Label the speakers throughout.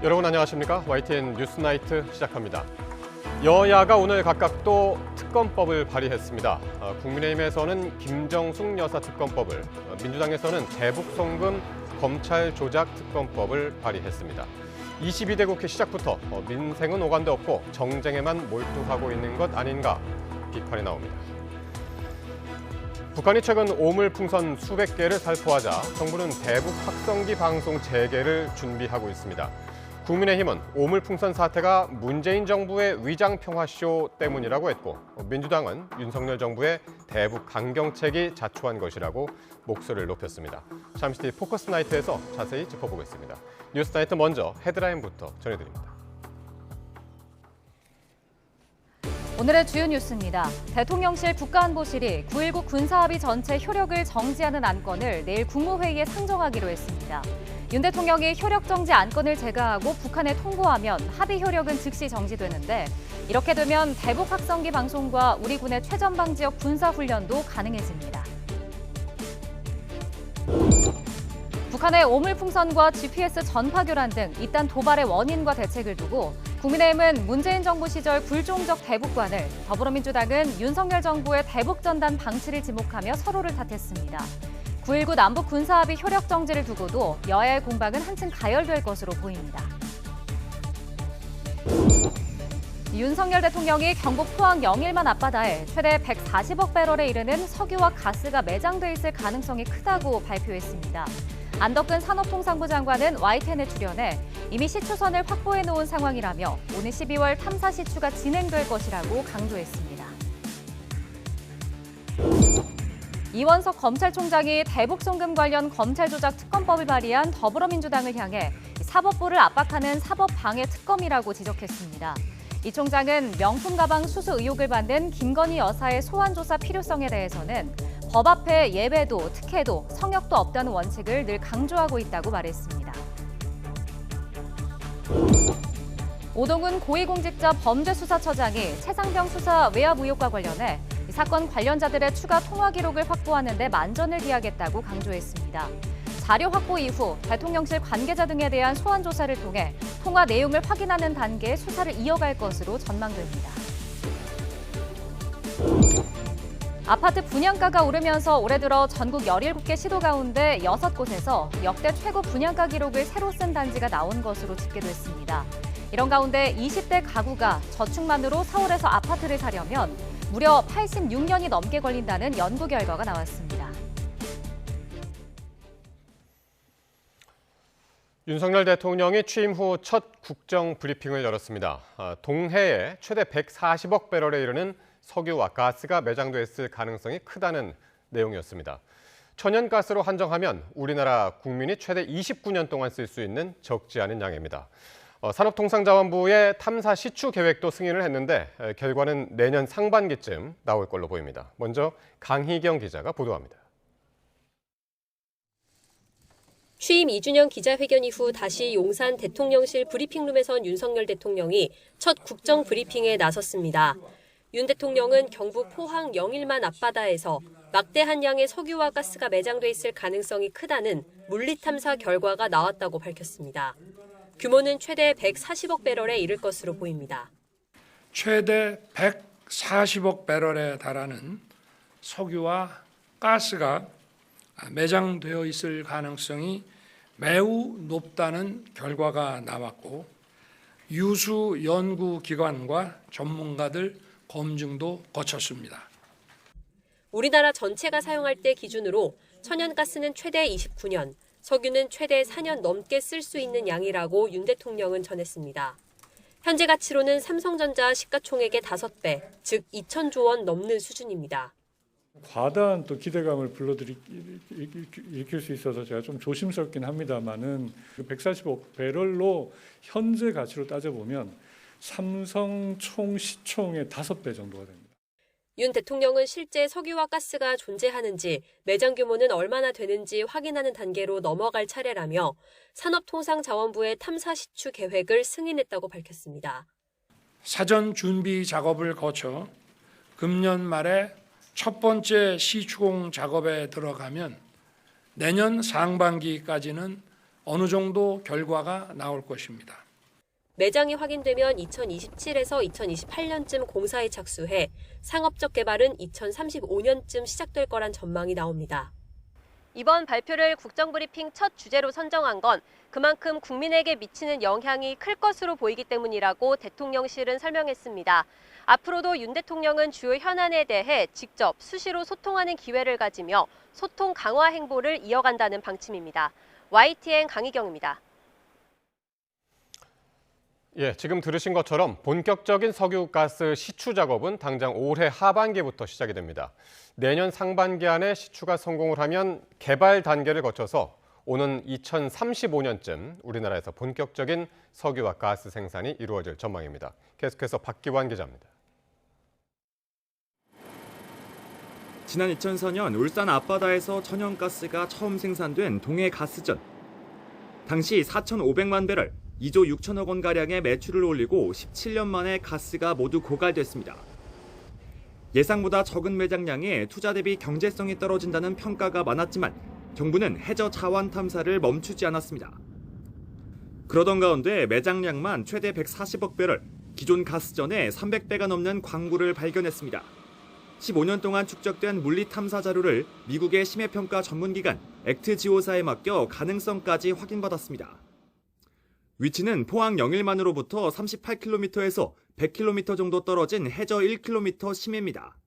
Speaker 1: 여러분 안녕하십니까? YTN 뉴스나이트 시작합니다. 여야가 오늘 각각 또 특검법을 발의했습니다. 국민의힘에서는 김정숙 여사 특검법을, 민주당에서는 대북송금 검찰 조작 특검법을 발의했습니다. 22대 국회 시작부터 민생은 오간데 없고 정쟁에만 몰두하고 있는 것 아닌가 비판이 나옵니다. 북한이 최근 오물풍선 수백 개를 살포하자 정부는 대북 확성기 방송 재개를 준비하고 있습니다. 국민의힘은 오물풍선 사태가 문재인 정부의 위장평화쇼 때문이라고 했고, 민주당은 윤석열 정부의 대북 강경책이 자초한 것이라고 목소리를 높였습니다. 잠시 뒤 포커스나이트에서 자세히 짚어보겠습니다. 뉴스나이트 먼저 헤드라인부터 전해드립니다.
Speaker 2: 오늘의 주요 뉴스입니다. 대통령실 국가안보실이 9.19 군사합의 전체 효력을 정지하는 안건을 내일 국무회의에 상정하기로 했습니다. 윤 대통령이 효력 정지 안건을 제거하고 북한에 통보하면 합의 효력은 즉시 정지되는데, 이렇게 되면 대북 확성기 방송과 우리 군의 최전방 지역 군사훈련도 가능해집니다. 북한의 오물풍선과 GPS 전파 교란 등 이딴 도발의 원인과 대책을 두고 국민의힘은 문재인 정부 시절 불종적 대북관을, 더불어민주당은 윤석열 정부의 대북전단 방치를 지목하며 서로를 탓했습니다. 9.19 남북 군사합의 효력 정지를 두고도 여야의 공방은 한층 가열될 것으로 보입니다. 윤석열 대통령이 경북 포항 영일만 앞바다에 최대 140억 배럴에 이르는 석유와 가스가 매장돼 있을 가능성이 크다고 발표했습니다. 안덕근 산업통상부 장관은 YTN에 출연해 이미 시추선을 확보해 놓은 상황이라며 오는 12월 탐사 시추가 진행될 것이라고 강조했습니다. 이원석 검찰총장이 대북송금 관련 검찰 조작 특검법을 발의한 더불어민주당을 향해 사법부를 압박하는 사법방해 특검이라고 지적했습니다. 이 총장은 명품 가방 수수 의혹을 받는 김건희 여사의 소환 조사 필요성에 대해서는 법 앞에 예배도 특혜도 성역도 없다는 원칙을 늘 강조하고 있다고 말했습니다. 오동훈 고위공직자 범죄수사처장이 최상병 수사 외압 의혹과 관련해 이 사건 관련자들의 추가 통화 기록을 확보하는 데 만전을 기하겠다고 강조했습니다. 자료 확보 이후 대통령실 관계자 등에 대한 소환 조사를 통해 통화 내용을 확인하는 단계의 수사를 이어갈 것으로 전망됩니다. 아파트 분양가가 오르면서 올해 들어 전국 17개 시도 가운데 6곳에서 역대 최고 분양가 기록을 새로 쓴 단지가 나온 것으로 집계됐습니다. 이런 가운데 20대 가구가 저축만으로 서울에서 아파트를 사려면 무려 86년이 넘게 걸린다는 연구 결과가 나왔습니다.
Speaker 1: 윤석열 대통령이 취임 후 첫 국정 브리핑을 열었습니다. 동해에 최대 140억 배럴에 이르는 석유와 가스가 매장됐을 가능성이 크다는 내용이었습니다. 천연가스로 한정하면 우리나라 국민이 최대 29년 동안 쓸 수 있는 적지 않은 양입니다. 산업통상자원부의 탐사 시추 계획도 승인을 했는데 결과는 내년 상반기쯤 나올 걸로 보입니다. 먼저 강희경 기자가 보도합니다.
Speaker 3: 취임 2주년 기자회견 이후 다시 용산 대통령실 브리핑룸에선 윤석열 대통령이 첫 국정 브리핑에 나섰습니다. 윤 대통령은 경북 포항 영일만 앞바다에서 막대한 양의 석유와 가스가 매장돼 있을 가능성이 크다는 물리탐사 결과가 나왔다고 밝혔습니다. 규모는 최대 140억 배럴에 이를 것으로 보입니다.
Speaker 4: 최대 140억 배럴에 달하는 석유와 가스가 매장되어 있을 가능성이 매우 높다는 결과가 나왔고, 유수 연구기관과 전문가들 검증도 거쳤습니다.
Speaker 3: 우리나라 전체가 사용할 때 기준으로 천연가스는 최대 29년, 석유는 최대 4년 넘게 쓸 수 있는 양이라고 윤 대통령은 전했습니다. 현재 가치로는 삼성전자 시가총액의 5배, 즉 2천조 원 넘는 수준입니다.
Speaker 5: 과다한 또 기대감을 일으킬 수 있어서 제가 좀 조심스럽긴 합니다만은 140억 배럴로 현재 가치로 따져보면 삼성 총 시총의 5배 정도가 됩니다.
Speaker 3: 윤 대통령은 실제 석유와 가스가 존재하는지, 매장 규모는 얼마나 되는지 확인하는 단계로 넘어갈 차례라며 산업통상자원부의 탐사 시추 계획을 승인했다고 밝혔습니다.
Speaker 4: 사전 준비 작업을 거쳐 금년 말에 첫 번째 시추공 작업에 들어가면 내년 상반기까지는 어느 정도 결과가 나올 것입니다.
Speaker 3: 매장이 확인되면 2027에서 2028년쯤 공사에 착수해 상업적 개발은 2035년쯤 시작될 거란 전망이 나옵니다. 이번 발표를 국정브리핑 첫 주제로 선정한 건 그만큼 국민에게 미치는 영향이 클 것으로 보이기 때문이라고 대통령실은 설명했습니다. 앞으로도 윤 대통령은 주요 현안에 대해 직접 수시로 소통하는 기회를 가지며 소통 강화 행보를 이어간다는 방침입니다. YTN 강희경입니다.
Speaker 1: 예, 지금 들으신 것처럼 본격적인 석유가스 시추 작업은 당장 올해 하반기부터 시작이 됩니다. 내년 상반기 안에 시추가 성공을 하면 개발 단계를 거쳐서 오는 2035년쯤 우리나라에서 본격적인 석유와 가스 생산이 이루어질 전망입니다. 계속해서 박기환 기자입니다.
Speaker 6: 지난 2004년 울산 앞바다에서 천연가스가 처음 생산된 동해가스전. 당시 4,500만 배럴, 2조 6천억 원가량의 매출을 올리고 17년 만에 가스가 모두 고갈됐습니다. 예상보다 적은 매장량에 투자 대비 경제성이 떨어진다는 평가가 많았지만 정부는 해저 자원 탐사를 멈추지 않았습니다. 그러던 가운데 매장량만 최대 140억 배럴, 기존 가스전에 300배가 넘는 광구를 발견했습니다. 15년 동안 축적된 물리 탐사 자료를 미국의 심해평가 전문기관 액트지오사에 맡겨 가능성까지 확인받았습니다. 위치는 포항 영일만으로부터 38km에서 100km 정도 떨어진 해저 1km 심해입니다.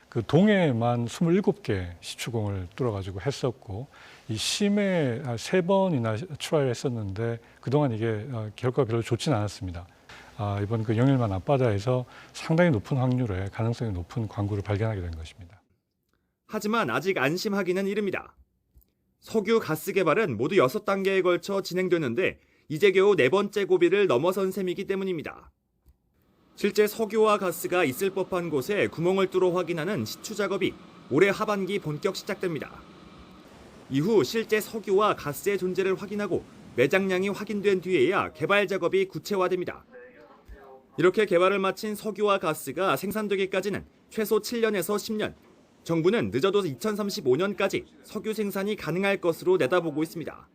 Speaker 5: 그 동해만 27개 시추공을 뚫어가지고 했었고 이 심해 3번이나 출하를 했었는데 그동안 이게 결과가 별로 좋지는 않았습니다. 이번 그 영일만 앞바다에서 상당히 높은 확률의 가능성이 높은 광구를 발견하게 된 것입니다.
Speaker 6: 하지만 아직 안심하기는 이릅니다. 석유 가스 개발은 모두 6단계에 걸쳐 진행되는데 이제 겨우 4번째 고비를 넘어선 셈이기 때문입니다. 실제 석유와 가스가 있을 법한 곳에 구멍을 뚫어 확인하는 시추 작업이 올해 하반기 본격 시작됩니다. 이후 실제 석유와 가스의 존재를 확인하고 매장량이 확인된 뒤에야 개발 작업이 구체화됩니다. 이렇게 개발을 마친 석유와 가스가 생산되기까지는 최소 7년에서 10년, 정부는 늦어도 2035년까지 석유 생산이 가능할 것으로 내다보고 있습니다.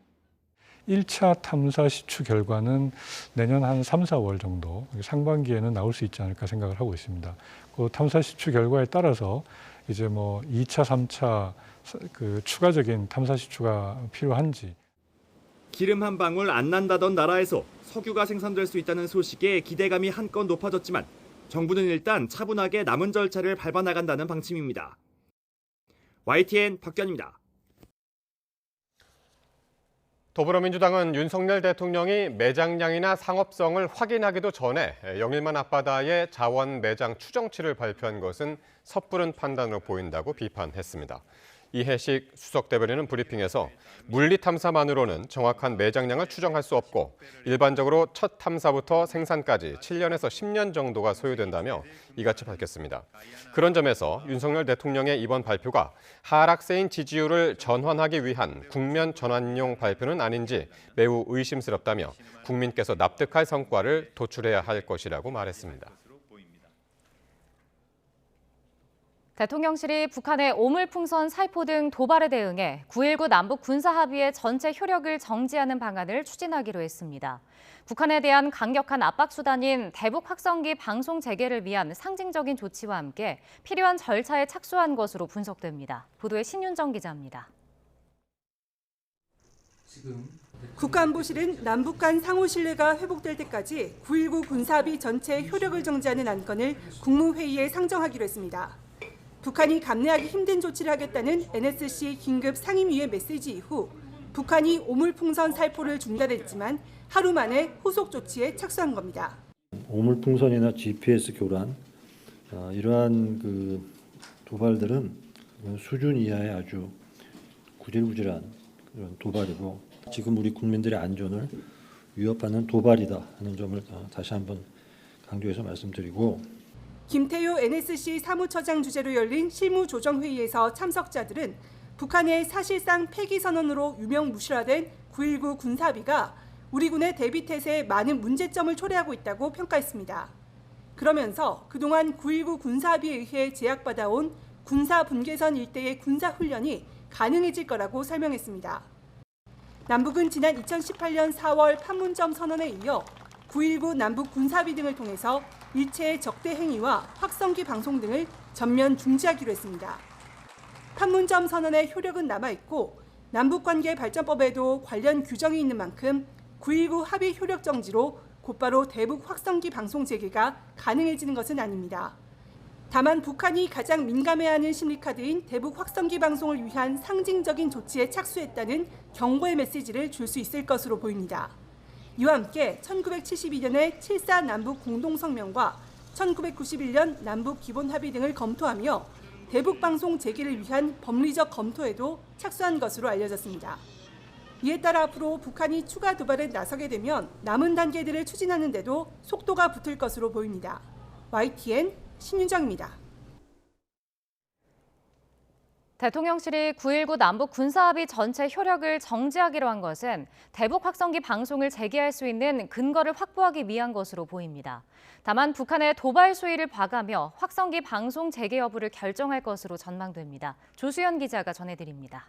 Speaker 5: 1차 탐사 시추 결과는 내년 한 3, 4월 정도 상반기에는 나올 수 있지 않을까 생각을 하고 있습니다. 그 탐사 시추 결과에 따라서 이제 뭐 2차, 3차 그 추가적인 탐사 시추가 필요한지.
Speaker 6: 기름 한 방울 안 난다던 나라에서 석유가 생산될 수 있다는 소식에 기대감이 한껏 높아졌지만 정부는 일단 차분하게 남은 절차를 밟아 나간다는 방침입니다. YTN 박견입니다.
Speaker 1: 더불어민주당은 윤석열 대통령이 매장량이나 상업성을 확인하기도 전에 영일만 앞바다의 자원 매장 추정치를 발표한 것은 섣부른 판단으로 보인다고 비판했습니다. 이해식 수석 대변인은 브리핑에서 물리 탐사만으로는 정확한 매장량을 추정할 수 없고 일반적으로 첫 탐사부터 생산까지 7년에서 10년 정도가 소요된다며 이같이 밝혔습니다. 그런 점에서 윤석열 대통령의 이번 발표가 하락세인 지지율을 전환하기 위한 국면 전환용 발표는 아닌지 매우 의심스럽다며 국민께서 납득할 성과를 도출해야 할 것이라고 말했습니다.
Speaker 2: 대통령실이 북한의 오물풍선 살포 등 도발에 대응해 9.19 남북 군사합의의 전체 효력을 정지하는 방안을 추진하기로 했습니다. 북한에 대한 강력한 압박 수단인 대북 확성기 방송 재개를 위한 상징적인 조치와 함께 필요한 절차에 착수한 것으로 분석됩니다. 보도에 신윤정 기자입니다.
Speaker 7: 국가안보실은 남북 간 상호 신뢰가 회복될 때까지 9.19 군사합의 전체 효력을 정지하는 안건을 국무회의에 상정하기로 했습니다. 북한이 감내하기 힘든 조치를 하겠다는 NSC 긴급 상임위의 메시지 이후 북한이 오물풍선 살포를 중단했지만 하루 만에 후속 조치에 착수한 겁니다.
Speaker 8: 오물풍선이나 GPS 교란 이러한 그 도발들은 수준 이하의 아주 구질구질한 그런 도발이고 지금 우리 국민들의 안전을 위협하는 도발이다 하는 점을 다시 한번 강조해서 말씀드리고.
Speaker 7: 김태효 NSC 사무처장 주재로 열린 실무조정회의에서 참석자들은 북한의 사실상 폐기선언으로 유명무실화된 9.19 군사합의가 우리 군의 대비태세에 많은 문제점을 초래하고 있다고 평가했습니다. 그러면서 그동안 9.19 군사합의에 의해 제약받아온 군사분계선 일대의 군사훈련이 가능해질 거라고 설명했습니다. 남북은 지난 2018년 4월 판문점 선언에 이어 9.19 남북 군사합의 등을 통해서 일체의 적대 행위와 확성기 방송 등을 전면 중지하기로 했습니다. 판문점 선언의 효력은 남아있고 남북관계 발전법에도 관련 규정이 있는 만큼 9.19 합의 효력 정지로 곧바로 대북 확성기 방송 재개가 가능해지는 것은 아닙니다. 다만 북한이 가장 민감해하는 심리카드인 대북 확성기 방송을 위한 상징적인 조치에 착수했다는 경고의 메시지를 줄 수 있을 것으로 보입니다. 이와 함께 1972년의 7.4 남북 공동성명과 1991년 남북 기본합의 등을 검토하며 대북 방송 재개를 위한 법리적 검토에도 착수한 것으로 알려졌습니다. 이에 따라 앞으로 북한이 추가 도발에 나서게 되면 남은 단계들을 추진하는 데도 속도가 붙을 것으로 보입니다. YTN 신윤정입니다.
Speaker 2: 대통령실이 9.19 남북 군사합의 전체 효력을 정지하기로 한 것은 대북 확성기 방송을 재개할 수 있는 근거를 확보하기 위한 것으로 보입니다. 다만 북한의 도발 수위를 봐가며 확성기 방송 재개 여부를 결정할 것으로 전망됩니다. 조수연 기자가 전해드립니다.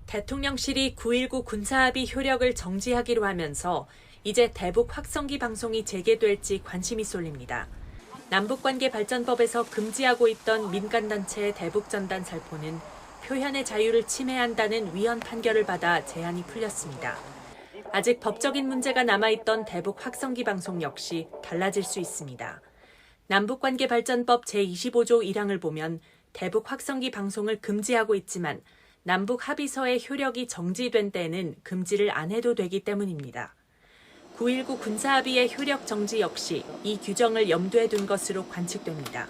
Speaker 9: 대통령실이 9.19 군사합의 효력을 정지하기로 하면서 이제 대북 확성기 방송이 재개될지 관심이 쏠립니다. 남북관계발전법에서 금지하고 있던 민간단체의 대북전단 살포는 표현의 자유를 침해한다는 위헌 판결을 받아 제한이 풀렸습니다. 아직 법적인 문제가 남아있던 대북 확성기 방송 역시 달라질 수 있습니다. 남북관계발전법 제25조 1항을 보면 대북 확성기 방송을 금지하고 있지만 남북 합의서의 효력이 정지된 때에는 금지를 안 해도 되기 때문입니다. 9.19 군사합의의 효력 정지 역시 이 규정을 염두에 둔 것으로 관측됩니다.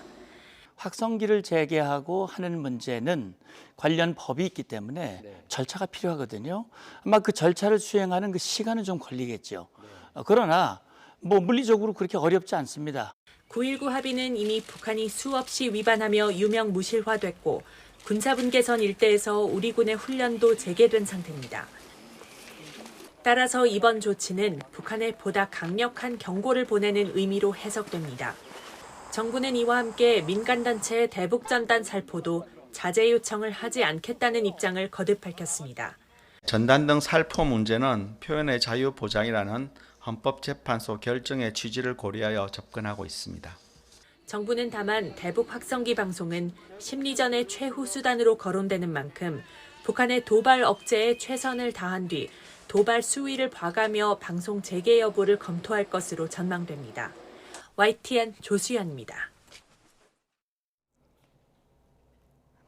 Speaker 10: 확성기를 재개하고 하는 문제는 관련 법이 있기 때문에 절차가 필요하거든요. 아마 그 절차를 수행하는 그 시간은 좀 걸리겠죠. 그러나 물리적으로 그렇게 어렵지 않습니다.
Speaker 9: 9.19 합의는 이미 북한이 수없이 위반하며 유명무실화됐고 군사분계선 일대에서 우리 군의 훈련도 재개된 상태입니다. 따라서 이번 조치는 북한에 보다 강력한 경고를 보내는 의미로 해석됩니다. 정부는 이와 함께 민간단체의 대북전단 살포도 자제 요청을 하지 않겠다는 입장을 거듭 밝혔습니다.
Speaker 11: 전단 등 살포 문제는 표현의 자유 보장이라는 헌법재판소 결정의 취지를 고려하여 접근하고 있습니다.
Speaker 9: 정부는 다만 대북 확성기 방송은 심리전의 최후 수단으로 거론되는 만큼 북한의 도발 억제에 최선을 다한 뒤 도발 수위를 봐가며 방송 재개 여부를 검토할 것으로 전망됩니다. YTN 조수연입니다.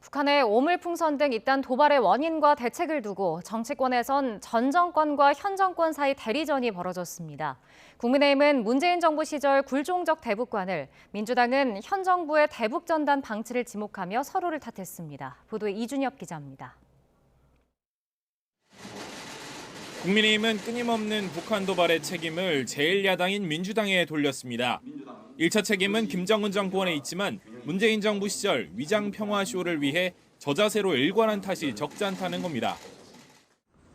Speaker 2: 북한의 오물풍선 등 잇단 도발의 원인과 대책을 두고 정치권에선 전 정권과 현 정권 사이 대리전이 벌어졌습니다. 국민의힘은 문재인 정부 시절 굴종적 대북관을, 민주당은 현 정부의 대북전단 방치를 지목하며 서로를 탓했습니다. 보도에 이준엽 기자입니다.
Speaker 12: 국민의힘은 끊임없는 북한 도발의 책임을 제1야당인 민주당에 돌렸습니다. 1차 책임은 김정은 정권에 있지만 문재인 정부 시절 위장 평화쇼를 위해 저자세로 일관한 탓이 적지 않다는 겁니다.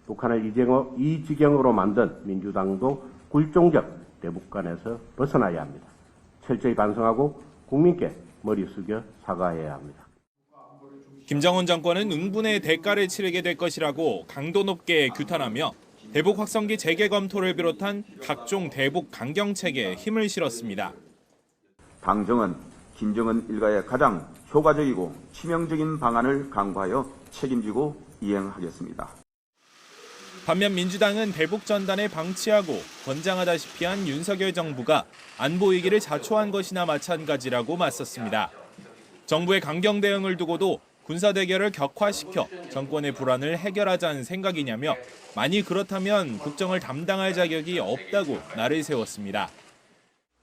Speaker 13: 북한을 이 지경으로 만든 민주당도 굴종적 대북관에서 벗어나야 합니다. 철저히 반성하고 국민께 머리 숙여 사과해야 합니다.
Speaker 12: 김정은 정권은 응분의 대가를 치르게 될 것이라고 강도 높게 규탄하며 대북 확성기 재개 검토를 비롯한 각종 대북 강경책에 힘을 실었습니다.
Speaker 14: 당정은 김정은 일가의 가장 효과적이고 치명적인 방안을 강구하여 책임지고 이행하겠습니다.
Speaker 12: 반면 민주당은 대북 전단을 방치하고 권장하다시피 한 윤석열 정부가 안보 위기를 자초한 것이나 마찬가지라고 맞섰습니다. 정부의 강경 대응을 두고도 군사 대결을 격화시켜 정권의 불안을 해결하자는 생각이냐며 만일 그렇다면 국정을 담당할 자격이 없다고 날을 세웠습니다.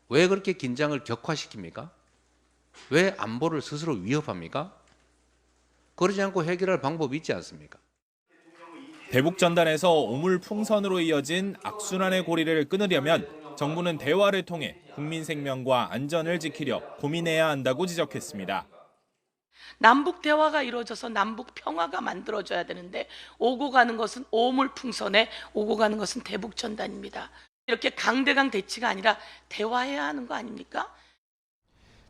Speaker 15: 왜 그렇게 긴장을 격화시킵니까? 왜 안보를 스스로 위협합니까? 그러지 않고 해결할 방법이 있지 않습니까?
Speaker 12: 대북 전단에서 오물풍선으로 이어진 악순환의 고리를 끊으려면 정부는 대화를 통해 국민 생명과 안전을 지키려 고민해야 한다고 지적했습니다.
Speaker 16: 남북 대화가 이루어져서 남북 평화가 만들어져야 되는데 오고 가는 것은 오물풍선에 오고 가는 것은 대북 전단입니다. 이렇게 강대강 대치가 아니라 대화해야 하는 거 아닙니까?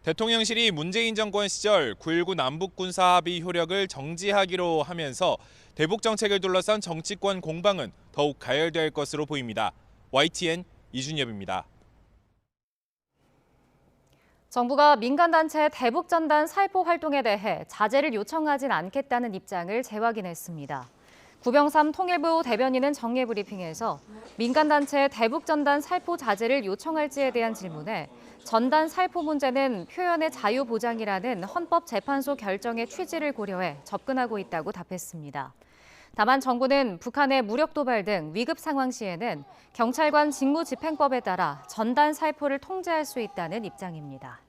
Speaker 12: 대통령실이 문재인 정권 시절 9.19 남북 군사 합의 효력을 정지하기로 하면서 대북 정책을 둘러싼 정치권 공방은 더욱 가열될 것으로 보입니다. YTN 이준엽입니다.
Speaker 2: 정부가 민간단체 대북전단 살포 활동에 대해 자제를 요청하진 않겠다는 입장을 재확인했습니다. 구병삼 통일부 대변인은 정례브리핑에서 민간단체 대북전단 살포 자제를 요청할지에 대한 질문에 전단 살포 문제는 표현의 자유 보장이라는 헌법재판소 결정의 취지를 고려해 접근하고 있다고 답했습니다. 다만 정부는 북한의 무력 도발 등 위급 상황 시에는 경찰관 직무집행법에 따라 전단 살포를 통제할 수 있다는 입장입니다.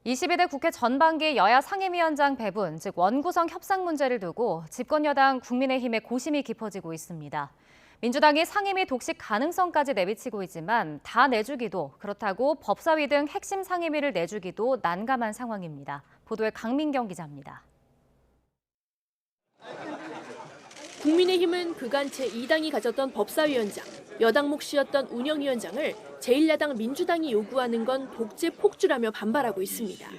Speaker 2: 22대 국회 전반기 여야 상임위원장 배분, 즉 원구성 협상 문제를 두고 집권여당 국민의힘의 고심이 깊어지고 있습니다. 민주당이 상임위 독식 가능성까지 내비치고 있지만 다 내주기도, 그렇다고 법사위 등 핵심 상임위를 내주기도 난감한 상황입니다. 보도에 강민경 기자입니다.
Speaker 17: 국민의힘은 그간 제2당이 가졌던 법사위원장, 여당 몫이었던 운영위원장을 제1야당 민주당이 요구하는 건 독재 폭주라며 반발하고 있습니다.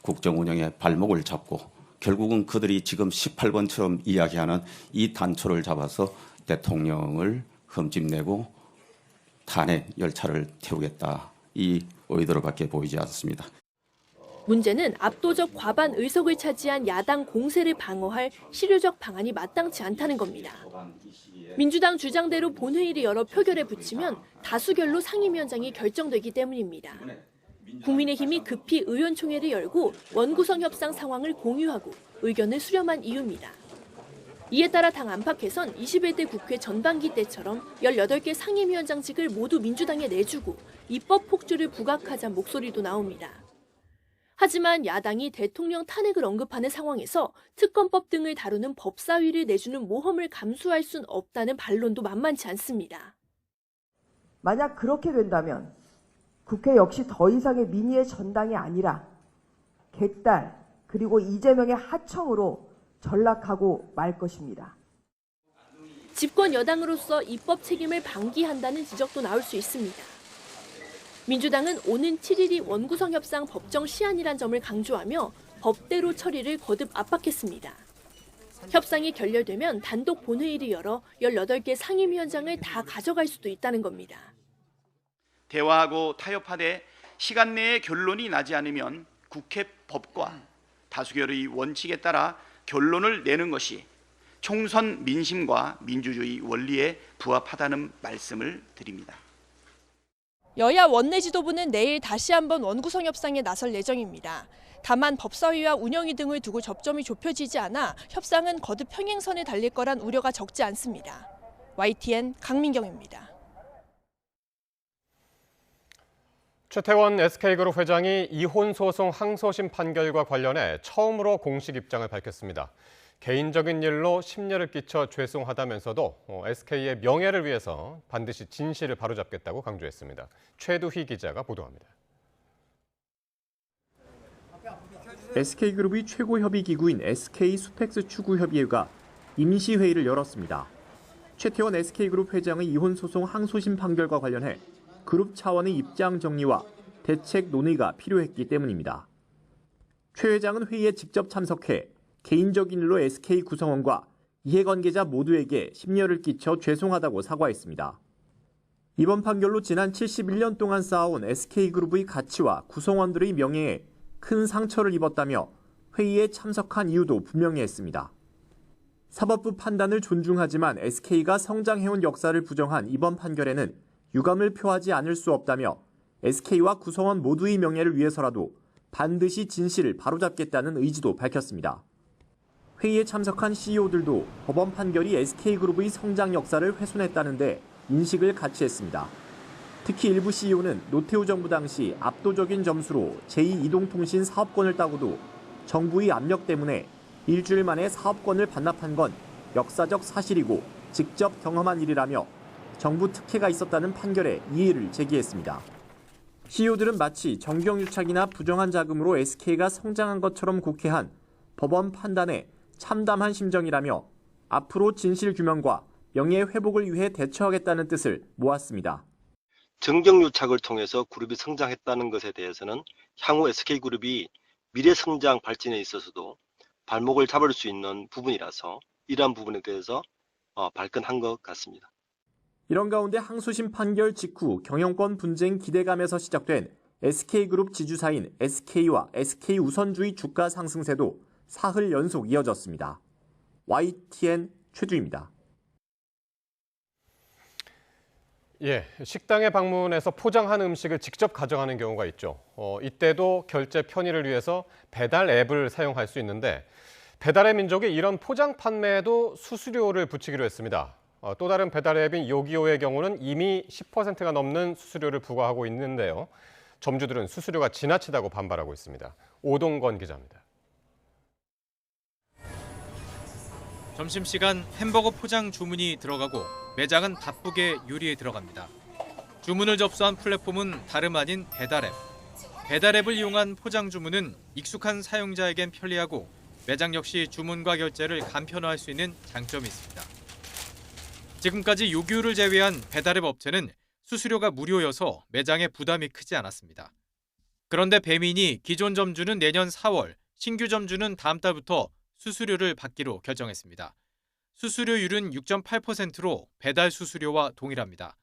Speaker 18: 국정 운영의 발목을 잡고 결국은 그들이 지금 18번처럼 이야기하는 이 단초를 잡아서 대통령을 흠집내고 탄핵 열차를 태우겠다. 이 의도로밖에 보이지 않습니다.
Speaker 17: 문제는 압도적 과반 의석을 차지한 야당 공세를 방어할 실효적 방안이 마땅치 않다는 겁니다. 민주당 주장대로 본회의를 열어 표결에 붙이면 다수결로 상임위원장이 결정되기 때문입니다. 국민의힘이 급히 의원총회를 열고 원구성 협상 상황을 공유하고 의견을 수렴한 이유입니다. 이에 따라 당 안팎에선 21대 국회 전반기 때처럼 18개 상임위원장직을 모두 민주당에 내주고 입법 폭주를 부각하자는 목소리도 나옵니다. 하지만 야당이 대통령 탄핵을 언급하는 상황에서 특검법 등을 다루는 법사위를 내주는 모험을 감수할 순 없다는 반론도 만만치 않습니다.
Speaker 19: 만약 그렇게 된다면 국회 역시 더 이상의 민의의 전당이 아니라 객달 그리고 이재명의 하청으로 전락하고 말 것입니다.
Speaker 17: 집권 여당으로서 입법 책임을 방기한다는 지적도 나올 수 있습니다. 민주당은 오는 7일이 원구성 협상 법정 시한이란 점을 강조하며 법대로 처리를 거듭 압박했습니다. 협상이 결렬되면 단독 본회의를 열어 18개 상임위원장을 다 가져갈 수도 있다는 겁니다.
Speaker 20: 대화하고 타협하되 시간 내에 결론이 나지 않으면 국회 법과 다수결의 원칙에 따라 결론을 내는 것이 총선 민심과 민주주의 원리에 부합하다는 말씀을 드립니다.
Speaker 17: 여야 원내 지도부는 내일 다시 한번 원구성 협상에 나설 예정입니다. 다만 법사위와 운영위 등을 두고 접점이 좁혀지지 않아 협상은 거듭 평행선에 달릴 거란 우려가 적지 않습니다. YTN 강민경입니다.
Speaker 1: 최태원 SK그룹 회장이 이혼 소송 항소심 판결과 관련해 처음으로 공식 입장을 밝혔습니다. 개인적인 일로 심려를 끼쳐 죄송하다면서도 SK의 명예를 위해서 반드시 진실을 바로잡겠다고 강조했습니다. 최두희 기자가 보도합니다.
Speaker 21: SK그룹의 최고 협의 기구인 SK 수펙스 추구협의회가 임시회의를 열었습니다. 최태원 SK그룹 회장의 이혼 소송 항소심 판결과 관련해 그룹 차원의 입장 정리와 대책 논의가 필요했기 때문입니다. 최 회장은 회의에 직접 참석해 개인적인 일로 SK 구성원과 이해관계자 모두에게 심려를 끼쳐 죄송하다고 사과했습니다. 이번 판결로 지난 71년 동안 쌓아온 SK그룹의 가치와 구성원들의 명예에 큰 상처를 입었다며 회의에 참석한 이유도 분명히 했습니다. 사법부 판단을 존중하지만 SK가 성장해온 역사를 부정한 이번 판결에는 유감을 표하지 않을 수 없다며 SK와 구성원 모두의 명예를 위해서라도 반드시 진실을 바로잡겠다는 의지도 밝혔습니다. 회의에 참석한 CEO들도 법원 판결이 SK그룹의 성장 역사를 훼손했다는데 인식을 같이 했습니다. 특히 일부 CEO는 노태우 정부 당시 압도적인 점수로 제2이동통신 사업권을 따고도 정부의 압력 때문에 일주일 만에 사업권을 반납한 건 역사적 사실이고 직접 경험한 일이라며 정부 특혜가 있었다는 판결에 이의를 제기했습니다. CEO들은 마치 정경유착이나 부정한 자금으로 SK가 성장한 것처럼 곡해한 법원 판단에 참담한 심정이라며 앞으로 진실규명과 명예회복을 위해 대처하겠다는 뜻을 모았습니다.
Speaker 22: 정경유착을 통해서 그룹이 성장했다는 것에 대해서는 향후 SK그룹이 미래성장 발전에 있어서도 발목을 잡을 수 있는 부분이라서 이러한 부분에 대해서 발끈한 것 같습니다.
Speaker 21: 이런 가운데 항소심 판결 직후 경영권 분쟁 기대감에서 시작된 SK그룹 지주사인 SK와 SK우선주의 주가 상승세도 사흘 연속 이어졌습니다. YTN 최주입니다.
Speaker 1: 예, 식당에 방문해서 포장한 음식을 직접 가져가는 경우가 있죠. 이때도 결제 편의를 위해서 배달 앱을 사용할 수 있는데 배달의 민족이 이런 포장 판매에도 수수료를 붙이기로 했습니다. 또 다른 배달 앱인 요기요의 경우는 이미 10%가 넘는 수수료를 부과하고 있는데요. 점주들은 수수료가 지나치다고 반발하고 있습니다. 오동건 기자입니다.
Speaker 3: 점심시간 햄버거 포장 주문이 들어가고 매장은 바쁘게 요리에 들어갑니다. 주문을 접수한 플랫폼은 다름 아닌 배달앱. 배달앱을 이용한 포장 주문은 익숙한 사용자에겐 편리하고 매장 역시 주문과 결제를 간편화할 수 있는 장점이 있습니다. 지금까지 요기요를 제외한 배달앱 업체는 수수료가 무료여서 매장에 부담이 크지 않았습니다. 그런데 배민이 기존 점주는 내년 4월, 신규 점주는 다음 달부터 수수료를 받기로 결정했습니다. 수수료율은 6.8%로 배달 수수료와 동일합니다.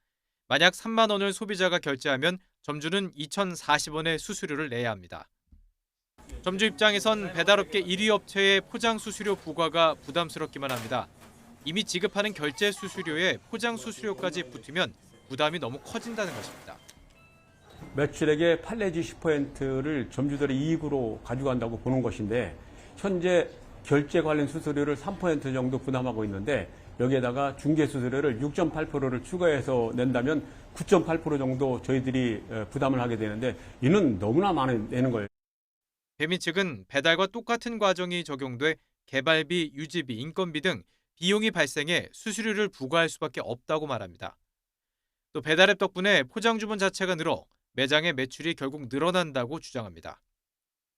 Speaker 3: 만약 3만 원을 소비자가 결제하면 점주는 2,040원의 수수료를 내야 합니다. 점주 입장에선 배달업계 1위 업체의 포장 수수료 부과가 부담스럽기만 합니다. 이미 지급하는 결제 수수료에 포장 수수료까지 붙으면 부담이 너무 커진다는 것입니다.
Speaker 4: 매출액의 8 내지 10%를 점주들의 이익으로 가져간다고 보는 것인데 현재 결제 관련 수수료를 3% 정도 부담하고 있는데 여기에다가 중개 수수료를 6.8%를 추가해서 낸다면 9.8% 정도 저희들이 부담을 하게 되는데 이는 너무나 많이 내는 거예요.
Speaker 3: 배민 측은 배달과 똑같은 과정이 적용돼 개발비, 유지비, 인건비 등 비용이 발생해 수수료를 부과할 수밖에 없다고 말합니다. 또 배달앱 덕분에 포장 주문 자체가 늘어 매장의 매출이 결국 늘어난다고 주장합니다.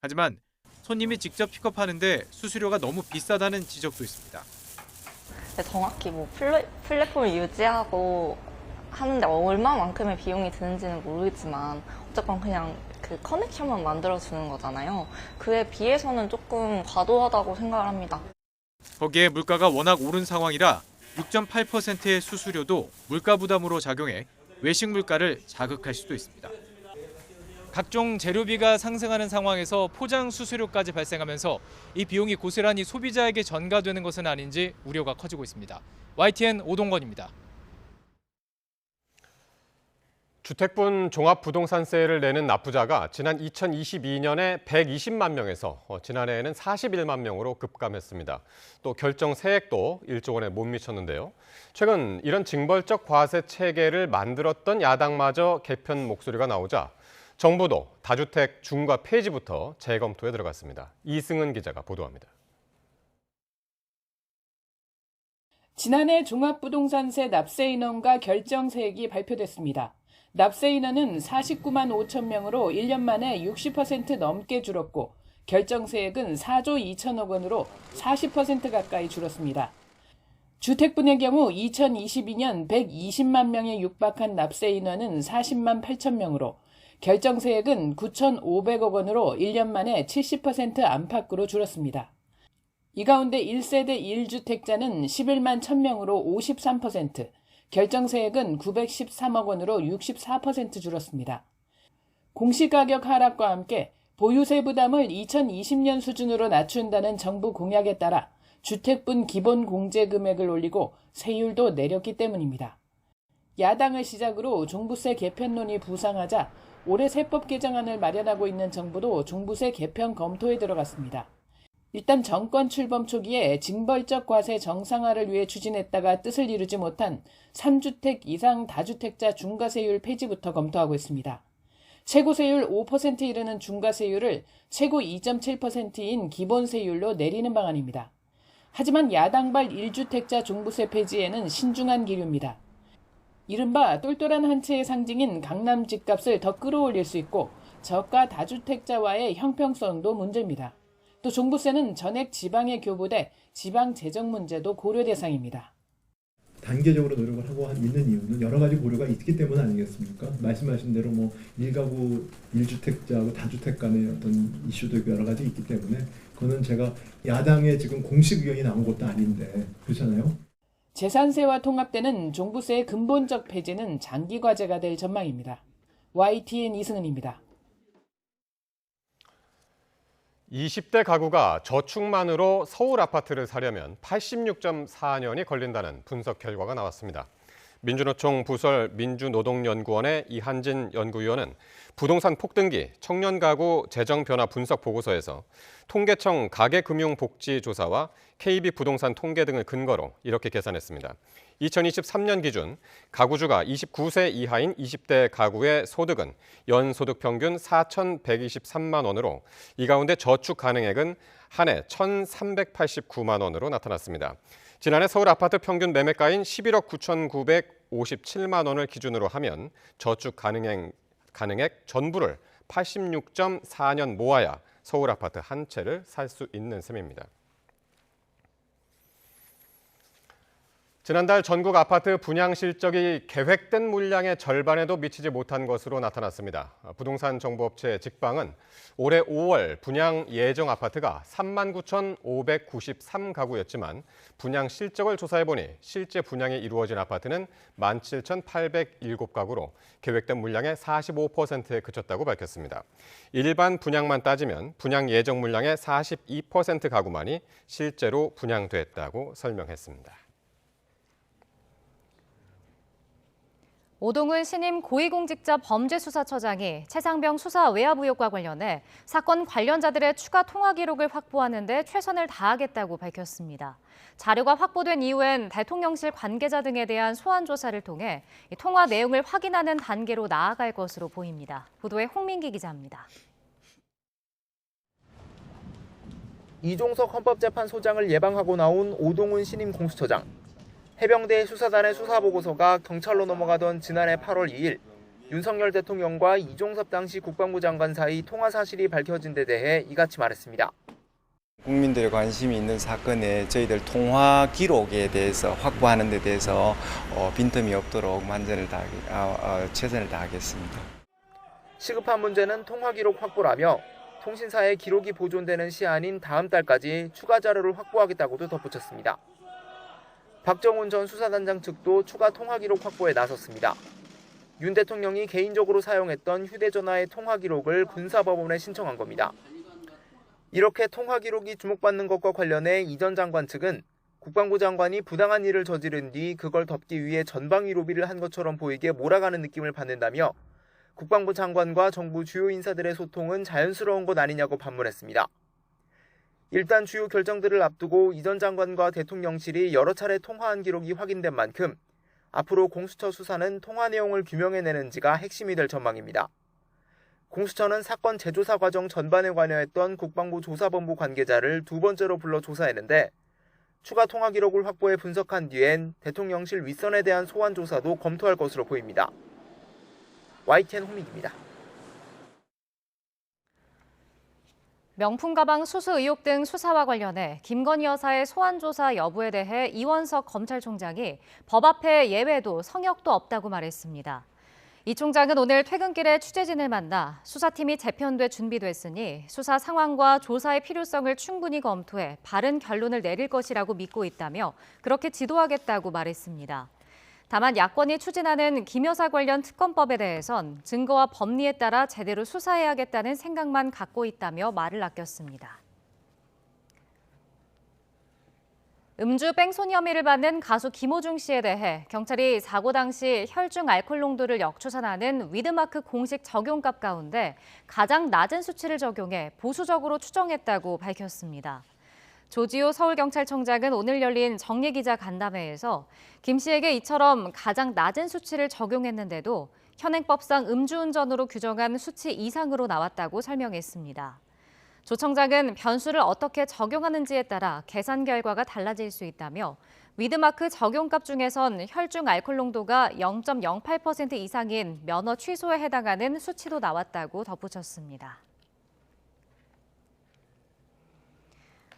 Speaker 3: 하지만 손님이 직접 픽업하는데 수수료가 너무 비싸다는 지적도 있습니다.
Speaker 23: 정확히 플랫폼을 유지하고 하는데 얼마만큼의 비용이 드는지는 모르겠지만 어쨌건 그냥 그 커넥션만 만들어주는 거잖아요. 그에 비해서는 조금 과도하다고 생각을 합니다.
Speaker 3: 거기에 물가가 워낙 오른 상황이라 6.8%의 수수료도 물가 부담으로 작용해 외식 물가를 자극할 수도 있습니다. 각종 재료비가 상승하는 상황에서 포장 수수료까지 발생하면서 이 비용이 고스란히 소비자에게 전가되는 것은 아닌지 우려가 커지고 있습니다. YTN 오동건입니다.
Speaker 1: 주택분 종합부동산세를 내는 납부자가 지난 2022년에 120만 명에서 지난해에는 41만 명으로 급감했습니다. 또 결정 세액도 1조 원에 못 미쳤는데요. 최근 이런 징벌적 과세 체계를 만들었던 야당마저 개편 목소리가 나오자 정부도 다주택 중과 폐지부터 재검토에 들어갔습니다. 이승은 기자가 보도합니다.
Speaker 24: 지난해 종합부동산세 납세 인원과 결정 세액이 발표됐습니다. 납세 인원은 49만 5천 명으로 1년 만에 60% 넘게 줄었고 결정세액은 4조 2천억 원으로 40% 가까이 줄었습니다. 주택분의 경우 2022년 120만 명에 육박한 납세 인원은 40만 8천 명으로 결정세액은 9,500억 원으로 1년 만에 70% 안팎으로 줄었습니다. 이 가운데 1세대 1주택자는 11만 1,000명으로 53%, 결정세액은 913억 원으로 64% 줄었습니다. 공시가격 하락과 함께 보유세 부담을 2020년 수준으로 낮춘다는 정부 공약에 따라 주택분 기본 공제 금액을 올리고 세율도 내렸기 때문입니다. 야당을 시작으로 종부세 개편론이 부상하자 올해 세법 개정안을 마련하고 있는 정부도 종부세 개편 검토에 들어갔습니다. 일단 정권 출범 초기에 징벌적 과세 정상화를 위해 추진했다가 뜻을 이루지 못한 3주택 이상 다주택자 중과세율 폐지부터 검토하고 있습니다. 최고세율 5% 이르는 중과세율을 최고 2.7%인 기본세율로 내리는 방안입니다. 하지만 야당발 1주택자 종부세 폐지에는 신중한 기류입니다. 이른바 똘똘한 한 채의 상징인 강남 집값을 더 끌어올릴 수 있고 저가 다주택자와의 형평성도 문제입니다. 또 종부세는 전액 지방에 교부돼 지방 재정 문제도 고려 대상입니다.
Speaker 5: 단계적으로 노력을 하고 있는 이유는 여러 가지 고려가 있기 때문 아니겠습니까? 말씀하신 대로 뭐 1가구 1주택자하고 다주택 간의 어떤 이슈도 여러 가지 있기 때문에 그거는 제가 야당의 지금 공식 의견이 나온 것도 아닌데 그렇잖아요.
Speaker 24: 재산세와 통합되는 종부세의 근본적 폐지는 장기 과제가 될 전망입니다. YTN 이승은입니다.
Speaker 1: 20대 가구가 저축만으로 서울 아파트를 사려면 86.4년이 걸린다는 분석 결과가 나왔습니다. 민주노총 부설 민주노동연구원의 이한진 연구위원은 부동산 폭등기 청년 가구 재정 변화 분석 보고서에서 통계청 가계금융복지조사와 KB 부동산 통계 등을 근거로 이렇게 계산했습니다. 2023년 기준 가구주가 29세 이하인 20대 가구의 소득은 연소득 평균 4,123만 원으로 이 가운데 저축 가능액은 한 해 1,389만 원으로 나타났습니다. 지난해 서울 아파트 평균 매매가인 11억 9,957만 원을 기준으로 하면 저축 가능액 전부를 86.4년 모아야 서울 아파트 한 채를 살 수 있는 셈입니다. 지난달 전국 아파트 분양 실적이 계획된 물량의 절반에도 미치지 못한 것으로 나타났습니다. 부동산 정보업체 직방은 올해 5월 분양 예정 아파트가 39,593가구였지만 분양 실적을 조사해보니 실제 분양이 이루어진 아파트는 17,807가구로 계획된 물량의 45%에 그쳤다고 밝혔습니다. 일반 분양만 따지면 분양 예정 물량의 42% 가구만이 실제로 분양됐다고 설명했습니다.
Speaker 2: 오동훈 신임 고위공직자 범죄수사처장이 최상병 수사 외압 의혹과 관련해 사건 관련자들의 추가 통화 기록을 확보하는 데 최선을 다하겠다고 밝혔습니다. 자료가 확보된 이후엔 대통령실 관계자 등에 대한 소환 조사를 통해 통화 내용을 확인하는 단계로 나아갈 것으로 보입니다. 보도에 홍민기 기자입니다.
Speaker 6: 이종석 헌법재판소장을 예방하고 나온 오동훈 신임 공수처장. 해병대 수사단의 수사보고서가 경찰로 넘어가던 지난해 8월 2일 윤석열 대통령과 이종섭 당시 국방부 장관 사이 통화 사실이 밝혀진 데 대해 이같이 말했습니다.
Speaker 7: 국민들의 관심이 있는 사건에 저희들 통화 기록에 대해서 확보하는 데 대해서 빈틈이 없도록 최선을 다하겠습니다.
Speaker 6: 시급한 문제는 통화 기록 확보라며 통신사에 기록이 보존되는 시한인 다음 달까지 추가 자료를 확보하겠다고도 덧붙였습니다. 박정훈 전 수사단장 측도 추가 통화 기록 확보에 나섰습니다. 윤 대통령이 개인적으로 사용했던 휴대전화의 통화 기록을 군사법원에 신청한 겁니다. 이렇게 통화 기록이 주목받는 것과 관련해 이 전 장관 측은 국방부 장관이 부당한 일을 저지른 뒤 그걸 덮기 위해 전방위 로비를 한 것처럼 보이게 몰아가는 느낌을 받는다며 국방부 장관과 정부 주요 인사들의 소통은 자연스러운 것 아니냐고 반문했습니다. 일단 주요 결정들을 앞두고 이 전 장관과 대통령실이 여러 차례 통화한 기록이 확인된 만큼 앞으로 공수처 수사는 통화 내용을 규명해내는지가 핵심이 될 전망입니다. 공수처는 사건 재조사 과정 전반에 관여했던 국방부 조사본부 관계자를 두 번째로 불러 조사했는데 추가 통화 기록을 확보해 분석한 뒤엔 대통령실 윗선에 대한 소환 조사도 검토할 것으로 보입니다. YTN 홍민기입니다.
Speaker 2: 명품 가방 수수 의혹 등 수사와 관련해 김건희 여사의 소환 조사 여부에 대해 이원석 검찰총장이 법 앞에 예외도 성역도 없다고 말했습니다. 이 총장은 오늘 퇴근길에 취재진을 만나 수사팀이 재편돼 준비됐으니 수사 상황과 조사의 필요성을 충분히 검토해 바른 결론을 내릴 것이라고 믿고 있다며 그렇게 지도하겠다고 말했습니다. 다만 야권이 추진하는 김 여사 관련 특검법에 대해선 증거와 법리에 따라 제대로 수사해야겠다는 생각만 갖고 있다며 말을 아꼈습니다. 음주 뺑소니 혐의를 받는 가수 김호중 씨에 대해 경찰이 사고 당시 혈중 알코올 농도를 역추산하는 위드마크 공식 적용값 가운데 가장 낮은 수치를 적용해 보수적으로 추정했다고 밝혔습니다. 조지호 서울경찰청장은 오늘 열린 정례기자 간담회에서 김 씨에게 이처럼 가장 낮은 수치를 적용했는데도 현행법상 음주운전으로 규정한 수치 이상으로 나왔다고 설명했습니다. 조 청장은 변수를 어떻게 적용하는지에 따라 계산 결과가 달라질 수 있다며 위드마크 적용값 중에선 혈중 알코올 농도가 0.08% 이상인 면허 취소에 해당하는 수치도 나왔다고 덧붙였습니다.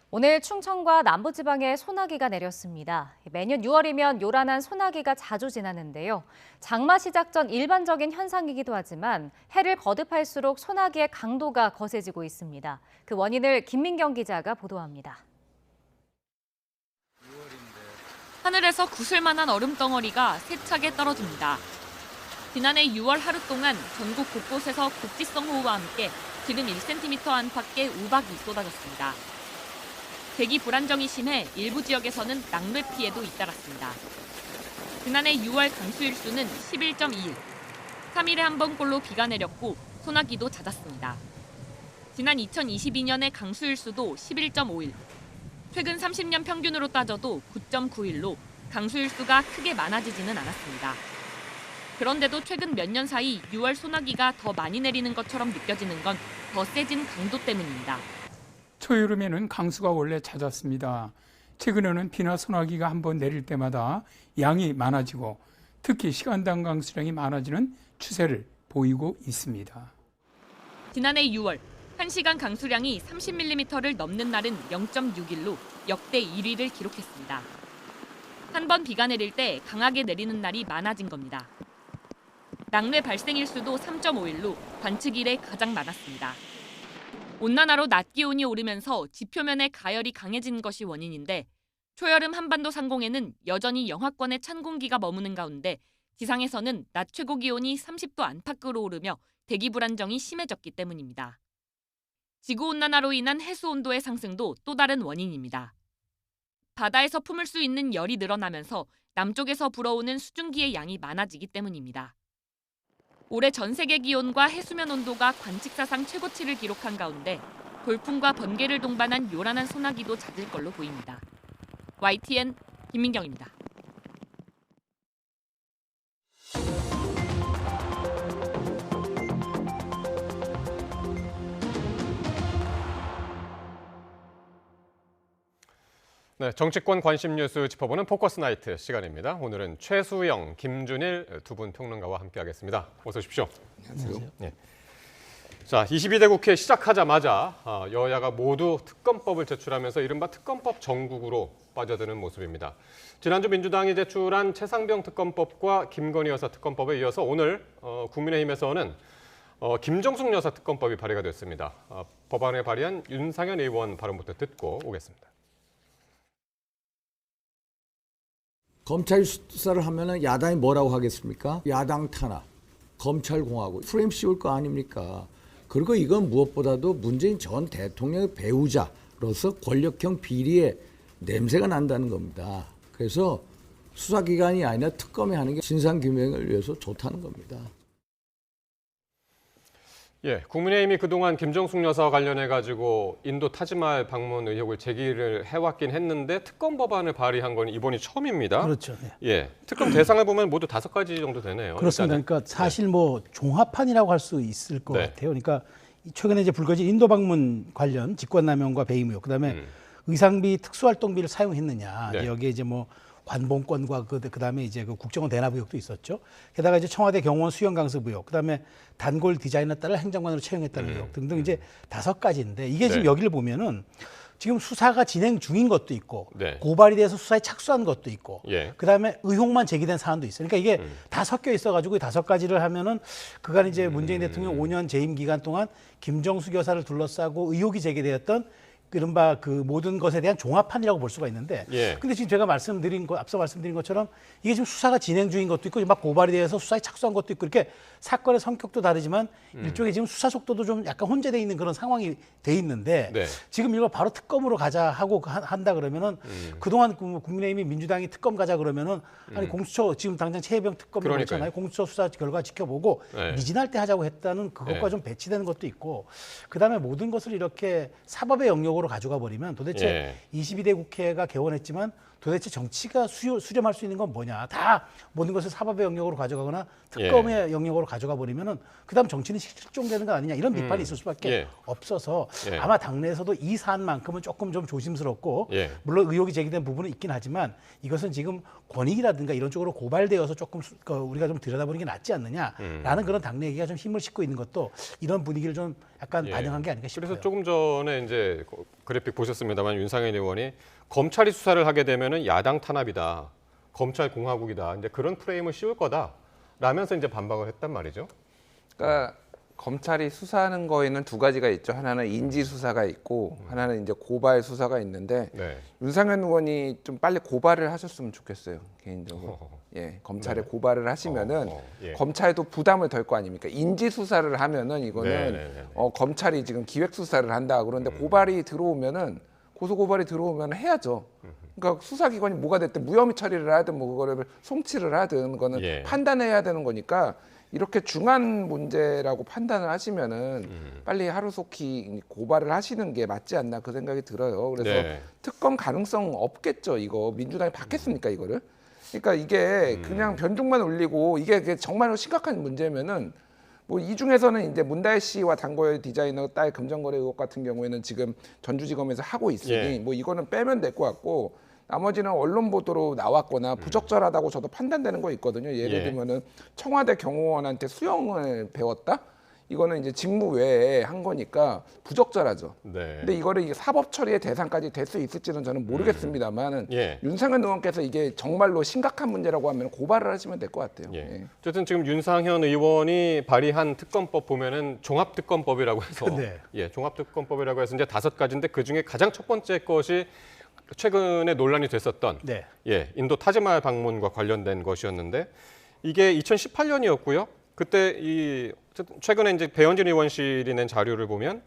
Speaker 2: 오늘 충청과 남부지방에 소나기가 내렸습니다. 매년 6월이면 요란한 소나기가 자주 지나는데요. 장마 시작 전 일반적인 현상이기도 하지만 해를 거듭할수록 소나기의 강도가 거세지고 있습니다. 그 원인을 김민경 기자가 보도합니다.
Speaker 8: 하늘에서 구슬만한 얼음덩어리가 세차게 떨어집니다. 지난해 6월 하루 동안 전국 곳곳에서 국지성 호우와 함께 기름 1cm 안팎의 우박이 쏟아졌습니다. 대기 불안정이 심해 일부 지역에서는 낙뢰 피해도 잇따랐습니다. 지난해 6월 강수일수는 11.2일, 3일에 한 번꼴로 비가 내렸고 소나기도 잦았습니다. 지난 2022년의 강수일수도 11.5일, 최근 30년 평균으로 따져도 9.9일로 강수일수가 크게 많아지지는 않았습니다. 그런데도 최근 몇 년 사이 6월 소나기가 더 많이 내리는 것처럼 느껴지는 건 더 세진 강도 때문입니다.
Speaker 9: 초여름에는 강수가 원래 잦았습니다. 최근에는 비나 소나기가 한번 내릴 때마다 양이 많아지고 특히 시간당 강수량이 많아지는 추세를 보이고 있습니다.
Speaker 8: 지난해 6월 1시간 강수량이 30mm를 넘는 날은 0.6일로 역대 1위를 기록했습니다. 한 번 비가 내릴 때 강하게 내리는 날이 많아진 겁니다. 낙뢰 발생 일수도 3.5일로 관측 이래 가장 많았습니다. 온난화로 낮 기온이 오르면서 지표면의 가열이 강해진 것이 원인인데 초여름 한반도 상공에는 여전히 영하권의 찬 공기가 머무는 가운데 지상에서는 낮 최고 기온이 30도 안팎으로 오르며 대기 불안정이 심해졌기 때문입니다. 지구온난화로 인한 해수 온도의 상승도 또 다른 원인입니다. 바다에서 품을 수 있는 열이 늘어나면서 남쪽에서 불어오는 수증기의 양이 많아지기 때문입니다. 올해 전 세계 기온과 해수면 온도가 관측사상 최고치를 기록한 가운데 돌풍과 번개를 동반한 요란한 소나기도 잦을 걸로 보입니다. YTN 김민경입니다.
Speaker 1: 네, 정치권 관심 뉴스 짚어보는 포커스 나이트 시간입니다. 오늘은 최수영, 김준일 두 분 평론가와 함께하겠습니다. 어서 오십시오.
Speaker 10: 안녕하세요.
Speaker 1: 네. 자, 22대 국회 시작하자마자 여야가 모두 특검법을 제출하면서 이른바 특검법 정국으로 빠져드는 모습입니다. 지난주 민주당이 제출한 최상병 특검법과 김건희 여사 특검법에 이어서 오늘 국민의힘에서는 김정숙 여사 특검법이 발의가 됐습니다. 법안에 발의한 윤상현 의원 발언부터 듣고 오겠습니다.
Speaker 11: 검찰 수사를 하면은 야당이 뭐라고 하겠습니까? 야당 탄압, 검찰공화국, 프레임 씌울 거 아닙니까? 그리고 이건 무엇보다도 문재인 전 대통령의 배우자로서 권력형 비리의 냄새가 난다는 겁니다. 그래서 수사기관이 아니라 특검이 하는 게 진상규명을 위해서 좋다는 겁니다.
Speaker 1: 예, 국민의힘이 그동안 김정숙 여사와 관련해가지고 인도 타지말 방문 의혹을 제기를 해왔긴 했는데 특검 법안을 발의한 건 이번이 처음입니다.
Speaker 25: 그렇죠. 네.
Speaker 1: 예, 특검 대상을 보면 모두 5가지 정도 되네요.
Speaker 25: 그렇습니다.
Speaker 1: 일단은.
Speaker 25: 그러니까 사실 뭐 종합판이라고 할 수 있을 것
Speaker 1: 네.
Speaker 25: 같아요. 그러니까 최근에 이제 불거진 인도 방문 관련 직권남용과 배임 의혹, 그다음에 의상비 특수활동비를 사용했느냐,
Speaker 1: 네.
Speaker 25: 여기에 이제 뭐 관봉권과 그다음에 이제 그 국정원 대납 의혹도 있었죠. 게다가 이제 청와대 경호원 수영 강습 의혹, 그다음에 단골 디자이너 딸을 행정관으로 채용했다는 의혹 등등 이제 5가지인데 이게 지금
Speaker 1: 네.
Speaker 25: 여기를 보면은 지금 수사가 진행 중인 것도 있고
Speaker 1: 네.
Speaker 25: 고발이 돼서 수사에 착수한 것도 있고
Speaker 1: 예.
Speaker 25: 그다음에 의혹만 제기된 사안도 있어요. 그러니까 이게 다 섞여 있어가지고 이 5가지를 하면은 그간 이제 문재인 대통령 5년 재임 기간 동안 김정숙 여사를 둘러싸고 의혹이 제기되었던 이른바 그 모든 것에 대한 종합판이라고 볼 수가 있는데,
Speaker 1: 예.
Speaker 25: 근데 지금 제가 앞서 말씀드린 것처럼 이게 지금 수사가 진행 중인 것도 있고 막 고발이 돼서 수사에 착수한 것도 있고 이렇게 사건의 성격도 다르지만 일종의 지금 수사 속도도 좀 약간 혼재돼 있는 그런 상황이 돼 있는데
Speaker 1: 네.
Speaker 25: 지금 이거 바로 특검으로 가자 하고 한다 그러면은 그동안 국민의힘이 민주당이 특검 가자 그러면은 아니 공수처 지금 당장 최혜병 특검이
Speaker 1: 그러니까요.
Speaker 25: 그렇잖아요. 공수처 수사 결과 지켜보고
Speaker 1: 네.
Speaker 25: 미진할 때 하자고 했다는 그것과
Speaker 1: 네.
Speaker 25: 좀 배치되는 것도 있고 그다음에 모든 것을 이렇게 사법의 영역으로 가져가 버리면 도대체
Speaker 1: 예.
Speaker 25: 22대 국회가 개원했지만 도대체 정치가 수렴할 수 있는 건 뭐냐. 다 모든 것을 사법의 영역으로 가져가거나 특검의 영역으로 가져가 버리면은 그다음 정치는 실종되는 거 아니냐 이런 비판이 있을 수밖에
Speaker 1: 예.
Speaker 25: 없어서
Speaker 1: 예.
Speaker 25: 아마 당내에서도 이 사안만큼은 조금 좀 조심스럽고
Speaker 1: 예.
Speaker 25: 물론 의혹이 제기된 부분은 있긴 하지만 이것은 지금 권익이라든가 이런 쪽으로 고발되어서 조금 우리가 좀 들여다보는 게 낫지 않느냐라는 그런 당내 얘기가 좀 힘을 싣고 있는 것도 이런 분위기를 좀 약간
Speaker 1: 예.
Speaker 25: 반영한 게 아닌가 싶어요.
Speaker 1: 그래서 조금 전에 이제 그래픽 보셨습니다만 윤상현 의원이 검찰이 수사를 하게 되면은 야당 탄압이다, 검찰 공화국이다, 이제 그런 프레임을 씌울 거다라면서 이제 반박을 했단 말이죠.
Speaker 10: 그러니까 검찰이 수사하는 거에는 두 가지가 있죠. 하나는 인지 수사가 있고 하나는 이제 고발 수사가 있는데
Speaker 1: 네.
Speaker 10: 윤상현 의원이 좀 빨리 고발을 하셨으면 좋겠어요. 개인적으로. 예, 검찰에
Speaker 1: 네.
Speaker 10: 고발을 하시면은
Speaker 1: 예.
Speaker 10: 검찰도 부담을 덜 거 아닙니까? 인지 수사를 하면은 이거는
Speaker 1: 네네네.
Speaker 10: 검찰이 지금 기획 수사를 한다. 그런데 고발이 들어오면은 고소 고발이 들어오면 해야죠. 그러니까 수사기관이 뭐가 됐든 무혐의 처리를 하든 뭐 그거를 송치를 하든 그거는
Speaker 1: 예.
Speaker 10: 판단해야 되는 거니까 이렇게 중한 문제라고 판단을 하시면은 빨리 하루속히 고발을 하시는 게 맞지 않나 그 생각이 들어요. 그래서
Speaker 1: 네.
Speaker 10: 특검 가능성 없겠죠. 이거 민주당이 받겠습니까 이거를? 그러니까 이게 그냥 변종만 올리고 이게 정말로 심각한 문제면은 뭐 이 중에서는 이제 문다혜 씨와 단고의 디자이너 딸 금전거래 의혹 같은 경우에는 지금 전주지검에서 하고 있으니
Speaker 1: 예.
Speaker 10: 뭐 이거는 빼면 될 것 같고 나머지는 언론 보도로 나왔거나 부적절하다고 저도 판단되는 거 있거든요. 예를
Speaker 1: 예.
Speaker 10: 들면은 청와대 경호원한테 수영을 배웠다? 이거는 이제 직무 외에 한 거니까 부적절하죠.
Speaker 1: 네.
Speaker 10: 근데 이거를 이게 사법 처리의 대상까지 될 수 있을지는 저는 모르겠습니다만은
Speaker 1: 예.
Speaker 10: 윤상현 의원께서 이게 정말로 심각한 문제라고 하면 고발을 하시면 될 것 같아요.
Speaker 1: 예.
Speaker 10: 예.
Speaker 1: 어쨌든 지금 윤상현 의원이 발의한 특검법 보면은 종합특검법이라고 해서
Speaker 25: 네.
Speaker 1: 예, 종합특검법이라고 해서 이제 5가지인데 그 중에 가장 첫 번째 것이 최근에 논란이 됐었던
Speaker 25: 네.
Speaker 1: 예, 인도 타지마할 방문과 관련된 것이었는데 이게 2018년이었고요. 그때 최근에 이제 배현진 의원실이 낸 자료를 보면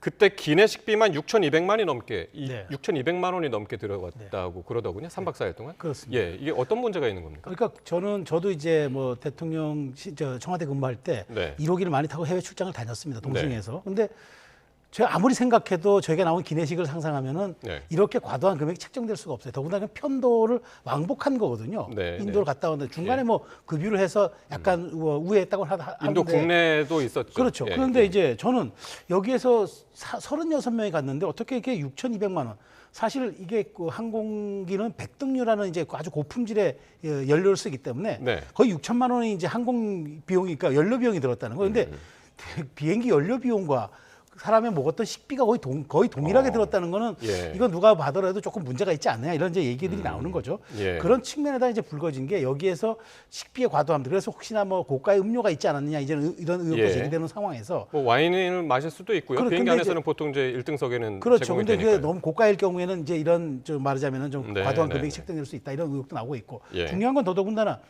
Speaker 1: 그때 기내식비만 6,200만이 넘게
Speaker 25: 네.
Speaker 1: 6,200만 원이 넘게 들어갔다고 그러더군요. 3박 4일 동안.
Speaker 25: 그렇습니다.
Speaker 1: 예, 이게 어떤 문제가 있는 겁니까?
Speaker 25: 그러니까 저도 이제 뭐 대통령 청와대 근무할 때
Speaker 1: 네.
Speaker 25: 1호기를 많이 타고 해외 출장을 다녔습니다. 동승에서. 근데 제가 아무리 생각해도 저희가 나온 기내식을 상상하면은
Speaker 1: 네.
Speaker 25: 이렇게 과도한 금액이 책정될 수가 없어요. 더군다나 편도를 왕복한 거거든요.
Speaker 1: 네,
Speaker 25: 인도를 갔다 왔는데 중간에 뭐 급유를 해서 약간 우회했다고 하는데
Speaker 1: 인도 국내도 있었죠.
Speaker 25: 그렇죠.
Speaker 1: 예,
Speaker 25: 그런데
Speaker 1: 예.
Speaker 25: 이제 저는 여기에서 36명이 갔는데 어떻게 이게 6,200만 원. 사실 이게 그 항공기는 백등유라는 이제 아주 고품질의 연료를 쓰기 때문에
Speaker 1: 네.
Speaker 25: 거의 6천만 원이 이제 항공 비용이니까 연료 비용이 들었다는 거예요. 근데 비행기 연료 비용과 사람의 먹었던 식비가 거의 동일하게 들었다는 거는
Speaker 1: 예.
Speaker 25: 이건 누가 봐더라도 조금 문제가 있지 않느냐 이런 이제 얘기들이 나오는 거죠.
Speaker 1: 예.
Speaker 25: 그런 측면에다 이제 불거진 게 여기에서 식비의 과도함. 그래서 혹시나 뭐 고가의 음료가 있지 않았느냐 이런 의혹도
Speaker 1: 예.
Speaker 25: 제기되는 상황에서
Speaker 1: 뭐 와인을 마실 수도 있고요. 비행기
Speaker 25: 근데
Speaker 1: 안에서는 보통 이제 1등석에는
Speaker 25: 그렇죠.
Speaker 1: 제공이
Speaker 25: 근데 그게
Speaker 1: 되니까요.
Speaker 25: 너무 고가일 경우에는 이제 이런 좀 말하자면은 좀
Speaker 1: 네,
Speaker 25: 과도한
Speaker 1: 네,
Speaker 25: 금액이
Speaker 1: 네.
Speaker 25: 책정될 수 있다 이런 의혹도 나오고 있고
Speaker 1: 예.
Speaker 25: 중요한 건 더더군다나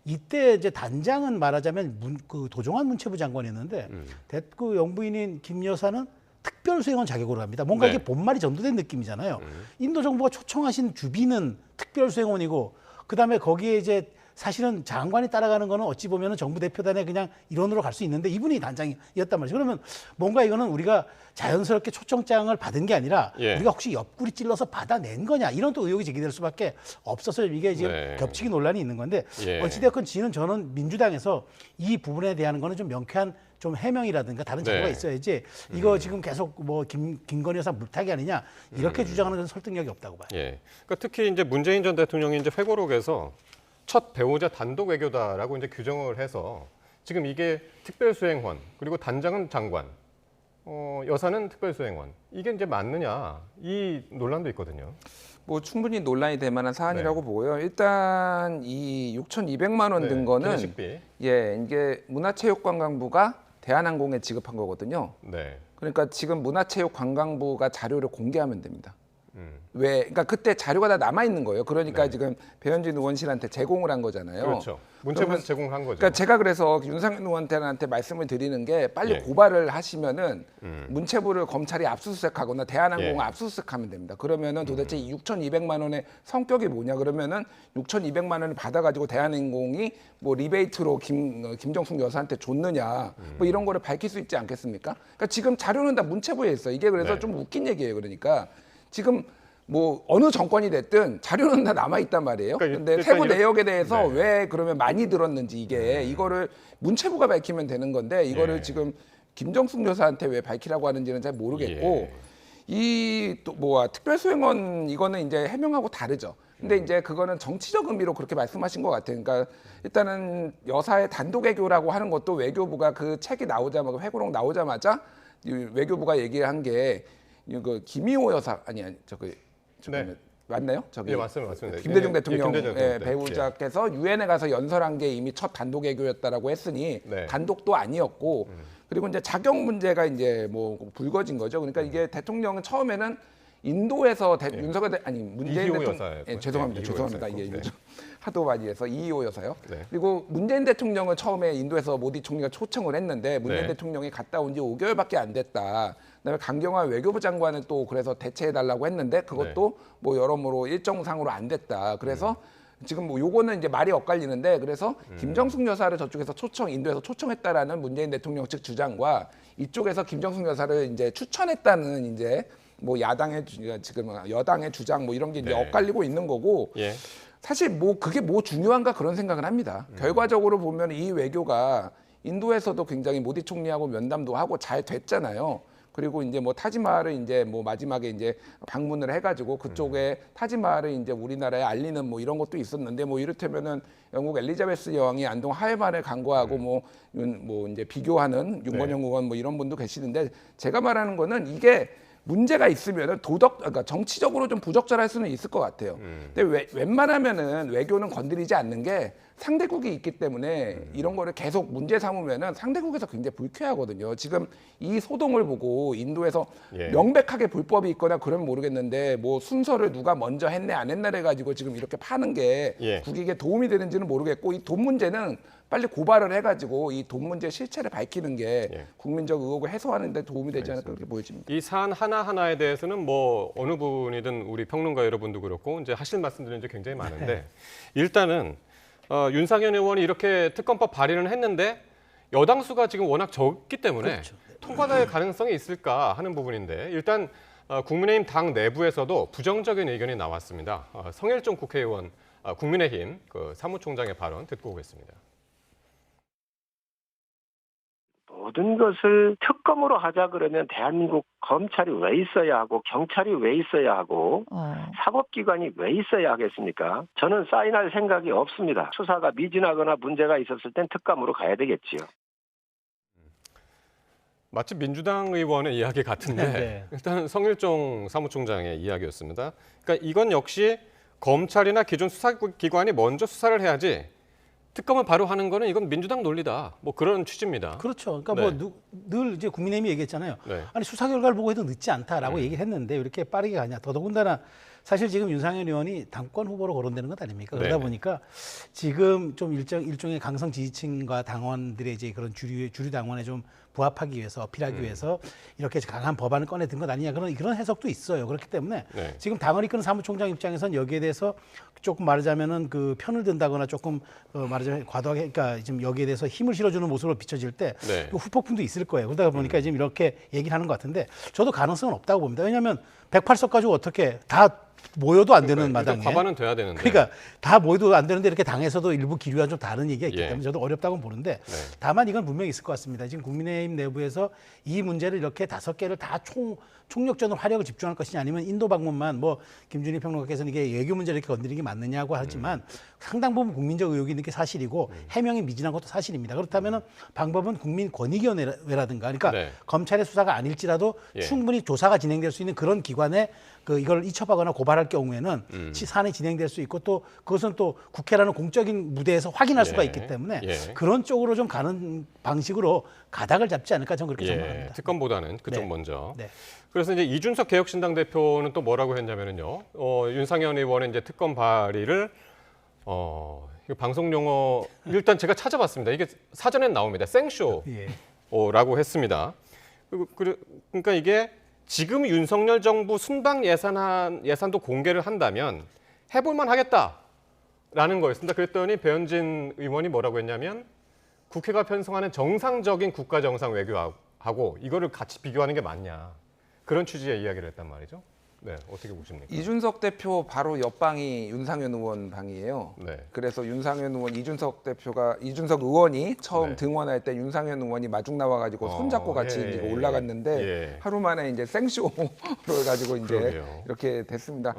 Speaker 25: 이때 이제 단장은 말하자면 그 도종환 문체부 장관이었는데 그 영부인인 김 여사는 특별수행원 자격으로 합니다. 뭔가
Speaker 1: 네.
Speaker 25: 이게 본말이 전도된 느낌이잖아요. 인도 정부가 초청하신 주비는 특별수행원이고 그다음에 거기에 이제 사실은 장관이 따라가는 거는 어찌 보면은 정부 대표단의 그냥 일원으로 갈 수 있는데 이분이 단장이었단 말이죠. 그러면 뭔가 이거는 우리가 자연스럽게 초청장을 받은 게 아니라
Speaker 1: 예.
Speaker 25: 우리가 혹시 옆구리 찔러서 받아낸 거냐 이런 또 의혹이 제기될 수밖에 없어서 이게 지금
Speaker 1: 네.
Speaker 25: 겹치기 논란이 있는 건데
Speaker 1: 예.
Speaker 25: 어찌됐건 저는 민주당에서 이 부분에 대한 거는 좀 명쾌한 좀 해명이라든가 다른 자료가
Speaker 1: 네.
Speaker 25: 있어야지 이거 지금 계속 뭐 김건희 여사 물타기 아니냐 이렇게 주장하는 건 설득력이 없다고 봐요.
Speaker 1: 예. 그러니까 특히 이제 문재인 전 대통령이 이제 회고록에서 첫 배우자 단독 외교다라고 이제 규정을 해서 지금 이게 특별수행원 그리고 단장은 장관, 여사는 특별수행원 이게 이제 맞느냐 이 논란도 있거든요.
Speaker 10: 뭐 충분히 논란이 될 만한 사안이라고
Speaker 1: 네.
Speaker 10: 보고요. 일단 이 6,200만 원
Speaker 1: 네,
Speaker 10: 든 거는
Speaker 1: 기내식비.
Speaker 10: 예, 이게 문화체육관광부가 대한항공에 지급한 거거든요.
Speaker 1: 네.
Speaker 10: 그러니까 지금 문화체육관광부가 자료를 공개하면 됩니다. 그러니까 그때 자료가 다 남아 있는 거예요. 그러니까
Speaker 1: 네.
Speaker 10: 지금 배현진 의원실한테 제공을 한 거잖아요.
Speaker 1: 그렇죠. 문체부에서 제공을 한 거죠.
Speaker 10: 그러니까 제가 그래서 윤상현 의원한테 말씀을 드리는 게 빨리
Speaker 1: 예.
Speaker 10: 고발을 하시면은 문체부를 검찰이 압수수색하거나 대한항공을
Speaker 1: 예.
Speaker 10: 압수수색하면 됩니다. 그러면은 도대체 이 6,200만 원의 성격이 뭐냐 그러면은 6,200만 원을 받아가지고 대한항공이 뭐 리베이트로 김정숙 여사한테 줬느냐 뭐 이런 거를 밝힐 수 있지 않겠습니까? 그러니까 지금 자료는 다 문체부에 있어. 이게 그래서
Speaker 1: 네.
Speaker 10: 좀 웃긴 얘기예요. 그러니까 지금 뭐 어느 정권이 됐든 자료는 다 남아 있단 말이에요.
Speaker 1: 그러니까
Speaker 10: 근데
Speaker 1: 일단
Speaker 10: 세부 내역에 대해서
Speaker 1: 네.
Speaker 10: 왜 그러면 많이 들었는지 이거를 문체부가 밝히면 되는 건데 이거를
Speaker 1: 예.
Speaker 10: 지금 김정숙 여사한테 왜 밝히라고 하는지는 잘 모르겠고
Speaker 1: 예.
Speaker 10: 이 또 뭐야 특별수행원 이거는 이제 해명하고 다르죠. 근데 이제 그거는 정치적 의미로 그렇게 말씀하신 것 같아요. 그러니까 일단은 여사의 단독 외교라고 하는 것도 외교부가 그 책이 나오자마자 회고록 나오자마자 외교부가 얘기를 한 게 그 김희호 여사
Speaker 1: 네.
Speaker 10: 맞나요? 저기
Speaker 1: 예, 맞습니다.
Speaker 10: 김대중
Speaker 1: 예,
Speaker 10: 대통령
Speaker 1: 김대중 대통령 때.
Speaker 10: 배우자께서 유엔에 가서 연설한 게 이미 첫 단독 외교였다라고 했으니
Speaker 1: 네.
Speaker 10: 단독도 아니었고 그리고 이제 자격 문제가 이제 뭐 불거진 거죠. 그러니까 이게 대통령은 처음에는 인도에서 문재인
Speaker 1: 이희호
Speaker 10: 대통령
Speaker 1: 여사였고요.
Speaker 10: 죄송합니다.
Speaker 1: 네,
Speaker 10: 죄송합니다.
Speaker 1: 이희호
Speaker 10: 이게
Speaker 1: 여사였고.
Speaker 10: 하도 많이 해서 이희호 여사요.
Speaker 1: 네.
Speaker 10: 그리고 문재인 대통령은 처음에 인도에서 모디 총리가 초청을 했는데 문재인
Speaker 1: 네.
Speaker 10: 대통령이 갔다 온 지 5개월밖에 안 됐다. 그다음에 강경화 외교부 장관은 또 그래서 대체해달라고 했는데 그것도 뭐 여러모로 일정상으로 안 됐다. 그래서 지금 뭐 요거는 이제 말이 엇갈리는데 그래서 김정숙 여사를 저쪽에서 인도에서 초청했다라는 문재인 대통령 측 주장과 이쪽에서 김정숙 여사를 이제 추천했다는 이제 뭐 지금 여당의 주장 뭐 이런 게 이제
Speaker 1: 네.
Speaker 10: 엇갈리고 있는 거고
Speaker 1: 예.
Speaker 10: 사실 뭐 그게 뭐 중요한가 그런 생각을 합니다. 결과적으로 보면 이 외교가 인도에서도 굉장히 모디 총리하고 면담도 하고 잘 됐잖아요. 그리고 이제 뭐 타지마할을 이제 뭐 마지막에 이제 방문을 해가지고 그쪽에 타지마할을 이제 우리나라에 알리는 뭐 이런 것도 있었는데 뭐 이를테면은 영국 엘리자베스 여왕이 안동 하회만을 간거하고 뭐 이제 비교하는 윤건영 의원 뭐 이런 분도 계시는데 제가 말하는 거는 이게 문제가 있으면은 그러니까 정치적으로 좀 부적절할 수는 있을 것 같아요. 근데 웬만하면은 외교는 건드리지 않는 게 상대국이 있기 때문에 이런 거를 계속 문제 삼으면은 상대국에서 굉장히 불쾌하거든요. 지금 이 소동을 보고 인도에서 명백하게 불법이 있거나 그러면 모르겠는데 뭐 순서를 누가 먼저 했네 안 했나를 가지고 지금 이렇게 파는 게 국익에 도움이 되는지는 모르겠고 이 돈 문제는 빨리 고발을 해가지고 이 돈 문제 실체를 밝히는 게 국민적 의혹을 해소하는 데 도움이 되지 않을까 그렇게 보여집니다.
Speaker 1: 이 사안 하나하나에 대해서는 뭐 어느 분이든 우리 평론가 여러분도 그렇고 이제 하실 말씀들은 이제 굉장히 많은데 일단은 윤상현 의원이 이렇게 특검법 발의는 했는데 여당 수가 지금 워낙 적기 때문에 통과될 가능성이 있을까 하는 부분인데 일단 국민의힘 당 내부에서도 부정적인 의견이 나왔습니다. 성일종 국회의원 국민의힘 그 사무총장의 발언 듣고 오겠습니다.
Speaker 12: 모든 것을 특검으로 하자 그러면 대한민국 검찰이 왜 있어야 하고 경찰이 왜 있어야 하고 사법기관이 왜 있어야 하겠습니까? 저는 사인할 생각이 없습니다. 수사가 미진하거나 문제가 있었을 땐 특검으로 가야 되겠지요.
Speaker 1: 마치 민주당 의원의 이야기 같은데
Speaker 25: 네.
Speaker 1: 일단 성일종 사무총장의 이야기였습니다. 그러니까 이건 역시 검찰이나 기존 수사기관이 먼저 수사를 해야지 특검을 바로 하는 거는 이건 민주당 논리다. 뭐 그런 취지입니다.
Speaker 25: 그렇죠. 그러니까 뭐 늘 이제 국민의힘이 얘기했잖아요. 아니 수사 결과를 보고 해도 늦지 않다라고 얘기를 했는데 왜 이렇게 빠르게 가냐. 더더군다나 사실 지금 윤상현 의원이 당권 후보로 거론되는 것 아닙니까? 그러다 보니까 지금 좀 일종의 강성 지지층과 당원들의 이제 그런 주류 당원에 좀 부합하기 위해서 어필하기 위해서 이렇게 강한 법안을 꺼내든 것 아니냐 그런 해석도 있어요. 그렇기 때문에 지금 당을 이끄는 사무총장 입장에서는 여기에 대해서 조금 말하자면은 그 편을 든다거나 조금 말하자면 과도하게 그러니까 지금 여기에 대해서 힘을 실어주는 모습으로 비춰질 때 후폭풍도 있을 거예요. 그러다 보니까 지금 이렇게 얘기를 하는 것 같은데 저도 가능성은 없다고 봅니다. 왜냐하면 108석 가지고 어떻게 다 모여도 안 되는 마당에
Speaker 1: 과반은 돼야 되는데.
Speaker 25: 그러니까 다 모여도 안 되는데 이렇게 당에서도 일부 기류와 좀 다른 얘기가 있기 때문에 저도 어렵다고 보는데 다만 이건 분명히 있을 것 같습니다. 지금 국민의힘 내부에서 이 문제를 이렇게 5개를 다 총력전으로 화력을 집중할 것이냐 아니면 인도 방문만 뭐 김준희 평론가께서는 이게 외교 문제를 이렇게 건드리는 게 맞느냐고 하지만 상당 부분 국민적 의혹이 있는 게 사실이고 해명이 미진한 것도 사실입니다. 그렇다면 방법은 국민권익위원회라든가 그러니까 검찰의 수사가 아닐지라도 충분히 조사가 진행될 수 있는 그런 기관에 이걸 이첩하거나 고발할 경우에는 사안이 진행될 수 있고 또 그것은 또 국회라는 공적인 무대에서 확인할 수가 있기 때문에 그런 쪽으로 좀 가는 방식으로 가닥을 잡지 않을까 저는 그렇게 생각합니다.
Speaker 1: 특검보다는 그쪽 먼저. 그래서 이제 이준석 개혁신당 대표는 또 뭐라고 했냐면요. 윤상현 의원의 이제 특검 발의를 방송 용어 일단 제가 찾아봤습니다. 이게 사전에 나옵니다. 생쇼라고 했습니다. 그러니까 이게 지금 윤석열 정부 순방 예산도 공개를 한다면 해볼만 하겠다라는 거였습니다. 그랬더니 배현진 의원이 뭐라고 했냐면 국회가 편성하는 정상적인 국가 정상 외교하고 이거를 같이 비교하는 게 맞냐. 그런 취지의 이야기를 했단 말이죠. 네, 어떻게 보십니까?
Speaker 10: 이준석 대표 바로 옆방이 윤상현 의원 방이에요. 그래서 윤상현 의원, 이준석 의원이 처음 등원할 때 윤상현 의원이 마중 나와가지고 손잡고 같이 이제 올라갔는데 하루 만에 이제 생쇼를 가지고 이제 이렇게 됐습니다.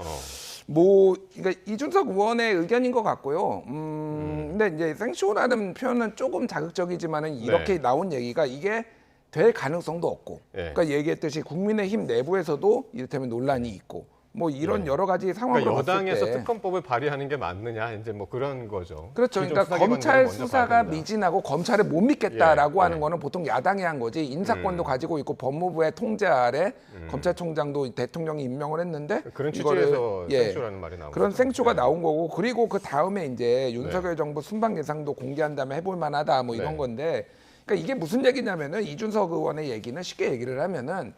Speaker 10: 뭐 그러니까 이준석 의원의 의견인 것 같고요. 근데 이제 생쇼라는 표현은 조금 자극적이지만은 이렇게 나온 얘기가 이게 될 가능성도 없고.
Speaker 1: 예.
Speaker 10: 그러니까 얘기했듯이 국민의힘 내부에서도 이를테면 논란이 있고 뭐 이런 여러 가지 상황으로
Speaker 1: 그러니까
Speaker 10: 봤을 때
Speaker 1: 여당에서 특검법을 발의하는 게 맞느냐 이제 뭐 그런 거죠.
Speaker 10: 그렇죠. 그러니까 검찰 수사가 미진하고 검찰을 못 믿겠다라고 하는 거는 보통 야당이 한 거지. 인사권도 가지고 있고 법무부의 통제 아래 검찰총장도 대통령이 임명을 했는데
Speaker 1: 그런 취지에서 생쇼라는 말이 나오고
Speaker 10: 그런 생쇼가 나온 거고 그리고 그 다음에 이제 윤석열 정부 순방 예상도 공개한 다음에 해볼 만하다 뭐 이런 건데 그러니까 이게 무슨 얘기냐면은 이준석 의원의 얘기는 쉽게 얘기를 하면은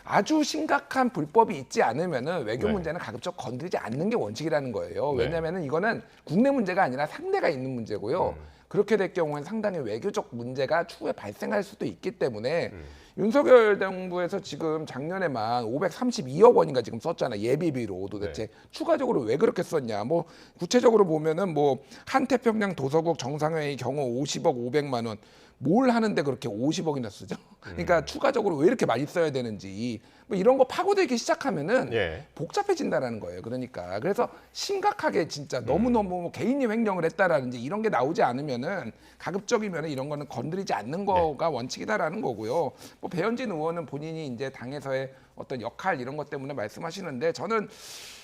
Speaker 10: 아주 심각한 불법이 있지 않으면은 외교 문제는 가급적 건드리지 않는 게 원칙이라는 거예요. 왜냐면은 이거는 국내 문제가 아니라 상대가 있는 문제고요. 그렇게 될 경우엔 상당히 외교적 문제가 추후에 발생할 수도 있기 때문에 윤석열 정부에서 지금 작년에만 532억 원인가 지금 썼잖아. 예비비로 도대체 추가적으로 왜 그렇게 썼냐. 뭐 구체적으로 보면은 뭐 한태평양 도서국 정상회의 경우 50억 500만 원. 뭘 하는데 그렇게 50억이나 쓰죠? 그러니까 추가적으로 왜 이렇게 많이 써야 되는지 뭐 이런 거 파고들기 시작하면은 복잡해진다라는 거예요. 그러니까 그래서 심각하게 진짜 너무너무 개인이 횡령을 했다라든지 이런 게 나오지 않으면은 가급적이면은 이런 거는 건드리지 않는 거가 원칙이다라는 거고요. 뭐 배현진 의원은 본인이 이제 당에서의 어떤 역할 이런 것 때문에 말씀하시는데 저는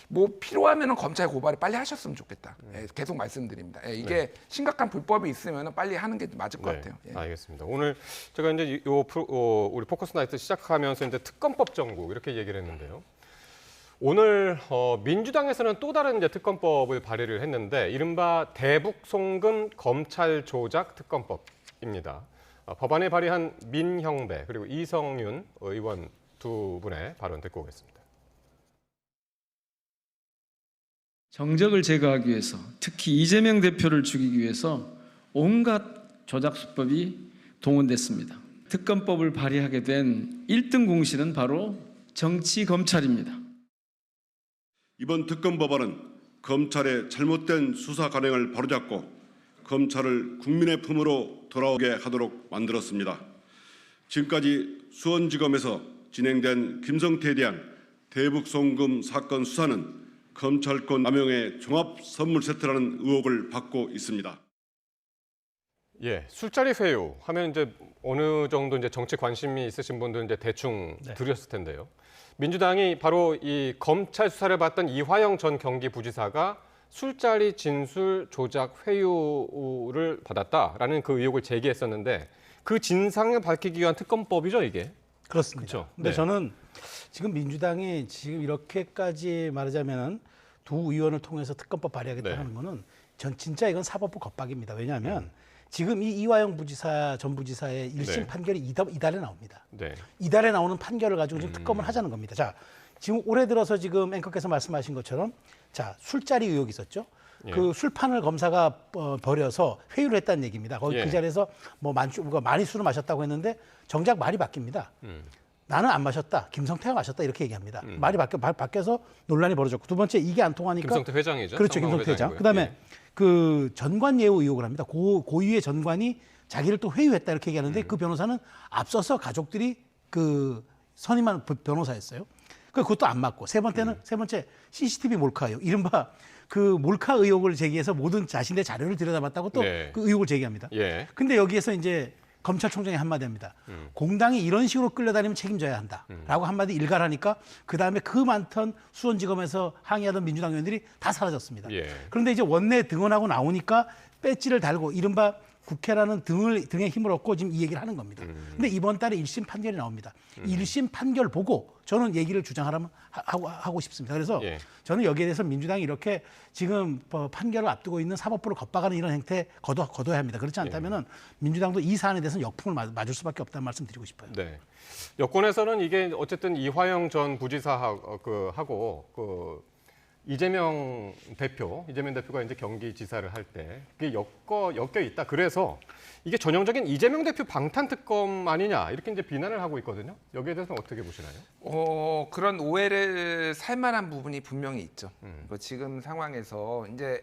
Speaker 10: 뭐 필요하면은 검찰 고발을 빨리 하셨으면 좋겠다. 계속 말씀드립니다. 이게 심각한 불법이 있으면은 빨리 하는 게 맞을 것 같아요.
Speaker 1: 알겠습니다. 오늘 제가 이제 우리 포커스 나이트 시작하면서 이제 특검법 정국 이렇게 얘기를 했는데요. 오늘 민주당에서는 또 다른 이제 특검법을 발의를 했는데 이른바 대북 송금 검찰 조작 특검법입니다. 법안을 발의한 민형배 그리고 이성윤 의원 두 분의 발언 듣고 오겠습니다.
Speaker 13: 정적을 제거하기 위해서 특히 이재명 대표를 죽이기 위해서 온갖 조작 수법이 동원됐습니다. 특검법을 발의하게 된 1등 공신은 바로 정치검찰입니다.
Speaker 14: 이번 특검법안은 검찰의 잘못된 수사 관행을 바로잡고 검찰을 국민의 품으로 돌아오게 하도록 만들었습니다. 지금까지 수원지검에서 진행된 김성태에 대한 대북 송금 사건 수사는 검찰권 남용의 종합 선물 세트라는 의혹을 받고 있습니다.
Speaker 1: 예, 술자리 회유 하면 이제 어느 정도 이제 정치 관심이 있으신 분들은 이제 대충 들으셨을 텐데요. 민주당이 바로 이 검찰 수사를 받던 이화영 전 경기부지사가 술자리 진술 조작 회유를 받았다라는 그 의혹을 제기했었는데 그 진상을 밝히기 위한 특검법이죠, 이게.
Speaker 25: 그렇습니다.
Speaker 1: 그렇죠?
Speaker 25: 근데 저는 지금 민주당이 지금 이렇게까지 말하자면은 두 의원을 통해서 특검법 발의하겠다는 거는 전 진짜 이건 사법부 겁박입니다. 왜냐하면 지금 이 이화영 부지사 전 부지사의 1심 판결이 이달에 나옵니다. 이달에 나오는 판결을 가지고 지금 특검을 하자는 겁니다. 자, 지금 올해 들어서 지금 앵커께서 말씀하신 것처럼 자, 술자리 의혹이 있었죠. 그 술판을 검사가 버려서 회유를 했다는 얘기입니다. 거기 그 자리에서 뭐 많이 술을 마셨다고 했는데 정작 말이 바뀝니다. 나는 안 마셨다. 김성태가 마셨다. 이렇게 얘기합니다. 말이 바뀌어서 논란이 벌어졌고 두 번째 이게 안 통하니까
Speaker 1: 김성태 회장이죠.
Speaker 25: 그렇죠. 김성태 회장. 그다음에 그 전관 예우 의혹을 합니다. 고위의 전관이 자기를 또 회유했다 이렇게 얘기하는데 그 변호사는 앞서서 가족들이 그 선임한 변호사였어요. 그것도 안 맞고 세 번째 CCTV 몰카 의혹. 이른바 그 몰카 의혹을 제기해서 모든 자신의 자료를 들여다봤다고 또 그 의혹을 제기합니다. 근데 여기에서 이제 검찰총장이 한마디 합니다. 공당이 이런 식으로 끌려다니면 책임져야 한다라고 한마디 일갈하니까 그다음에 그 많던 수원지검에서 항의하던 민주당 의원들이 다 사라졌습니다. 그런데 이제 원내 등원하고 나오니까 배지를 달고 이른바 국회라는 등에 힘을 얻고 지금 이 얘기를 하는 겁니다. 근데 이번 달에 1심 판결이 나옵니다. 1심 판결 보고 저는 얘기를 주장하라면 하고 싶습니다. 그래서 저는 여기에 대해서 민주당이 이렇게 지금 판결을 앞두고 있는 사법부를 겁박하는 이런 행태 거둬야 합니다. 그렇지 않다면 민주당도 이 사안에 대해서는 역풍을 맞을 수밖에 없다는 말씀 드리고 싶어요.
Speaker 1: 네. 여권에서는 이게 어쨌든 이화영 전 부지사하고 이재명 대표가 이제 경기지사를 할 때 그게 엮여 있다. 그래서 이게 전형적인 이재명 대표 방탄 특검 아니냐 이렇게 이제 비난을 하고 있거든요. 여기에 대해서는 어떻게 보시나요?
Speaker 10: 그런 오해를 살 만한 부분이 분명히 있죠. 지금 상황에서 이제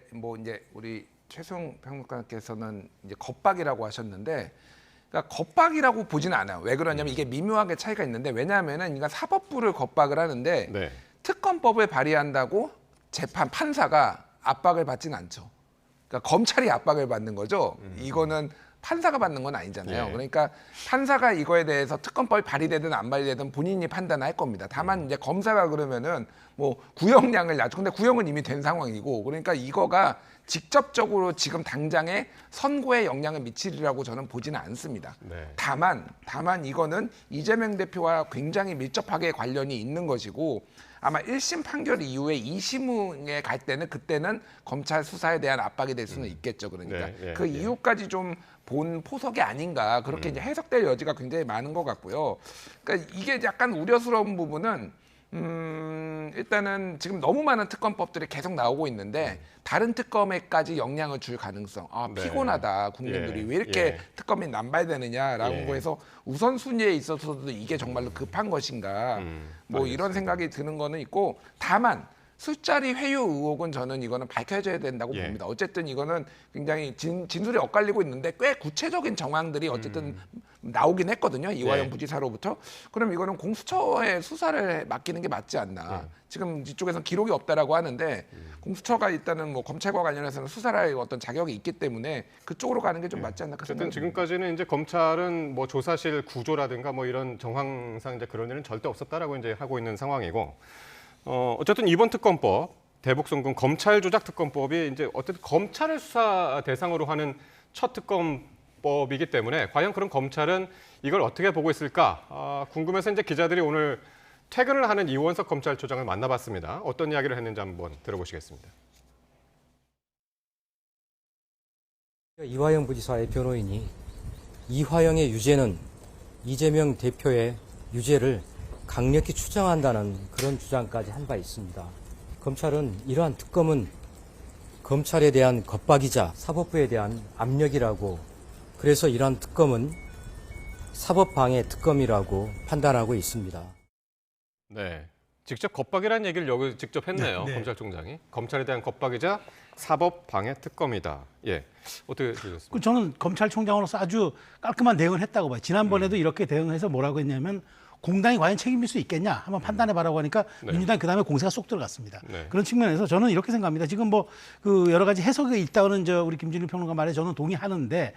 Speaker 10: 우리 최수영 평론가께서는 이제 겁박이라고 하셨는데. 그러니까 겁박이라고 보지는 않아요. 왜 그러냐면 이게 미묘하게 차이가 있는데 왜냐하면은 그러니까 사법부를 겁박을 하는데 특검법을 발의한다고 판사가 압박을 받지는 않죠. 그러니까 검찰이 압박을 받는 거죠. 이거는 판사가 받는 건 아니잖아요.
Speaker 1: 예.
Speaker 10: 그러니까 판사가 이거에 대해서 특검법이 발의되든 안 발의되든 본인이 판단할 겁니다. 다만 이제 검사가 그러면은 뭐 구형량을 낮추고, 근데 구형은 이미 된 상황이고, 그러니까 이거가 직접적으로 지금 당장에 선고에 영향을 미치리라고 저는 보지는 않습니다.
Speaker 1: 네.
Speaker 10: 다만 이거는 이재명 대표와 굉장히 밀접하게 관련이 있는 것이고, 아마 1심 판결 이후에 2심에 갈 때는 그때는 검찰 수사에 대한 압박이 될 수는 있겠죠. 그러니까
Speaker 1: 네,
Speaker 10: 그 이유까지 좀 본 포석이 아닌가, 그렇게 이제 해석될 여지가 굉장히 많은 것 같고요. 그러니까 이게 약간 우려스러운 부분은 일단은 지금 너무 많은 특검법들이 계속 나오고 있는데 다른 특검에까지 영향을 줄 가능성,
Speaker 1: 네.
Speaker 10: 피곤하다 국민들이
Speaker 1: 예.
Speaker 10: 왜 이렇게
Speaker 1: 예.
Speaker 10: 특검이 남발되느냐라고
Speaker 1: 예.
Speaker 10: 해서 우선순위에 있어서도 이게 정말로 급한 것인가, 뭐 이런 생각이 드는 거는 있고, 다만 술자리 회유 의혹은 저는 이거는 밝혀져야 된다고
Speaker 1: 예.
Speaker 10: 봅니다. 어쨌든 이거는 굉장히 진술이 엇갈리고 있는데 꽤 구체적인 정황들이 어쨌든 나오긴 했거든요. 이화영
Speaker 1: 예.
Speaker 10: 부지사로부터. 그럼 이거는 공수처에 수사를 맡기는 게 맞지 않나. 지금 이쪽에서는 기록이 없다라고 하는데 공수처가 일단은 뭐 검찰과 관련해서는 수사를 할 어떤 자격이 있기 때문에 그쪽으로 가는 게 좀 맞지 않나.
Speaker 1: 어쨌든 지금까지는 이제 검찰은 뭐 조사실 구조라든가 뭐 이런 정황상 이제 그런 일은 절대 없었다라고 이제 하고 있는 상황이고, 어쨌든 이번 특검법 대북송금 검찰 조작 특검법이 이제 어쨌든 검찰을 수사 대상으로 하는 첫 특검법이기 때문에 과연 그런 검찰은 이걸 어떻게 보고 있을까 궁금해서 이제 기자들이 오늘 퇴근을 하는 이원석 검찰총장을 만나봤습니다. 어떤 이야기를 했는지 한번 들어보시겠습니다.
Speaker 15: 이화영 부지사의 변호인이 이화영의 유죄는 이재명 대표의 유죄를 강력히 추정한다는 그런 주장까지 한 바 있습니다. 검찰은 이러한 특검은 검찰에 대한 겁박이자 사법부에 대한 압력이라고, 그래서 이러한 특검은 사법방해 특검이라고 판단하고 있습니다.
Speaker 1: 네, 직접 겁박이라는 얘기를 여기 직접 했네요.
Speaker 25: 네.
Speaker 1: 검찰총장이. 검찰에 대한 겁박이자 사법방해 특검이다. 예, 어떻게 들으셨습니까?
Speaker 25: 저는 검찰총장으로서 아주 깔끔한 대응을 했다고 봐요. 지난번에도 이렇게 대응해서 뭐라고 했냐면 공당이 과연 책임질 수 있겠냐 한번 판단해봐라고 하니까
Speaker 1: 네.
Speaker 25: 민주당이 그다음에 공세가 쏙 들어갔습니다.
Speaker 1: 네.
Speaker 25: 그런 측면에서 저는 이렇게 생각합니다. 지금 뭐 그 여러 가지 해석이 있다는 우리 김진일 평론가 말에 저는 동의하는데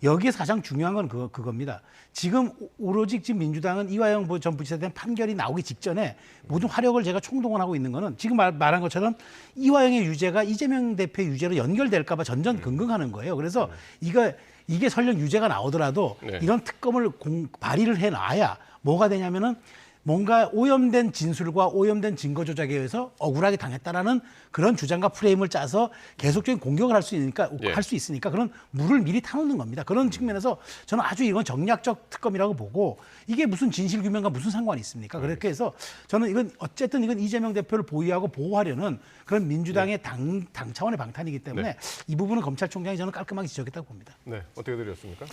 Speaker 25: 여기에서 가장 중요한 건 그겁니다. 지금 오로지 지금 민주당은 이화영 전 부지사에 대한 판결이 나오기 직전에 모든 화력을 제가 총동원하고 있는 거는 지금 말한 것처럼 이화영의 유죄가 이재명 대표의 유죄로 연결될까 봐 전전긍긍하는 거예요. 그래서 이게 설령 유죄가 나오더라도
Speaker 1: 네.
Speaker 25: 이런 특검을 발의를 해놔야 뭐가 되냐면은 뭔가 오염된 진술과 오염된 증거 조작에 의해서 억울하게 당했다라는 그런 주장과 프레임을 짜서 계속적인 공격을 할 수 있으니까 그런 물을 미리 타놓는 겁니다. 그런 측면에서 저는 아주 이건 정략적 특검이라고 보고, 이게 무슨 진실 규명과 무슨 상관이 있습니까? 그렇게 해서 저는 이건 어쨌든 이건 이재명 대표를 보유하고 보호하려는 그런 민주당의 당 차원의 방탄이기 때문에 이 부분은 검찰총장이 저는 깔끔하게 지적했다고 봅니다.
Speaker 1: 네, 어떻게 들으셨습니까?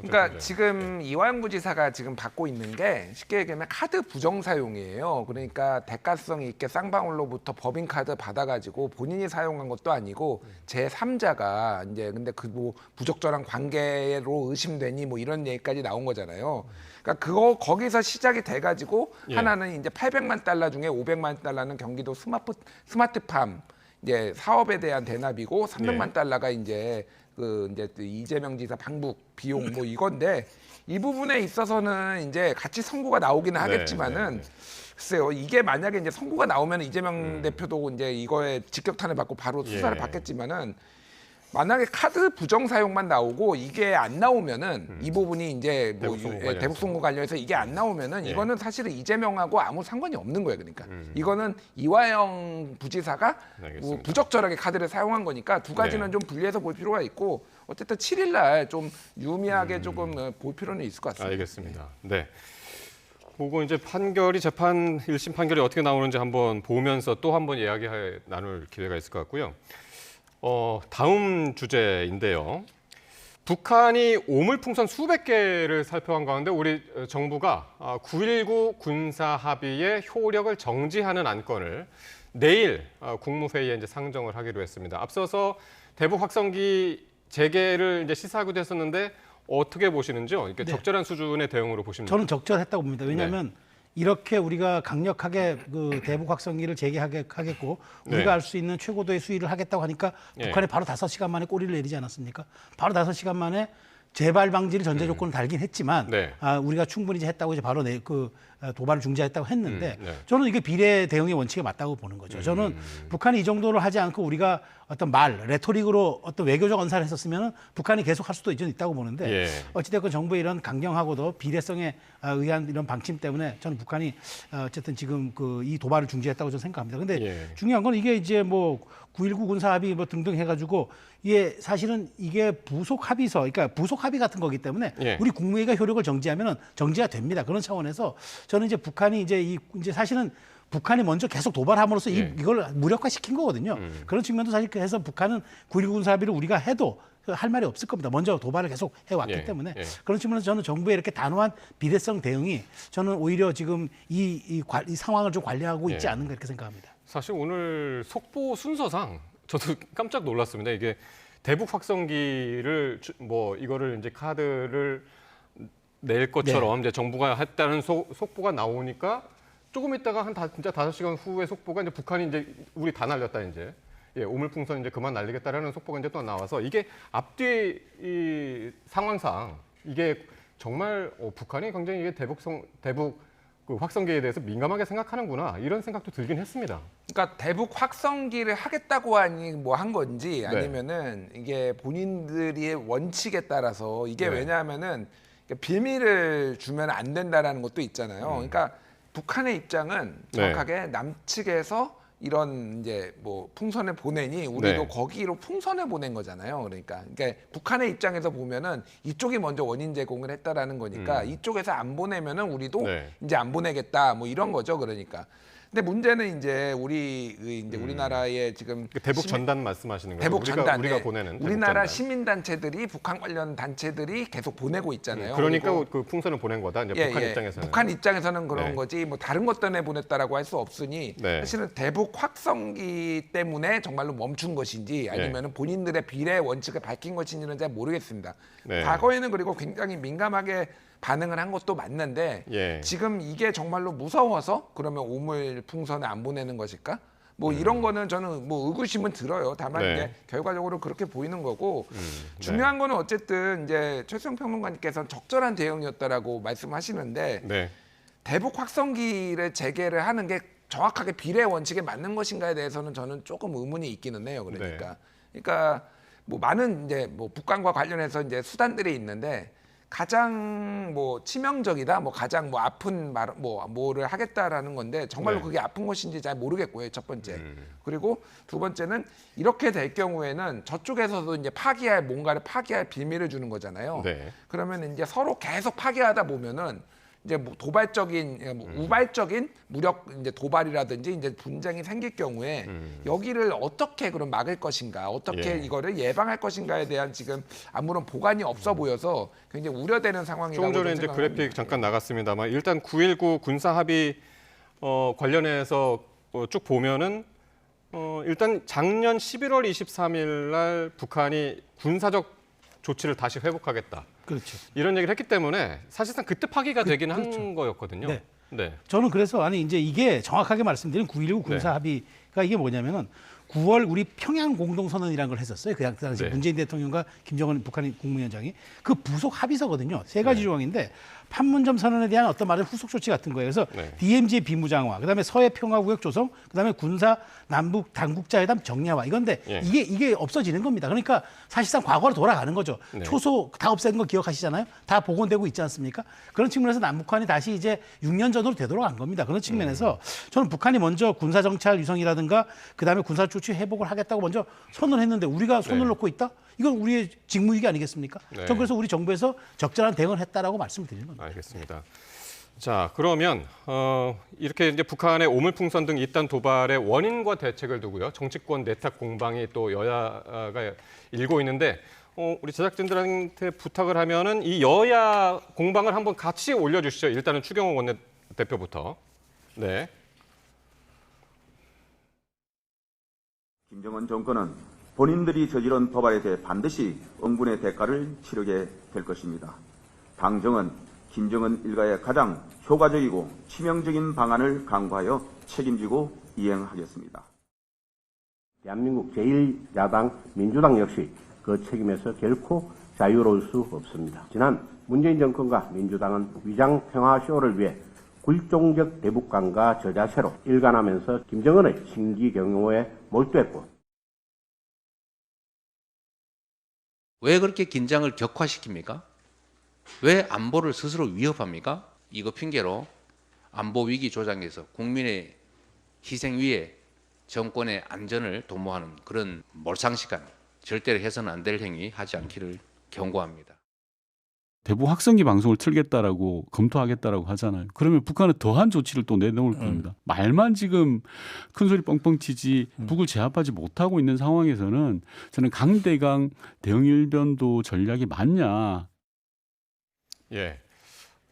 Speaker 10: 그러니까 지금 이화영 부지사가 지금 받고 있는 게 쉽게 얘기하면 카드 부정 사용이에요. 그러니까 대가성 있게 쌍방울로부터 법인카드 받아가지고 본인이 사용한 것도 아니고 제3자가 이제 근데 그 뭐 부적절한 관계로 의심되니 뭐 이런 얘기까지 나온 거잖아요. 그러니까 거기서 시작이 돼가지고 하나는 이제 800만 달러 중에 500만 달러는 경기도 스마트팜 이제 사업에 대한 대납이고 300만 달러가 이제 이제 이재명 지사 방북 비용 뭐 이건데, 이 부분에 있어서는 이제 같이 선고가 나오기는 하겠지만은 글쎄요, 이게 만약에 이제 선고가 나오면 이재명 대표도 이제 이거에 직격탄을 받고 바로 수사를 받겠지만은, 만약에 카드 부정 사용만 나오고 이게 안 나오면은 이 부분이 이제 뭐 대북 송고 관련해서 이게 안 나오면은 이거는 사실은 이재명하고 아무 상관이 없는 거예요. 그러니까 이거는 이화영 부지사가 뭐 부적절하게 카드를 사용한 거니까 두 가지는 좀 분리해서 볼 필요가 있고, 어쨌든 7일 날 좀 유의미하게 조금 볼 필요는 있을 것 같습니다.
Speaker 1: 알겠습니다. 네. 그거 이제 재판 1심 판결이 어떻게 나오는지 한번 보면서 또 한번 이야기 나눌 기회가 있을 것 같고요. 다음 주제인데요. 북한이 오물풍선 수백 개를 살펴간 가운데 우리 정부가 9.19 군사 합의의 효력을 정지하는 안건을 내일 국무회의에 이제 상정을 하기로 했습니다. 앞서서 대북 확성기 재개를 이제 시사하기도 했었는데 어떻게 보시는지요? 이렇게 적절한 수준의 대응으로 보십니까?
Speaker 25: 저는 적절했다고 봅니다. 왜냐하면 이렇게 우리가 강력하게 그 대북 확성기를 재개하겠고 우리가 할 수 있는 최고도의 수위를 하겠다고 하니까 북한이 바로 5시간 만에 꼬리를 내리지 않았습니까? 바로 5시간 만에 재발 방지를 전제 조건을 달긴 했지만
Speaker 1: 네.
Speaker 25: 우리가 충분히 이제 했다고 이제 바로 도발을 중지했다고 했는데
Speaker 1: 네.
Speaker 25: 저는 이게 비례 대응의 원칙에 맞다고 보는 거죠. 저는 북한이 이 정도를 하지 않고 우리가 어떤 레토릭으로 어떤 외교적 언사를 했었으면 북한이 계속 할 수도 있다고 보는데
Speaker 1: 예.
Speaker 25: 어찌됐건 정부의 이런 강경하고도 비례성에 의한 이런 방침 때문에 저는 북한이 어쨌든 지금 이 도발을 중지했다고 저는 생각합니다. 근데
Speaker 1: 예.
Speaker 25: 중요한 건 이게 이제 뭐 9.19 군사합의 뭐 등등 해가지고 이게 사실은 이게 부속 합의서, 그러니까 부속 합의 같은 거기 때문에
Speaker 1: 예.
Speaker 25: 우리 국무회의가 효력을 정지하면은 정지가 됩니다. 그런 차원에서 저는 이제 북한이 이제 사실은 북한이 먼저 계속 도발함으로써 이걸 무력화시킨 거거든요. 그런 측면도 사실 해서 북한은 9.19 군사합의를 우리가 해도 할 말이 없을 겁니다. 먼저 도발을 계속 해왔기 때문에 그런 측면에서 저는 정부의 이렇게 단호한 비례성 대응이 저는 오히려 지금 이 상황을 좀 관리하고 있지 않는가 이렇게 생각합니다.
Speaker 1: 사실 오늘 속보 순서상 저도 깜짝 놀랐습니다. 이게 대북 확성기를 뭐 이거를 이제 카드를 낼 것처럼 이제 정부가 했다는 속보가 나오니까 조금 있다가 진짜 5시간 후에 속보가 이제 북한이 이제 우리 다 날렸다 이제. 오물풍선 이제 그만 날리겠다라는 속보가 이제 또 나와서 이게 앞뒤 이 상황상 이게 정말 북한이 굉장히 이게 대북 그 확성기에 대해서 민감하게 생각하는구나 이런 생각도 들긴 했습니다.
Speaker 10: 그러니까 대북 확성기를 하겠다고 하니 뭐 한 건지 아니면은 이게 본인들의 원칙에 따라서 이게 왜냐하면은 비밀을 주면 안 된다라는 것도 있잖아요. 그러니까 북한의 입장은 정확하게 남측에서 이런 이제 뭐 풍선을 보내니 우리도 거기로 풍선을 보낸 거잖아요. 그러니까 북한의 입장에서 보면은 이쪽이 먼저 원인 제공을 했다라는 거니까 이쪽에서 안 보내면은 우리도 이제 안 보내겠다 뭐 이런 거죠. 그러니까. 근데 문제는 이제 우리나라의 지금
Speaker 1: 대북 전단 말씀하시는 거죠?
Speaker 10: 대북 전단
Speaker 1: 우리가 보내는
Speaker 10: 우리나라 시민 단체들이 북한 관련 단체들이 계속 보내고 있잖아요.
Speaker 1: 그러니까 그 풍선을 보낸 거다. 이제 북한 입장에서는.
Speaker 10: 북한 입장에서는 그런 거지. 뭐 다른 것 때문에 보냈다라고 할 수 없으니 사실은 대북 확성기 때문에 정말로 멈춘 것인지 아니면은 본인들의 비례 원칙을 밝힌 것인지는 잘 모르겠습니다. 과거에는 그리고 굉장히 민감하게 반응을 한 것도 맞는데 지금 이게 정말로 무서워서 그러면 오물 풍선을 안 보내는 것일까? 뭐 이런 거는 저는 뭐 의구심은 들어요. 다만 이제 결과적으로 그렇게 보이는 거고 중요한 거는 어쨌든 이제 최수영 평론가님께서는 적절한 대응이었다라고 말씀하시는데 대북 확성기를 재개를 하는 게 정확하게 비례 원칙에 맞는 것인가에 대해서는 저는 조금 의문이 있기는 해요. 그러니까 뭐 많은 이제 뭐 북한과 관련해서 이제 수단들이 있는데 가장 뭐 치명적이다, 뭐 가장 뭐 아픈 뭐를 하겠다라는 건데 정말로 그게 아픈 것인지 잘 모르겠고요. 첫 번째. 그리고 두 번째는 이렇게 될 경우에는 저쪽에서도 이제 뭔가를 파기할 빌미를 주는 거잖아요. 그러면 이제 서로 계속 파기하다 보면은 이제 뭐 도발적인, 우발적인 무력 이제 도발이라든지 이제 분쟁이 생길 경우에 여기를 어떻게 그럼 막을 것인가, 어떻게 이거를 예방할 것인가에 대한 지금 아무런 보관이 없어 보여서 굉장히 우려되는 상황이라고
Speaker 1: 조금 전에 이제 그래픽 잠깐 나갔습니다만 일단 9.19 군사 합의 관련해서 쭉 보면은 일단 작년 11월 23일 날 북한이 군사적 조치를 다시 회복하겠다.
Speaker 25: 그렇죠.
Speaker 1: 이런 얘기를 했기 때문에 사실상 그때 파기가 되긴 한 거였거든요.
Speaker 25: 저는 그래서 이제 이게 정확하게 말씀드린 9.19 군사 합의가 이게 뭐냐면은 9월 우리 평양 공동선언이라는 걸 했었어요. 그 당시 문재인 대통령과 김정은 북한 국무위원장이 그 부속 합의서거든요. 3가지 조항인데 판문점 선언에 대한 어떤 말은 후속 조치 같은 거예요. 그래서 DMZ의 비무장화, 그다음에 서해 평화구역 조성, 그다음에 군사 남북 당국자회담 정례화 이건데 이게 없어지는 겁니다. 그러니까 사실상 과거로 돌아가는 거죠. 초소 다 없앤 거 기억하시잖아요. 다 복원되고 있지 않습니까? 그런 측면에서 남북한이 다시 이제 6년 전으로 되돌아간 겁니다. 그런 측면에서 저는 북한이 먼저 군사 정찰 유성이라든가 그다음에 군사 조치 회복을 하겠다고 먼저 선언했는데 우리가 손을 놓고 있다? 이건 우리의 직무유기 아니겠습니까? 전 그래서 우리 정부에서 적절한 대응을 했다라고 말씀드리는 겁니다.
Speaker 1: 알겠습니다. 자, 그러면 이렇게 이제 북한의 오물풍선 등 잇따른 도발의 원인과 대책을 두고요. 정치권 내탁 공방이 또 여야가 일고 있는데 우리 제작진들한테 부탁을 하면은 이 여야 공방을 한번 같이 올려주시죠. 일단은 추경호 원내대표부터.
Speaker 16: 김정은 정권은 본인들이 저지른 도발에 대해 반드시 응분의 대가를 치르게 될 것입니다. 당정은 김정은 일가의 가장 효과적이고 치명적인 방안을 강구하여 책임지고 이행하겠습니다.
Speaker 17: 대한민국 제1야당 민주당 역시 그 책임에서 결코 자유로울 수 없습니다. 지난 문재인 정권과 민주당은 위장 평화쇼를 위해 굴종적 대북관과 저자세로 일관하면서 김정은의 신기 경호에 몰두했고
Speaker 18: 왜 그렇게 긴장을 격화시킵니까? 왜 안보를 스스로 위협합니까? 이거 핑계로 안보 위기 조장에서 국민의 희생 위에 정권의 안전을 도모하는 그런 몰상식한 절대로 해서는 안 될 행위 하지 않기를 경고합니다.
Speaker 19: 대북 확성기 방송을 틀겠다라고 검토하겠다라고 하잖아요. 그러면 북한은 더한 조치를 또 내놓을 겁니다. 말만 지금 큰 소리 뻥뻥 치지 북을 제압하지 못하고 있는 상황에서는 저는 강대강 대응일변도 전략이 맞냐.
Speaker 1: 예.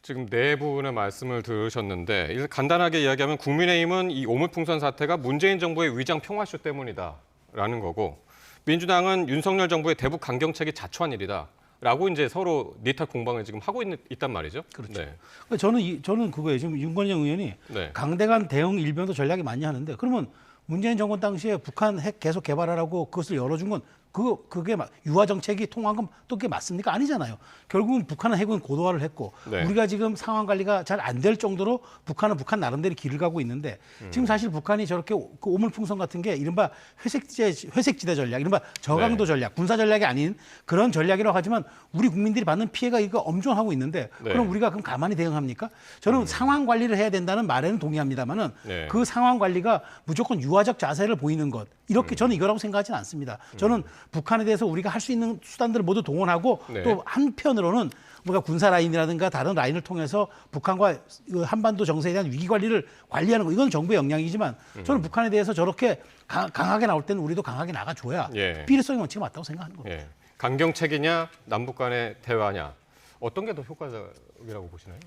Speaker 1: 지금 네 분의 말씀을 들으셨는데 간단하게 이야기하면 국민의힘은 이 오물풍선 사태가 문재인 정부의 위장 평화쇼 때문이다라는 거고 민주당은 윤석열 정부의 대북 강경책이 자초한 일이다라고 이제 서로 니탈 공방을 지금 하고 있단 말이죠.
Speaker 25: 그렇죠.
Speaker 1: 네.
Speaker 25: 저는 그거예요. 지금 윤건영 의원이
Speaker 1: 네.
Speaker 25: 강대강 대응 일변도 전략이 맞냐 하는데 그러면 문재인 정권 당시에 북한 핵 계속 개발하라고 그것을 열어준 건 그게 유화 정책이 통한 건 또 그게 맞습니까? 아니잖아요. 결국은 북한은 핵은 고도화를 했고
Speaker 1: 네.
Speaker 25: 우리가 지금 상황 관리가 잘 안 될 정도로 북한은 북한 나름대로 길을 가고 있는데 지금 사실 북한이 저렇게 그 오물풍선 같은 게 이른바 회색지대 전략, 이른바 저강도
Speaker 1: 네.
Speaker 25: 전략, 군사 전략이 아닌 그런 전략이라고 하지만 우리 국민들이 받는 피해가 이거 엄중하고 있는데
Speaker 1: 네.
Speaker 25: 그럼 우리가 그럼 가만히 대응합니까? 저는 상황 관리를 해야 된다는 말에는 동의합니다만은
Speaker 1: 네.
Speaker 25: 그 상황 관리가 무조건 유화적 자세를 보이는 것 이렇게 저는 이거라고 생각하지는 않습니다. 저는 북한에 대해서 우리가 할 수 있는 수단들을 모두 동원하고
Speaker 1: 네.
Speaker 25: 또 한편으로는 우리가 군사 라인이라든가 다른 라인을 통해서 북한과 한반도 정세에 대한 위기 관리를 관리하는 거 이건 정부의 역량이지만 저는 북한에 대해서 저렇게 강하게 나올 때는 우리도 강하게 나가줘야
Speaker 1: 예.
Speaker 25: 비례성의 원칙이 맞다고 생각하는 겁니다.
Speaker 1: 예. 강경책이냐 남북 간의 대화냐 어떤 게 더 효과적이라고 보시나요?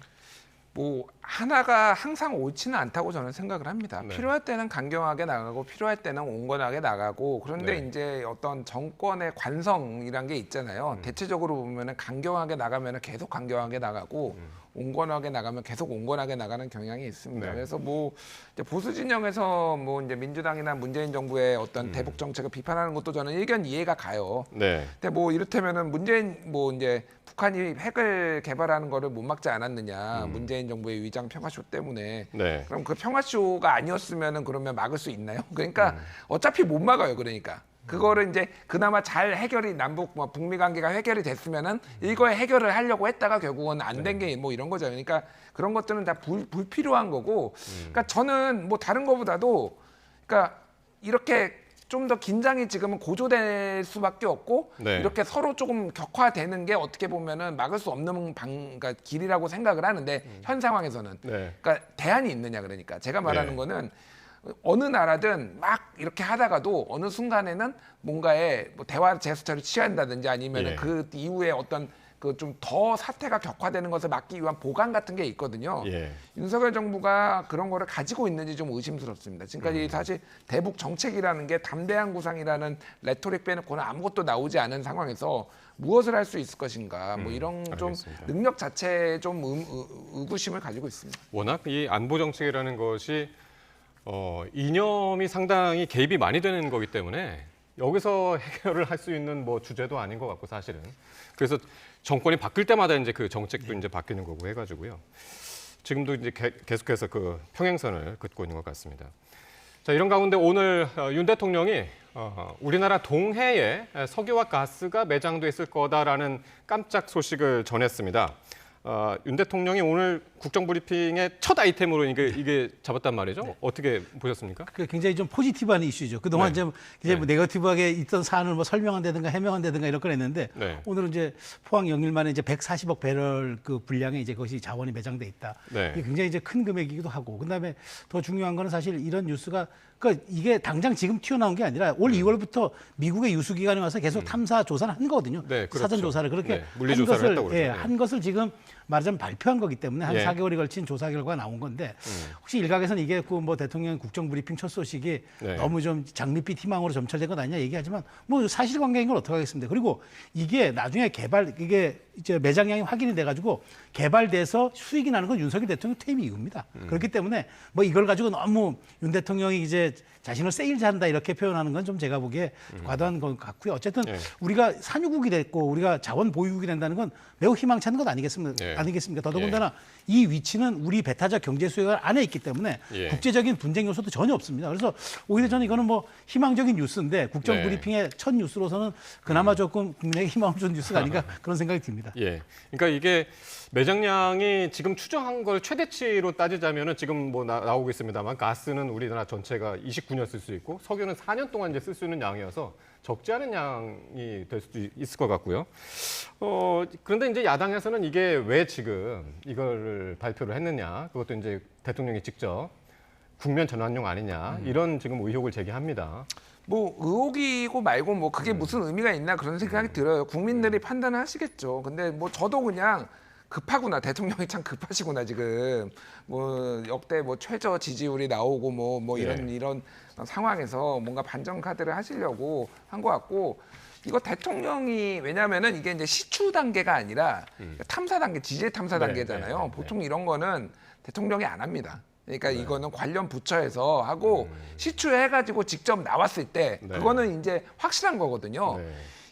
Speaker 10: 뭐 하나가 항상 옳지는 않다고 저는 생각을 합니다.
Speaker 1: 네.
Speaker 10: 필요할 때는 강경하게 나가고 필요할 때는 온건하게 나가고 그런데
Speaker 1: 네.
Speaker 10: 이제 어떤 정권의 관성이란 게 있잖아요. 대체적으로 보면은 강경하게 나가면은 계속 강경하게 나가고 온건하게 나가면 계속 온건하게 나가는 경향이 있습니다.
Speaker 1: 네.
Speaker 10: 그래서 뭐 이제 보수 진영에서 뭐 이제 민주당이나 문재인 정부의 어떤 대북 정책을 비판하는 것도 저는 일견 이해가 가요.
Speaker 1: 네.
Speaker 10: 근데 뭐 이를테면은 문재인 뭐 이제 북한이 핵을 개발하는 거를 못 막지 않았느냐 문재인 정부의 위장 평화쇼 때문에
Speaker 1: 네.
Speaker 10: 그럼 그 평화쇼가 아니었으면은 그러면 막을 수 있나요? 그러니까 어차피 못 막아요. 그러니까 그거를 이제 그나마 잘 해결이 남북 뭐 북미 관계가 해결이 됐으면은 이거에 해결을 하려고 했다가 결국은 안 된 게 뭐 이런 거죠. 그러니까 그런 것들은 다 불필요한 거고. 그러니까 저는 뭐 다른 거보다도 그러니까 이렇게 좀 더 긴장이 지금은 고조될 수밖에 없고
Speaker 1: 네.
Speaker 10: 이렇게 서로 조금 격화되는 게 어떻게 보면은 막을 수 없는 그러니까 길이라고 생각을 하는데 현 상황에서는
Speaker 1: 네.
Speaker 10: 그러니까 대안이 있느냐 그러니까 제가 말하는
Speaker 1: 네.
Speaker 10: 거는 어느 나라든 막 이렇게 하다가도 어느 순간에는 뭔가의 뭐 대화 제스처를 취한다든지 아니면
Speaker 1: 예.
Speaker 10: 그 이후에 어떤 그 좀 더 사태가 격화되는 것을 막기 위한 보강 같은 게 있거든요.
Speaker 1: 예.
Speaker 10: 윤석열 정부가 그런 거를 가지고 있는지 좀 의심스럽습니다. 지금까지 사실 대북 정책이라는 게 담대한 구상이라는 레토릭 빼놓고는 아무것도 나오지 않은 상황에서 무엇을 할 수 있을 것인가 뭐 이런 좀
Speaker 1: 알겠습니다.
Speaker 10: 능력 자체에 좀 의구심을 가지고 있습니다.
Speaker 1: 워낙 이 안보 정책이라는 것이 이념이 상당히 개입이 많이 되는 거기 때문에 여기서 해결을 할 수 있는 뭐 주제도 아닌 것 같고 사실은 그래서 정권이 바뀔 때마다 이제 그 정책도 이제 바뀌는 거고 해가지고요. 지금도 이제 계속해서 그 평행선을 긋고 있는 것 같습니다. 자, 이런 가운데 오늘 윤 대통령이 우리나라 동해에 석유와 가스가 매장돼 있을 거다라는 깜짝 소식을 전했습니다. 윤 대통령이 오늘 국정브리핑의 첫 아이템으로 이게 잡았단 말이죠.
Speaker 25: 네.
Speaker 1: 어떻게 보셨습니까?
Speaker 25: 굉장히 좀 포지티브한 이슈죠. 그동안
Speaker 1: 네.
Speaker 25: 이제 뭐 네거티브하게 있던 사안을 뭐 설명한다든가 해명한다든가 이런 걸 했는데
Speaker 1: 네.
Speaker 25: 오늘은 이제 포항 영일 만에 이제 140억 배럴 그 분량에 이제 그것이 자원이 매장돼 있다.
Speaker 1: 네.
Speaker 25: 이게 굉장히 이제 큰 금액이기도 하고 그다음에 더 중요한 거는 사실 이런 뉴스가 그러니까 이게 당장 지금 튀어나온 게 아니라 올 2월부터 미국의 유수기관이 와서 계속 탐사 조사를 한 거거든요.
Speaker 1: 네, 그렇죠.
Speaker 25: 사전 조사를 그렇게
Speaker 1: 네, 물리 조사를 했다고 그러죠.
Speaker 25: 예, 한 것을 지금 말하자면 발표한 거기 때문에 한
Speaker 1: 예.
Speaker 25: 4개월이 걸친 조사 결과가 나온 건데 혹시 일각에서는 이게 그 뭐 대통령 국정 브리핑 첫 소식이
Speaker 1: 네.
Speaker 25: 너무 좀 장밋빛 희망으로 점철된 건 아니냐 얘기하지만 뭐 사실관계인 걸 어떻게 하겠습니다. 그리고 이게 나중에 이게 이제 매장량이 확인이 돼가지고 개발돼서 수익이 나는 건 윤석열 대통령 퇴임 이후입니다. 그렇기 때문에 뭐 이걸 가지고 너무 윤 대통령이 이제 이제 자신을 세일즈한다 이렇게 표현하는 건 좀 제가 보기에 과도한 것 같고요. 어쨌든 우리가 산유국이 됐고 우리가 자원 보유국이 된다는 건 매우 희망치 않은 것 아니겠습니까? 더더군다나 이 위치는 우리 배타적 경제 수혜가 안에 있기 때문에 국제적인 분쟁 요소도 전혀 없습니다. 그래서 오히려 저는 이거는 뭐 희망적인 뉴스인데 국정 브리핑의 첫 뉴스로서는 그나마 조금 국민에게 희망을 준 뉴스가 아닌가 그런 생각이 듭니다.
Speaker 1: 그러니까 이게 매장량이 지금 추정한 걸 최대치로 따지자면은 지금 뭐 나오고 있습니다만 가스는 우리나라 전체가 29년 쓸 수 있고 석유는 4년 동안 이제 쓸 수 있는 양이어서 적지 않은 양이 될 수도 있을 것 같고요. 그런데 이제 야당에서는 이게 왜 지금 이걸 발표를 했느냐, 그것도 이제 대통령이 직접 국면 전환용 아니냐 이런 지금 의혹을 제기합니다.
Speaker 10: 뭐 의혹이고 말고 뭐 그게 무슨 의미가 있나 그런 생각이 들어요. 국민들이 판단을 하시겠죠. 근데 뭐 저도 그냥 급하구나, 대통령이 참 급하시구나 지금 뭐 역대 뭐 최저 지지율이 나오고 뭐 이런 상황에서 뭔가 반전 카드를 하시려고 한 것 같고, 이거 대통령이 왜냐면은 이게 이제 시추 단계가 아니라 탐사 단계, 지질 탐사 단계잖아요. 보통 이런 거는 대통령이 안 합니다. 그러니까 이거는 관련 부처에서 하고 시추해가지고 직접 나왔을 때 그거는 이제 확실한 거거든요.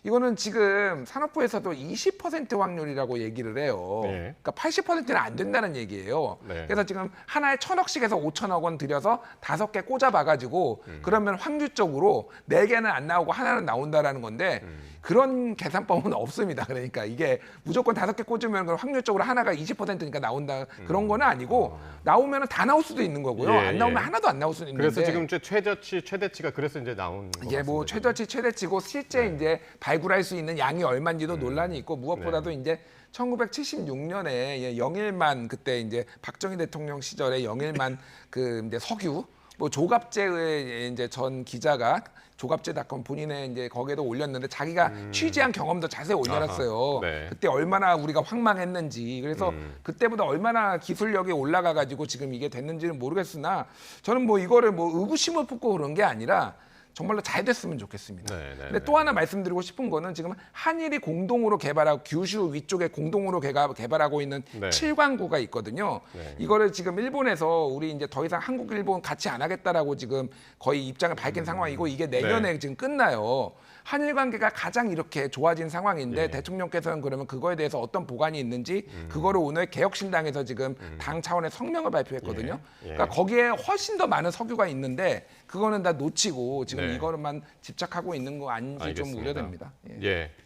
Speaker 10: 이거는 지금 산업부에서도 20% 확률이라고 얘기를 해요. 그러니까 80%는 안 된다는 얘기예요. 그래서 지금 하나에 1,000억씩에서 5천억 원 들여서 5개 꽂아봐가지고 그러면 확률적으로 4개는 안 나오고 하나는 나온다라는 건데 그런 계산법은 없습니다. 그러니까 이게 무조건 5개 꽂으면 그럼 확률적으로 하나가 20%니까 나온다 그런 거는 아니고 나오면 다 나올 수도 있는 거고요. 안 나오면 하나도 안 나올 수도 있는데.
Speaker 1: 그래서 지금 최저치, 최대치가 그래서 이제 나온 거
Speaker 10: 이게 뭐 최저치, 최대치고 실제 이제 발굴할 수 있는 양이 얼마인지도 논란이 있고 무엇보다도 이제 1976년에 영일만 그때 이제 박정희 대통령 시절에 영일만 그 이제 석유 뭐 조갑제의 이제 전 기자가 조갑제닷컴 본인의 이제 거기에도 올렸는데 자기가 취재한 경험도 자세히 올려놨어요. 그때 얼마나 우리가 황망했는지. 그래서 그때보다 얼마나 기술력이 올라가 가지고 지금 이게 됐는지는 모르겠으나 저는 뭐 이거를 뭐 의구심을 품고 그런 게 아니라 정말로 잘 됐으면 좋겠습니다. 근데 또 하나 말씀드리고 싶은 거는 지금 한일이 공동으로 개발하고 규슈 위쪽에 공동으로 개발하고 있는 7광구가 있거든요. 이거를 지금 일본에서 우리 이제 더 이상 한국, 일본 같이 안 하겠다라고 지금 거의 입장을 밝힌 상황이고 이게 내년에 지금 끝나요. 한일 관계가 가장 이렇게 좋아진 상황인데 대통령께서는 그러면 그거에 대해서 어떤 보관이 있는지 그거를 오늘 개혁신당에서 지금 당 차원의 성명을 발표했거든요. 그러니까 거기에 훨씬 더 많은 석유가 있는데 그거는 다 놓치고 지금 이거만 집착하고 있는 거 아닌지 좀 우려됩니다.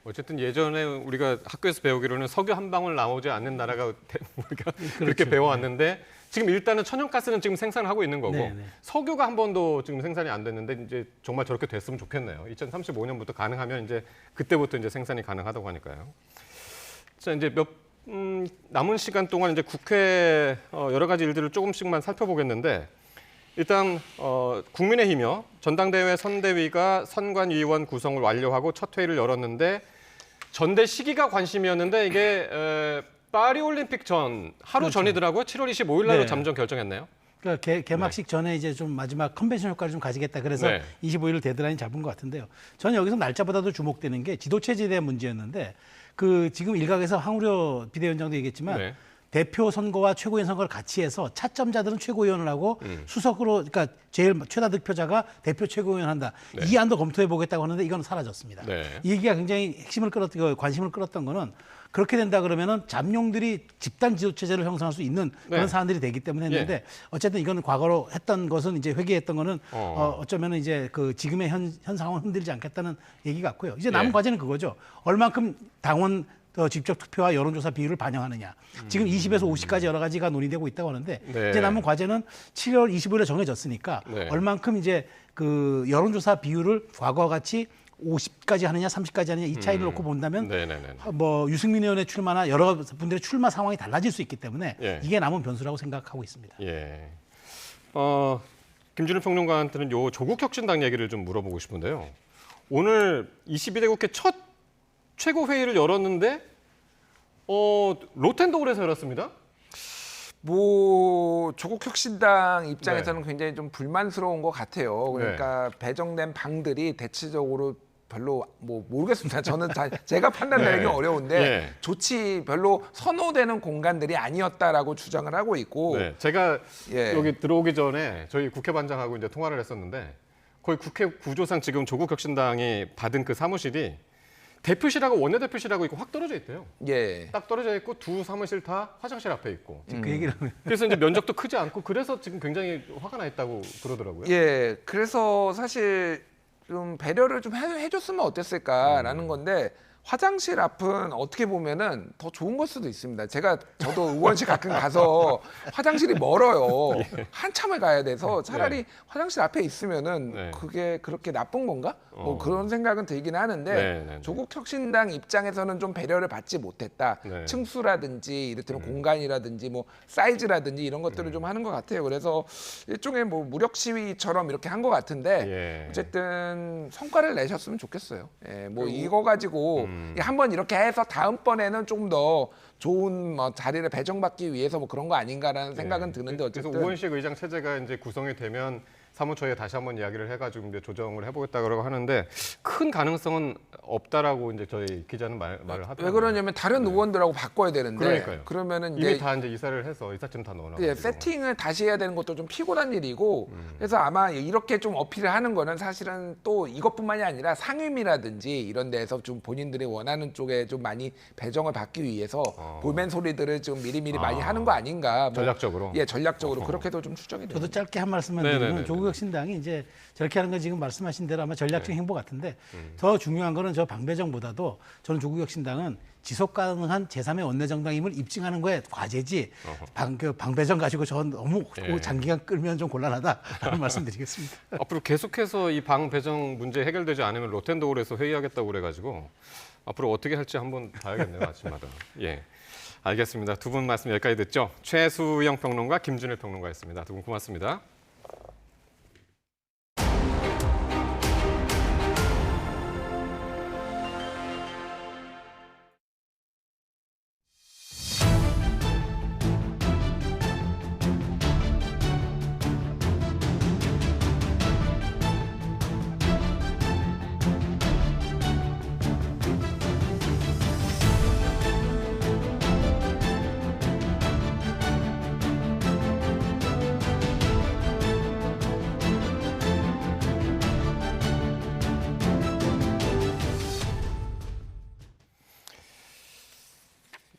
Speaker 1: 어쨌든 예전에 우리가 학교에서 배우기로는 석유 한 방울 나오지 않는 나라가 우리가 그렇게 배워왔는데 지금 일단은 천연가스는 지금 생산을 하고 있는 거고 석유가 한 번도 지금 생산이 안 됐는데 이제 정말 저렇게 됐으면 좋겠네요. 2035년부터 가능하면 이제 그때부터 이제 생산이 가능하다고 하니까요. 자, 이제 남은 시간 동안 이제 국회 여러 가지 일들을 조금씩만 살펴보겠는데 일단 국민의힘이요. 전당대회 선대위가 선관위원 구성을 완료하고 첫 회의를 열었는데 전대 시기가 관심이었는데 이게 파리올림픽 전 하루 전이더라고요. 7월 25일 날로 잠정 결정했네요.
Speaker 25: 그러니까 개막식 전에 이제 좀 마지막 컨벤션 효과를 좀 가지겠다. 그래서 25일을 데드라인 잡은 것 같은데요. 저는 여기서 날짜보다도 주목되는 게 지도체제에 대한 문제였는데 그 지금 일각에서 황우려 비대위원장도 얘기했지만 대표 선거와 최고위원 선거를 같이 해서 차점자들은 최고위원을 하고 수석으로 그러니까 제일 최다 득표자가 대표 최고위원 한다. 이 안도 검토해 보겠다고 하는데 이건 사라졌습니다. 이 얘기가 굉장히 핵심을 관심을 끌었던 거는 그렇게 된다 그러면은 잠룡들이 집단 지도 체제를 형성할 수 있는 그런 사안들이 되기 때문에 했는데 어쨌든 이거는 과거로 했던 것은 이제 회귀했던 거는 어쩌면은 이제 그 지금의 현 상황을 흔들지 않겠다는 얘기 같고요. 이제 남은 과제는 그거죠. 얼만큼 당원 직접 투표와 여론조사 비율을 반영하느냐. 지금 20에서 50까지 여러 가지가 논의되고 있다고 하는데 이제 남은 과제는 7월 25일에 정해졌으니까 얼만큼 이제 그 여론조사 비율을 과거와 같이 50까지 하느냐 30까지 하느냐 이 차이를 놓고 본다면 뭐 유승민 의원의 출마나 여러 분들의 출마 상황이 달라질 수 있기 때문에 이게 남은 변수라고 생각하고 있습니다.
Speaker 1: 김준일 평론가한테는 요 조국혁신당 얘기를 좀 물어보고 싶은데요. 오늘 22대 국회 첫 최고회의를 열었는데 로텐도울에서 열었습니다.
Speaker 10: 뭐 조국 혁신당 입장에서는 굉장히 좀 불만스러운 것 같아요. 그러니까 배정된 방들이 대체적으로 별로 뭐 모르겠습니다. 저는 제가 판단하기 어려운데
Speaker 1: 예.
Speaker 10: 조치 별로 선호되는 공간들이 아니었다라고 주장을 하고 있고
Speaker 1: 네, 제가
Speaker 10: 예.
Speaker 1: 여기 들어오기 전에 저희 국회반장하고 이제 통화를 했었는데 거의 국회 구조상 지금 조국혁신당이 받은 그 사무실이 대표실하고 원내대표실하고 있고 확 떨어져 있대요.
Speaker 10: 예.
Speaker 1: 딱 떨어져 있고 두 사무실 다 화장실 앞에 있고.
Speaker 25: 그 얘기를
Speaker 1: 그래서 이제 면적도 크지 않고 그래서 지금 굉장히 화가 나 있다고 그러더라고요.
Speaker 10: 예. 그래서 사실 좀 배려를 좀 해줬으면 어땠을까라는 건데 화장실 앞은 어떻게 보면은 더 좋은 걸 수도 있습니다. 저도 의원실 가끔 가서 화장실이 멀어요. 한참을 가야 돼서 차라리 화장실 앞에 있으면은 그게 그렇게 나쁜 건가? 뭐 그런 생각은 들긴 하는데 조국혁신당 입장에서는 좀 배려를 받지 못했다. 층수라든지 이를테면 공간이라든지 뭐 사이즈라든지 이런 것들을 좀 하는 것 같아요. 그래서 일종의 뭐 무력 시위처럼 이렇게 한 것 같은데 어쨌든 성과를 내셨으면 좋겠어요. 예, 뭐 이거 가지고 한번 이렇게 해서 다음번에는 좀 더 좋은 자리를 배정받기 위해서 뭐 그런 거 아닌가라는 생각은 드는데 어쨌든
Speaker 1: 그래서 우원식 의장 체제가 이제 구성이 되면 사무처에 다시 한번 이야기를 해가지고 이제 조정을 해보겠다고 하는데 큰 가능성은 없다라고 이제 저희 기자는 말을 하더라고요.
Speaker 10: 왜 그러냐면 다른 의원들하고 바꿔야 되는데
Speaker 1: 그러니까요.
Speaker 10: 그러면은
Speaker 1: 이미 다 이제 이사를 해서 이사팀 다 넣어놔.
Speaker 10: 세팅을 다시 해야 되는 것도 좀 피곤한 일이고 그래서 아마 이렇게 좀 어필을 하는 거는 사실은 또 이것뿐만이 아니라 상임이라든지 이런 데에서 좀 본인들이 원하는 쪽에 좀 많이 배정을 받기 위해서 볼멘 소리들을 좀 미리미리 많이 하는 거 아닌가.
Speaker 1: 전략적으로.
Speaker 10: 예, 전략적으로 그렇게도 좀 추정이 돼요.
Speaker 25: 저도 짧게 한 말씀만 드리면 조국혁신당이 이제 저렇게 하는 건 지금 말씀하신 대로 아마 전략적인 행보 같은데 더 중요한 거는 저 방배정보다도 저는 조국혁신당은 지속 가능한 제3의 원내정당임을 입증하는 거에 과제지 방배정 가지고 저 너무 장기간 끌면 좀 곤란하다라는 말씀드리겠습니다.
Speaker 1: 앞으로 계속해서 이 방배정 문제 해결되지 않으면 로텐도홀에서 회의하겠다고 그래가지고 앞으로 어떻게 할지 한번 봐야겠네요, 아침마다. 예, 알겠습니다. 두 분 말씀 여기까지 듣죠. 최수영 평론가, 김준일 평론가였습니다. 두 분 고맙습니다.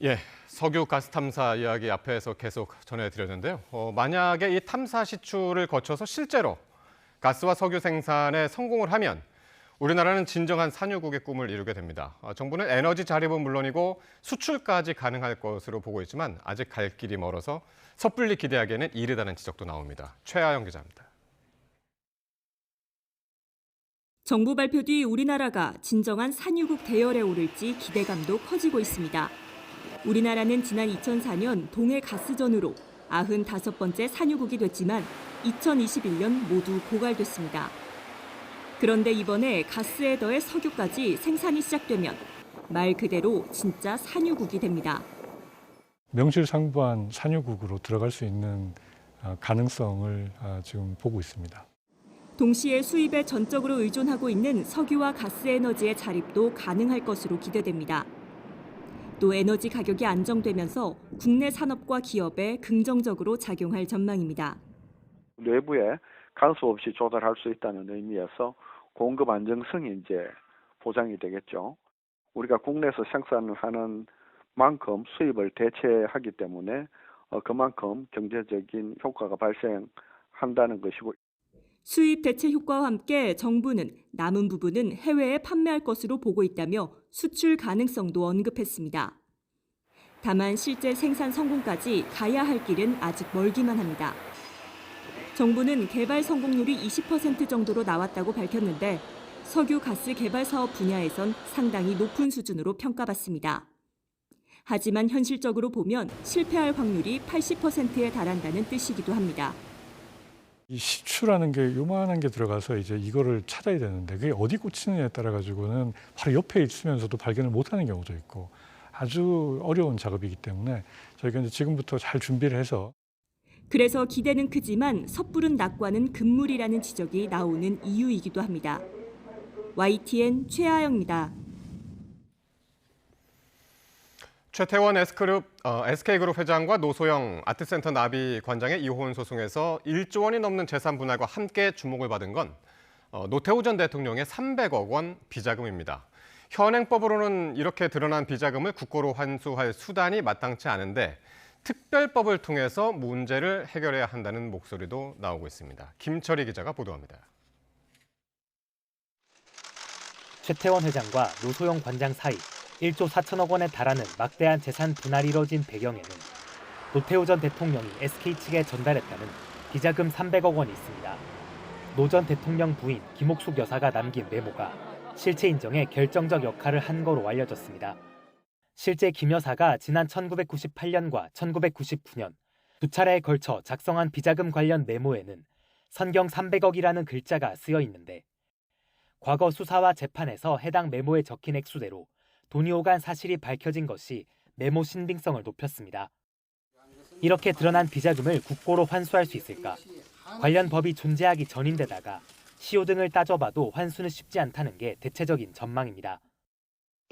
Speaker 1: 예, 석유 가스 탐사 이야기 앞에서 계속 전해드렸는데요. 만약에 이 탐사 시추를 거쳐서 실제로 가스와 석유 생산에 성공을 하면 우리나라는 진정한 산유국의 꿈을 이루게 됩니다. 정부는 에너지 자립은 물론이고 수출까지 가능할 것으로 보고 있지만 아직 갈 길이 멀어서 섣불리 기대하기에는 이르다는 지적도 나옵니다. 최하영 기자입니다.
Speaker 4: 정부 발표 뒤 우리나라가 진정한 산유국 대열에 오를지 기대감도 커지고 있습니다. 우리나라는 지난 2004년 동해 가스전으로 95번째 산유국이 됐지만 2021년 모두 고갈됐습니다. 그런데 이번에 가스에 더해 석유까지 생산이 시작되면 말 그대로 진짜 산유국이 됩니다.
Speaker 20: 명실상부한 산유국으로 들어갈 수 있는 가능성을 지금 보고 있습니다.
Speaker 4: 동시에 수입에 전적으로 의존하고 있는 석유와 가스 에너지의 자립도 가능할 것으로 기대됩니다. 또 에너지 가격이 안정되면서 국내 산업과 기업에 긍정적으로 작용할 전망입니다.
Speaker 21: 내부에 간섭 없이 조달할 수 있다는 의미에서 공급 안정성이 이제 보장이 되겠죠. 우리가 국내에서 생산하는 만큼 수입을 대체하기 때문에 그만큼 경제적인 효과가 발생한다는 것이고.
Speaker 4: 수입 대체 효과와 함께 정부는 남은 부분은 해외에 판매할 것으로 보고 있다며 수출 가능성도 언급했습니다. 다만 실제 생산 성공까지 가야 할 길은 아직 멀기만 합니다. 정부는 개발 성공률이 20% 정도로 나왔다고 밝혔는데 석유 가스 개발 사업 분야에선 상당히 높은 수준으로 평가받습니다. 하지만 현실적으로 보면 실패할 확률이 80%에 달한다는 뜻이기도 합니다.
Speaker 20: 이 시추라는 게 요만한 게 들어가서 이제 이거를 찾아야 되는데 그게 어디 꽂히느냐에 따라 가지고는 바로 옆에 있으면서도 발견을 못하는 경우도 있고 아주 어려운 작업이기 때문에 저희가 이제 지금부터 잘 준비를 해서.
Speaker 4: 그래서 기대는 크지만 섣부른 낙관은 금물이라는 지적이 나오는 이유이기도 합니다. YTN 최아영입니다.
Speaker 1: 최태원 SK그룹 회장과 노소영 아트센터 나비 관장의 이혼 소송에서 1조 원이 넘는 재산 분할과 함께 주목을 받은 건 노태우 전 대통령의 300억 원 비자금입니다. 현행법으로는 이렇게 드러난 비자금을 국고로 환수할 수단이 마땅치 않은데 특별법을 통해서 문제를 해결해야 한다는 목소리도 나오고 있습니다. 김철희 기자가 보도합니다.
Speaker 3: 최태원 회장과 노소영 관장 사이 1조 4천억 원에 달하는 막대한 재산 분할이 이뤄진 배경에는 노태우 전 대통령이 SK 측에 전달했다는 비자금 300억 원이 있습니다. 노 전 대통령 부인 김옥숙 여사가 남긴 메모가 실체 인정에 결정적 역할을 한 거로 알려졌습니다. 실제 김 여사가 지난 1998년과 1999년 두 차례에 걸쳐 작성한 비자금 관련 메모에는 선경 300억이라는 글자가 쓰여 있는데 과거 수사와 재판에서 해당 메모에 적힌 액수대로 돈이 오간 사실이 밝혀진 것이 메모 신빙성을 높였습니다. 이렇게 드러난 비자금을 국고로 환수할 수 있을까? 관련 법이 존재하기 전인데다가 시효 등을 따져봐도 환수는 쉽지 않다는 게 대체적인 전망입니다.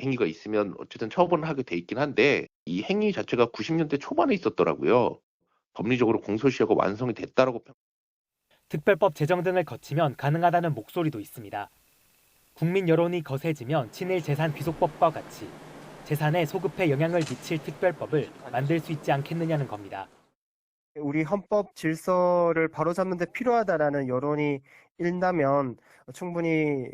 Speaker 5: 행위가 있으면 어쨌든 처벌을 하게 돼 있긴 한데 이 행위 자체가 90년대 초반에 있었더라고요. 법리적으로 공소시효가 완성이 됐다라고
Speaker 3: 특별법 제정 등을 거치면 가능하다는 목소리도 있습니다. 국민 여론이 거세지면 친일 재산 귀속법과 같이 재산에 소급해 영향을 미칠 특별법을 만들 수 있지 않겠느냐는 겁니다.
Speaker 22: 우리 헌법 질서를 바로잡는 데 필요하다라는 여론이 일다면 충분히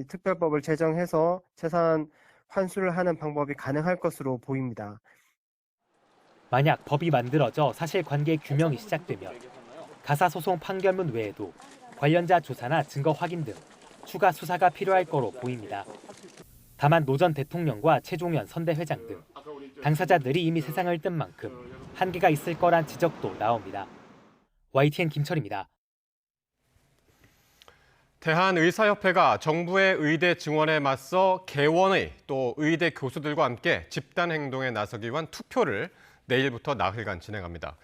Speaker 22: 특별법을 제정해서 재산 환수를 하는 방법이 가능할 것으로 보입니다.
Speaker 3: 만약 법이 만들어져 사실관계 규명이 시작되면 가사소송 판결문 외에도 관련자 조사나 증거 확인 등 추가 수사가 필요할 거로 보입니다. 다만 노 전 대통령과 최종현 선대회장 등 당사자들이 이미 세상을 뜬 만큼 한계가 있을 거란 지적도 나옵니다. YTN 김철입니다.
Speaker 1: 대한의사협회가 정부의 의대 증원에 맞서 개원의 또 의대 교수들과 함께 집단 행동에 나서기 위한 투표를 내일부터 나흘간 진행합니다.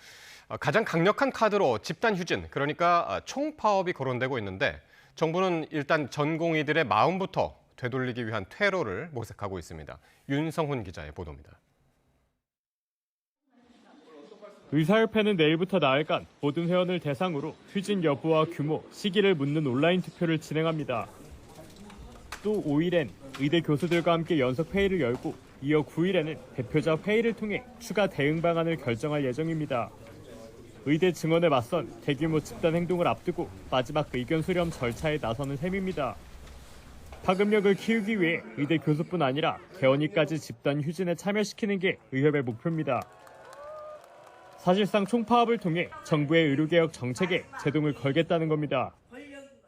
Speaker 1: 가장 강력한 카드로 집단 휴진, 그러니까 총파업이 거론되고 있는데 정부는 일단 전공의들의 마음부터 되돌리기 위한 퇴로를 모색하고 있습니다. 윤성훈 기자의 보도입니다.
Speaker 23: 의사협회는 내일부터 나흘간 모든 회원을 대상으로 휴진 여부와 규모, 시기를 묻는 온라인 투표를 진행합니다. 또 5일엔 의대 교수들과 함께 연석 회의를 열고 이어 9일에는 대표자 회의를 통해 추가 대응 방안을 결정할 예정입니다. 의대 증원에 맞선 대규모 집단 행동을 앞두고 마지막 의견 수렴 절차에 나서는 셈입니다. 파급력을 키우기 위해 의대 교수뿐 아니라 개원이까지 집단 휴진에 참여시키는 게 의협의 목표입니다. 사실상 총파업을 통해 정부의 의료개혁 정책에 제동을 걸겠다는 겁니다.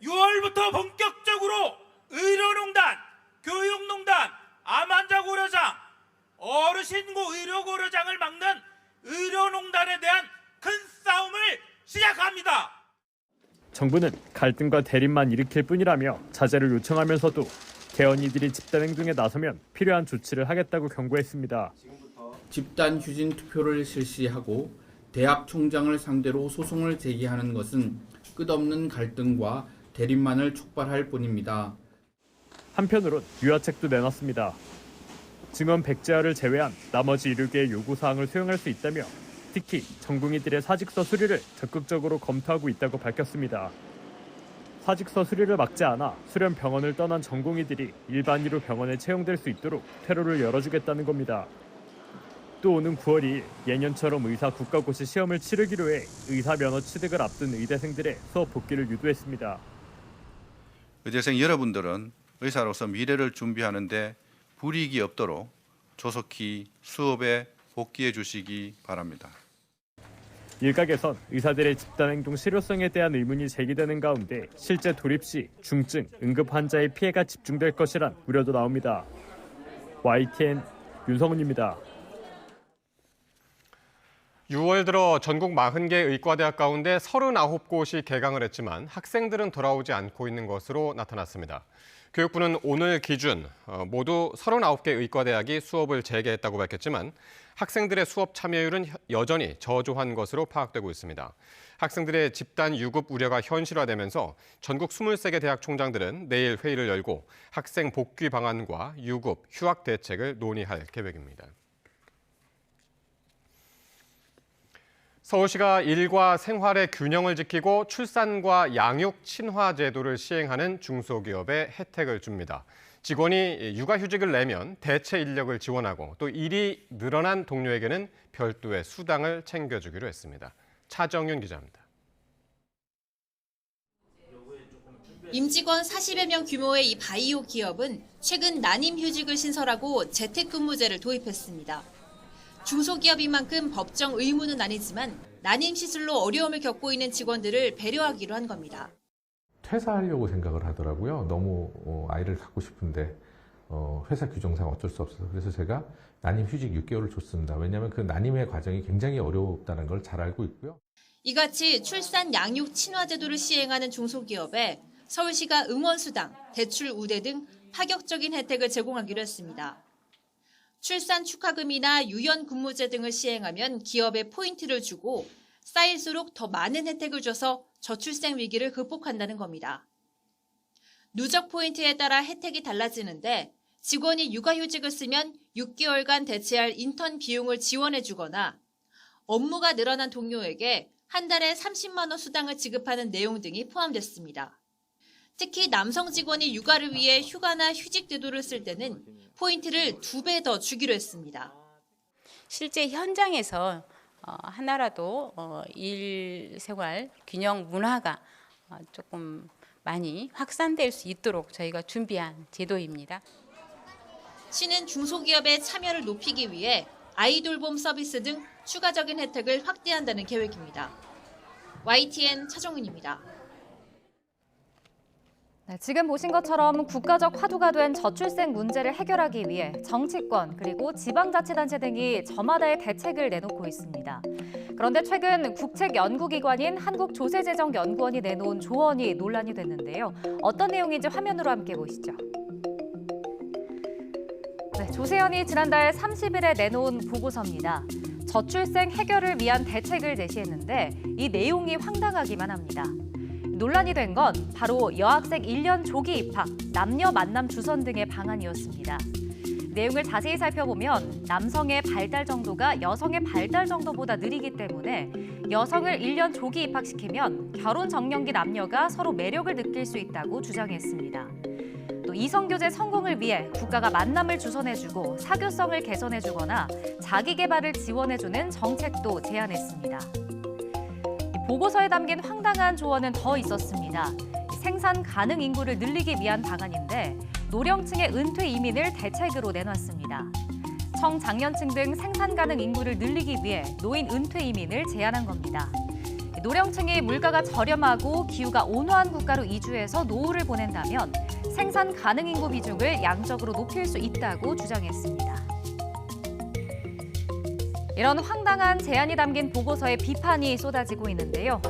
Speaker 24: 6월부터 본격적으로 의료농단, 교육농단, 암환자고려장, 어르신고 의료고려장을 막는 의료농단에 대한 큰 싸움을 시작합니다.
Speaker 23: 정부는 갈등과 대립만 일으킬 뿐이라며 자제를 요청하면서도 개헌이들이 집단 행동에 나서면 필요한 조치를 하겠다고 경고했습니다.
Speaker 26: 집단 휴진 투표를 실시하고 대학 총장을 상대로 소송을 제기하는 것은 끝없는 갈등과 대립만을 촉발할 뿐입니다.
Speaker 23: 한편으론 유화책도 내놨습니다. 증언 백지화를 제외한 나머지 의료계의 요구사항을 수용할 수 있다며 특히 전공의들의 사직서 수리를 적극적으로 검토하고 있다고 밝혔습니다. 사직서 수리를 막지 않아 수련 병원을 떠난 전공의들이 일반의료 병원에 채용될 수 있도록 퇴로를 열어주겠다는 겁니다. 또 오는 9월 2일 예년처럼 의사 국가고시 시험을 치르기로 해 의사 면허 취득을 앞둔 의대생들의 수업 복귀를 유도했습니다.
Speaker 27: 의대생 여러분들은 의사로서 미래를 준비하는데 불이익이 없도록 조속히 수업에 복귀해 주시기 바랍니다.
Speaker 23: 일각에선 의사들의 집단행동 실효성에 대한 의문이 제기되는 가운데 실제 돌입 시 중증, 응급 환자의 피해가 집중될 것이란 우려도 나옵니다. YTN 윤성훈입니다.
Speaker 1: 6월 들어 전국 40개 의과대학 가운데 39곳이 개강을 했지만 학생들은 돌아오지 않고 있는 것으로 나타났습니다. 교육부는 오늘 기준 모두 39개 의과대학이 수업을 재개했다고 밝혔지만 학생들의 수업 참여율은 여전히 저조한 것으로 파악되고 있습니다. 학생들의 집단 유급 우려가 현실화되면서 전국 23개 대학 총장들은 내일 회의를 열고 학생 복귀 방안과 유급, 휴학 대책을 논의할 계획입니다. 서울시가 일과 생활의 균형을 지키고 출산과 양육 친화 제도를 시행하는 중소기업에 혜택을 줍니다. 직원이 육아휴직을 내면 대체 인력을 지원하고 또 일이 늘어난 동료에게는 별도의 수당을 챙겨주기로 했습니다. 차정윤 기자입니다.
Speaker 2: 임직원 40여 명 규모의 이 바이오 기업은 최근 난임휴직을 신설하고 재택근무제를 도입했습니다. 중소기업인 만큼 법정 의무는 아니지만 난임 시술로 어려움을 겪고 있는 직원들을 배려하기로 한 겁니다.
Speaker 6: 퇴사하려고 생각을 하더라고요. 너무 아이를 갖고 싶은데 회사 규정상 어쩔 수 없어서. 그래서 제가 난임 휴직 6개월을 줬습니다. 왜냐하면 그 난임의 과정이 굉장히 어렵다는 걸 잘 알고 있고요.
Speaker 2: 이같이 출산 양육 친화 제도를 시행하는 중소기업에 서울시가 응원수당, 대출 우대 등 파격적인 혜택을 제공하기로 했습니다. 출산 축하금이나 유연 근무제 등을 시행하면 기업에 포인트를 주고 쌓일수록 더 많은 혜택을 줘서 저출생 위기를 극복한다는 겁니다. 누적 포인트에 따라 혜택이 달라지는데 직원이 육아휴직을 쓰면 6개월간 대체할 인턴 비용을 지원해주거나 업무가 늘어난 동료에게 한 달에 30만 원 수당을 지급하는 내용 등이 포함됐습니다. 특히 남성 직원이 육아를 위해 휴가나 휴직 제도를 쓸 때는 포인트를 2배 더 주기로 했습니다.
Speaker 7: 실제 현장에서 하나라도 일생활 균형 문화가 조금 많이 확산될 수 있도록 저희가 준비한 제도입니다.
Speaker 2: 시는 중소기업의 참여를 높이기 위해 아이돌봄 서비스 등 추가적인 혜택을 확대한다는 계획입니다. YTN 차정은입니다.
Speaker 8: 네, 지금 보신 것처럼 국가적 화두가 된 저출생 문제를 해결하기 위해 정치권 그리고 지방자치단체 등이 저마다의 대책을 내놓고 있습니다. 그런데 최근 국책연구기관인 한국조세재정연구원이 내놓은 조언이 논란이 됐는데요. 어떤 내용인지 화면으로 함께 보시죠. 네, 조세현이 지난달 30일에 내놓은 보고서입니다. 저출생 해결을 위한 대책을 제시했는데 이 내용이 황당하기만 합니다. 논란이 된 건 바로 여학생 1년 조기 입학, 남녀 만남 주선 등의 방안이었습니다. 내용을 자세히 살펴보면 남성의 발달 정도가 여성의 발달 정도보다 느리기 때문에 여성을 1년 조기 입학시키면 결혼 정년기 남녀가 서로 매력을 느낄 수 있다고 주장했습니다. 또 이성교제 성공을 위해 국가가 만남을 주선해주고 사교성을 개선해주거나 자기개발을 지원해주는 정책도 제안했습니다. 보고서에 담긴 황당한 조언은 더 있었습니다. 생산 가능 인구를 늘리기 위한 방안인데 노령층의 은퇴 이민을 대책으로 내놨습니다. 청장년층 등 생산 가능 인구를 늘리기 위해 노인 은퇴 이민을 제안한 겁니다. 노령층이 물가가 저렴하고 기후가 온화한 국가로 이주해서 노후를 보낸다면 생산 가능 인구 비중을 양적으로 높일 수 있다고 주장했습니다. 이런 황당한 제안이 담긴 보고서에 비판이 쏟아지고 있는데요.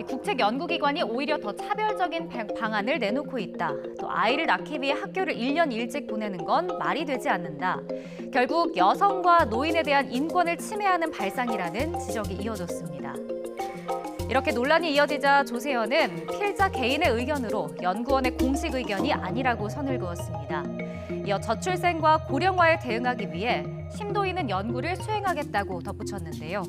Speaker 8: 국책연구기관이 오히려 더 차별적인 방안을 내놓고 있다. 또 아이를 낳기 위해 학교를 1년 일찍 보내는 건 말이 되지 않는다. 결국 여성과 노인에 대한 인권을 침해하는 발상이라는 지적이 이어졌습니다. 이렇게 논란이 이어지자 조세현은 필자 개인의 의견으로 연구원의 공식 의견이 아니라고 선을 그었습니다. 이어 저출생과 고령화에 대응하기 위해 심도 있는 연구를 수행하겠다고 덧붙였는데요.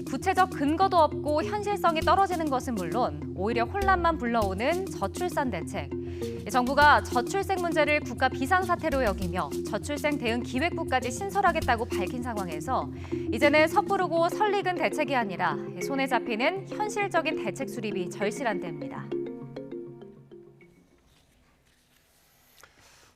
Speaker 8: 구체적 근거도 없고 현실성이 떨어지는 것은 물론 오히려 혼란만 불러오는 저출산 대책. 정부가 저출생 문제를 국가 비상사태로 여기며 저출생 대응 기획부까지 신설하겠다고 밝힌 상황에서 이제는 섣부르고 설익은 대책이 아니라 손에 잡히는 현실적인 대책 수립이 절실한 때입니다.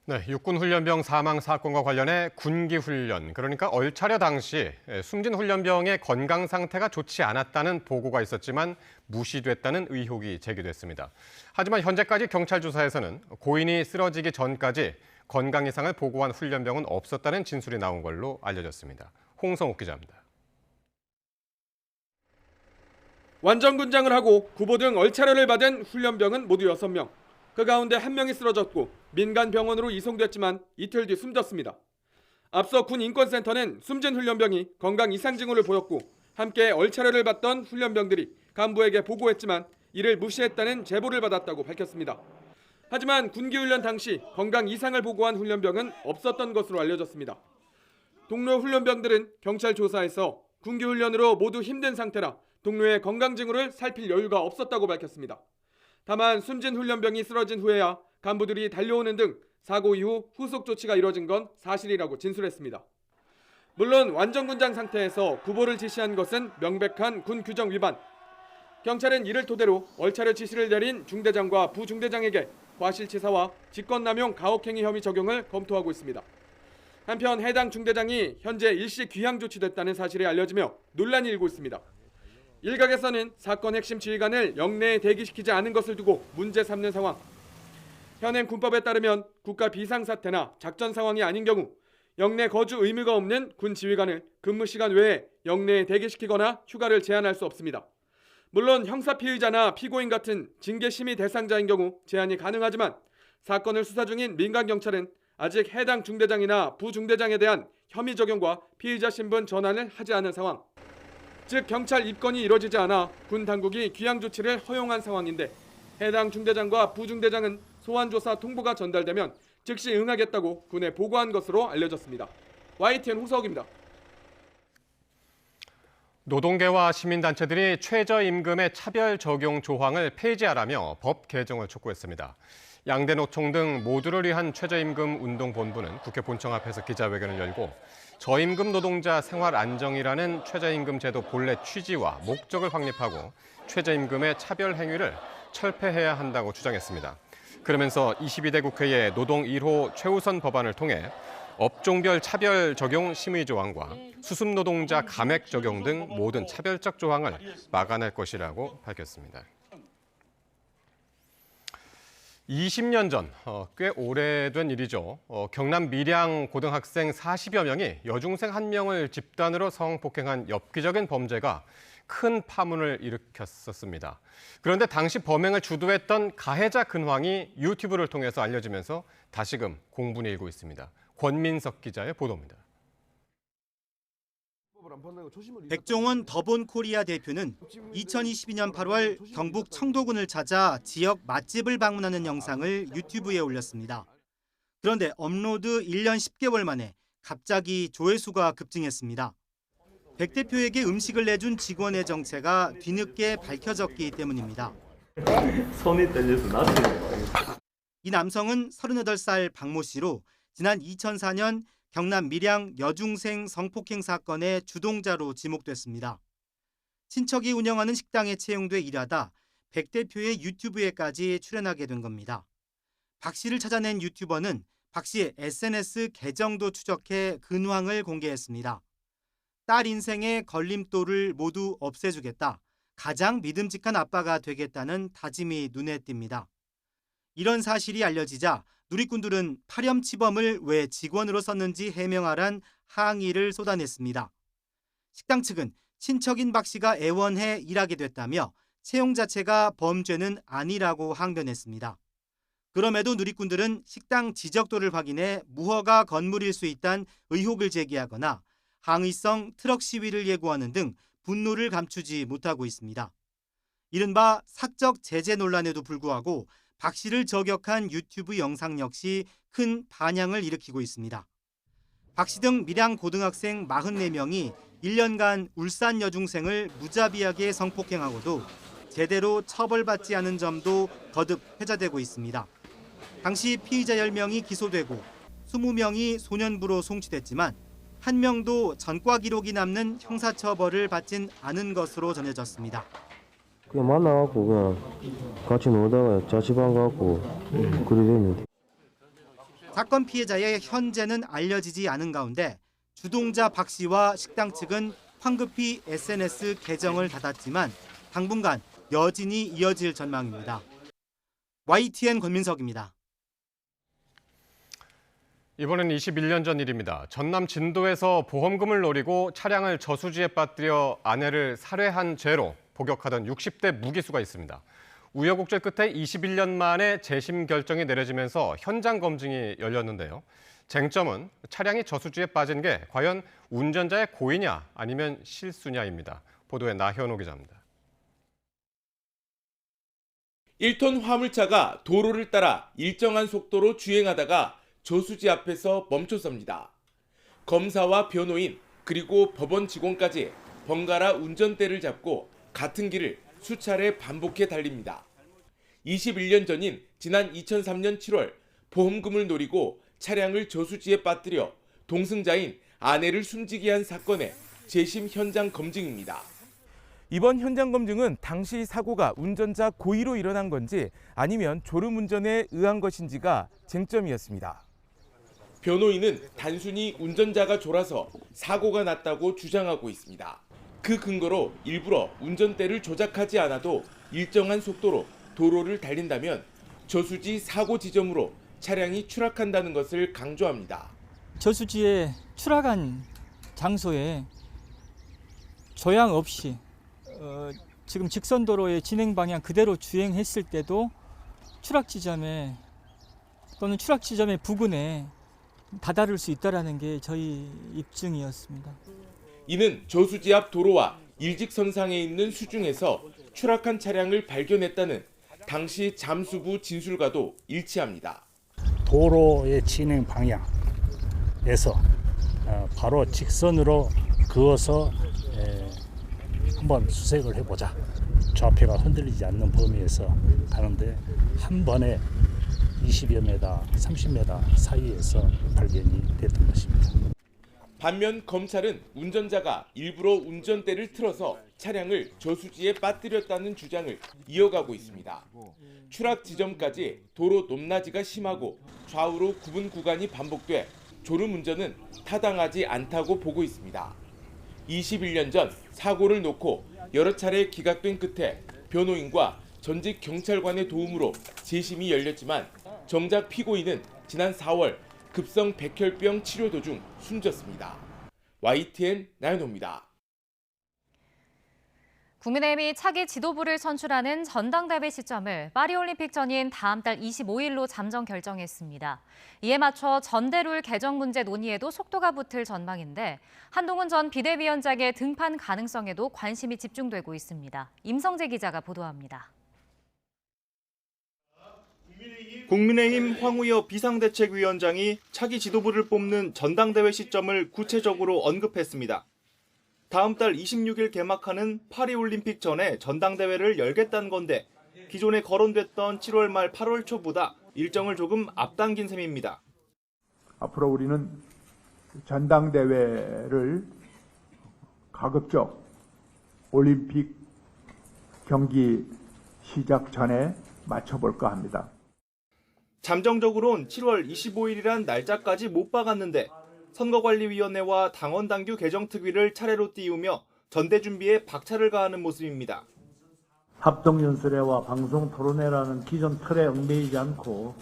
Speaker 1: 네, 육군 훈련병 사망 사건과 관련해 군기 훈련, 그러니까 얼차려 당시 숨진 훈련병의 건강 상태가 좋지 않았다는 보고가 있었지만 무시됐다는 의혹이 제기됐습니다. 하지만 현재까지 경찰 조사에서는 고인이 쓰러지기 전까지 건강 이상을 보고한 훈련병은 없었다는 진술이 나온 걸로 알려졌습니다. 홍성욱 기자입니다.
Speaker 9: 완전군장을 하고 구보 등 얼차려를 받은 훈련병은 모두 6명. 그 가운데 1명이 쓰러졌고 민간 병원으로 이송됐지만 이틀 뒤 숨졌습니다. 앞서 군 인권센터는 숨진 훈련병이 건강 이상 징후를 보였고 함께 얼차려를 받던 훈련병들이 간부에게 보고했지만 이를 무시했다는 제보를 받았다고 밝혔습니다. 하지만 군기훈련 당시 건강 이상을 보고한 훈련병은 없었던 것으로 알려졌습니다. 동료 훈련병들은 경찰 조사에서 군기훈련으로 모두 힘든 상태라 동료의 건강 징후를 살필 여유가 없었다고 밝혔습니다. 다만 숨진 훈련병이 쓰러진 후에야 간부들이 달려오는 등 사고 이후 후속 조치가 이뤄진 건 사실이라고 진술했습니다. 물론 완전군장 상태에서 구보를 지시한 것은 명백한 군 규정 위반. 경찰은 이를 토대로 얼차려 지시를 내린 중대장과 부중대장에게 과실치사와 직권남용 가혹행위 혐의 적용을 검토하고 있습니다. 한편 해당 중대장이 현재 일시 귀향 조치됐다는 사실이 알려지며 논란이 일고 있습니다. 일각에서는 사건 핵심 지휘관을 영내에 대기시키지 않은 것을 두고 문제 삼는 상황. 현행 군법에 따르면 국가 비상사태나 작전 상황이 아닌 경우 영내 거주 의무가 없는 군 지휘관을 근무 시간 외에 영내에 대기시키거나 휴가를 제한할 수 없습니다. 물론 형사 피의자나 피고인 같은 징계 심의 대상자인 경우 제한이 가능하지만 사건을 수사 중인 민간 경찰은 아직 해당 중대장이나 부중대장에 대한 혐의 적용과 피의자 신분 전환을 하지 않은 상황. 즉 경찰 입건이 이뤄지지 않아 군 당국이 귀향 조치를 허용한 상황인데 해당 중대장과 부중대장은 소환 조사 통보가 전달되면 즉시 응하겠다고 군에 보고한 것으로 알려졌습니다. YTN 홍석입니다.
Speaker 1: 노동계와 시민단체들이 최저임금의 차별 적용 조항을 폐지하라며 법 개정을 촉구했습니다. 양대 노총 등 모두를 위한 최저임금 운동본부는 국회 본청 앞에서 기자회견을 열고 저임금 노동자 생활 안정이라는 최저임금 제도 본래 취지와 목적을 확립하고 최저임금의 차별 행위를 철폐해야 한다고 주장했습니다. 그러면서 22대 국회에 노동 1호 최우선 법안을 통해 업종별 차별 적용 심의 조항과 수습 노동자 감액 적용 등 모든 차별적 조항을 막아낼 것이라고 밝혔습니다. 20년 전, 꽤 오래된 일이죠. 경남 밀양 고등학생 40여 명이 여중생 1명을 집단으로 성폭행한 엽기적인 범죄가 큰 파문을 일으켰었습니다. 그런데 당시 범행을 주도했던 가해자 근황이 유튜브를 통해서 알려지면서 다시금 공분이 일고 있습니다. 권민석 기자의 보도입니다.
Speaker 11: 백종원 더본코리아 대표는 2022년 8월 경북 청도군을 찾아 지역 맛집을 방문하는 영상을 유튜브에 올렸습니다. 그런데 업로드 1년 10개월 만에 갑자기 조회수가 급증했습니다. 백 대표에게 음식을 내준 직원의 정체가 뒤늦게 밝혀졌기 때문입니다.
Speaker 12: 손이 떨려서 낯설네요.
Speaker 11: 이 남성은 38살 박모 씨로 지난 2004년 경남 밀양 여중생 성폭행 사건의 주동자로 지목됐습니다. 친척이 운영하는 식당에 채용돼 일하다 백 대표의 유튜브에까지 출연하게 된 겁니다. 박 씨를 찾아낸 유튜버는 박 씨의 SNS 계정도 추적해 근황을 공개했습니다. 딸 인생의 걸림돌을 모두 없애주겠다. 가장 믿음직한 아빠가 되겠다는 다짐이 눈에 띕니다. 이런 사실이 알려지자 누리꾼들은 파렴치범을 왜 직원으로 썼는지 해명하란 항의를 쏟아냈습니다. 식당 측은 친척인 박 씨가 애원해 일하게 됐다며 채용 자체가 범죄는 아니라고 항변했습니다. 그럼에도 누리꾼들은 식당 지적도를 확인해 무허가 건물일 수 있다는 의혹을 제기하거나 항의성 트럭 시위를 예고하는 등 분노를 감추지 못하고 있습니다. 이른바 사적 제재 논란에도 불구하고 박 씨를 저격한 유튜브 영상 역시 큰 반향을 일으키고 있습니다. 박 씨 등 밀양 고등학생 44명이 1년간 울산 여중생을 무자비하게 성폭행하고도 제대로 처벌받지 않은 점도 거듭 회자되고 있습니다. 당시 피의자 10명이 기소되고 20명이 소년부로 송치됐지만 한 명도 전과 기록이 남는 형사처벌을 받진 않은 것으로 전해졌습니다.
Speaker 12: 그냥 만나갖고 그냥 같이 놀다가 자취방 가고 그래 됐는데.
Speaker 11: 사건 피해자의 현재는 알려지지 않은 가운데 주동자 박 씨와 식당 측은 황급히 SNS 계정을 닫았지만 당분간 여진이 이어질 전망입니다. YTN 권민석입니다.
Speaker 1: 이번엔 21년 전 일입니다. 전남 진도에서 보험금을 노리고 차량을 저수지에 빠뜨려 아내를 살해한 죄로 복역하던 60대 무기수가 있습니다. 우여곡절 끝에 21년 만에 재심 결정이 내려지면서 현장 검증이 열렸는데요. 쟁점은 차량이 저수지에 빠진 게 과연 운전자의 고의냐 아니면 실수냐입니다. 보도에 나현호 기자입니다.
Speaker 13: 1톤 화물차가 도로를 따라 일정한 속도로 주행하다가 저수지 앞에서 멈춰섭니다. 검사와 변호인 그리고 법원 직원까지 번갈아 운전대를 잡고 같은 길을 수차례 반복해 달립니다. 21년 전인 지난 2003년 7월 보험금을 노리고 차량을 저수지에 빠뜨려 동승자인 아내를 숨지게 한 사건의 재심 현장 검증입니다.
Speaker 14: 이번 현장 검증은 당시 사고가 운전자 고의로 일어난 건지 아니면 졸음운전에 의한 것인지가 쟁점이었습니다.
Speaker 13: 변호인은 단순히 운전자가 졸아서 사고가 났다고 주장하고 있습니다. 그 근거로 일부러 운전대를 조작하지 않아도 일정한 속도로 도로를 달린다면 저수지 사고 지점으로 차량이 추락한다는 것을 강조합니다.
Speaker 15: 저수지에 추락한 장소에 조양 없이 지금 직선도로의 진행 방향 그대로 주행했을 때도 추락 지점에 또는 추락 지점의 부근에 다다를 수 있다라는 게 저희 입증이었습니다.
Speaker 13: 이는 저수지 앞 도로와 일직선상에 있는 수중에서 추락한 차량을 발견했다는 당시 잠수부 진술과도 일치합니다.
Speaker 16: 도로의 진행 방향에서 바로 직선으로 그어서 한번 수색을 해보자. 좌표가 흔들리지 않는 범위에서 가는데 한 번에 20여 미터, 30m 사이에서 발견이 됐던 것입니다.
Speaker 13: 반면 검찰은 운전자가 일부러 운전대를 틀어서 차량을 저수지에 빠뜨렸다는 주장을 이어가고 있습니다. 추락 지점까지 도로 높낮이가 심하고 좌우로 구분 구간이 반복돼 졸음운전은 타당하지 않다고 보고 있습니다. 21년 전 사고를 놓고 여러 차례 기각된 끝에 변호인과 전직 경찰관의 도움으로 재심이 열렸지만 정작 피고인은 지난 4월 급성 백혈병 치료 도중 숨졌습니다. YTN 나연호입니다.
Speaker 8: 국민의힘이 차기 지도부를 선출하는 전당대회 시점을 파리올림픽 전인 다음 달 25일로 잠정 결정했습니다. 이에 맞춰 전대룰 개정 문제 논의에도 속도가 붙을 전망인데 한동훈 전 비대위원장의 등판 가능성에도 관심이 집중되고 있습니다. 임성재 기자가 보도합니다.
Speaker 11: 국민의힘 황우여 비상대책위원장이 차기 지도부를 뽑는 전당대회 시점을 구체적으로 언급했습니다. 다음 달 26일 개막하는 파리올림픽 전에 전당대회를 열겠다는 건데 기존에 거론됐던 7월 말 8월 초보다 일정을 조금 앞당긴 셈입니다.
Speaker 17: 앞으로 우리는 전당대회를 가급적 올림픽 경기 시작 전에 맞춰볼까 합니다.
Speaker 11: 잠정적으론 7월 25일이란 날짜까지 못 박았는데 선거관리위원회와 당원당규 개정특위를 차례로 띄우며 전대 준비에 박차를 가하는 모습입니다.
Speaker 17: 합동연설회와 방송토론회라는 기존 틀에 얽매이지 않고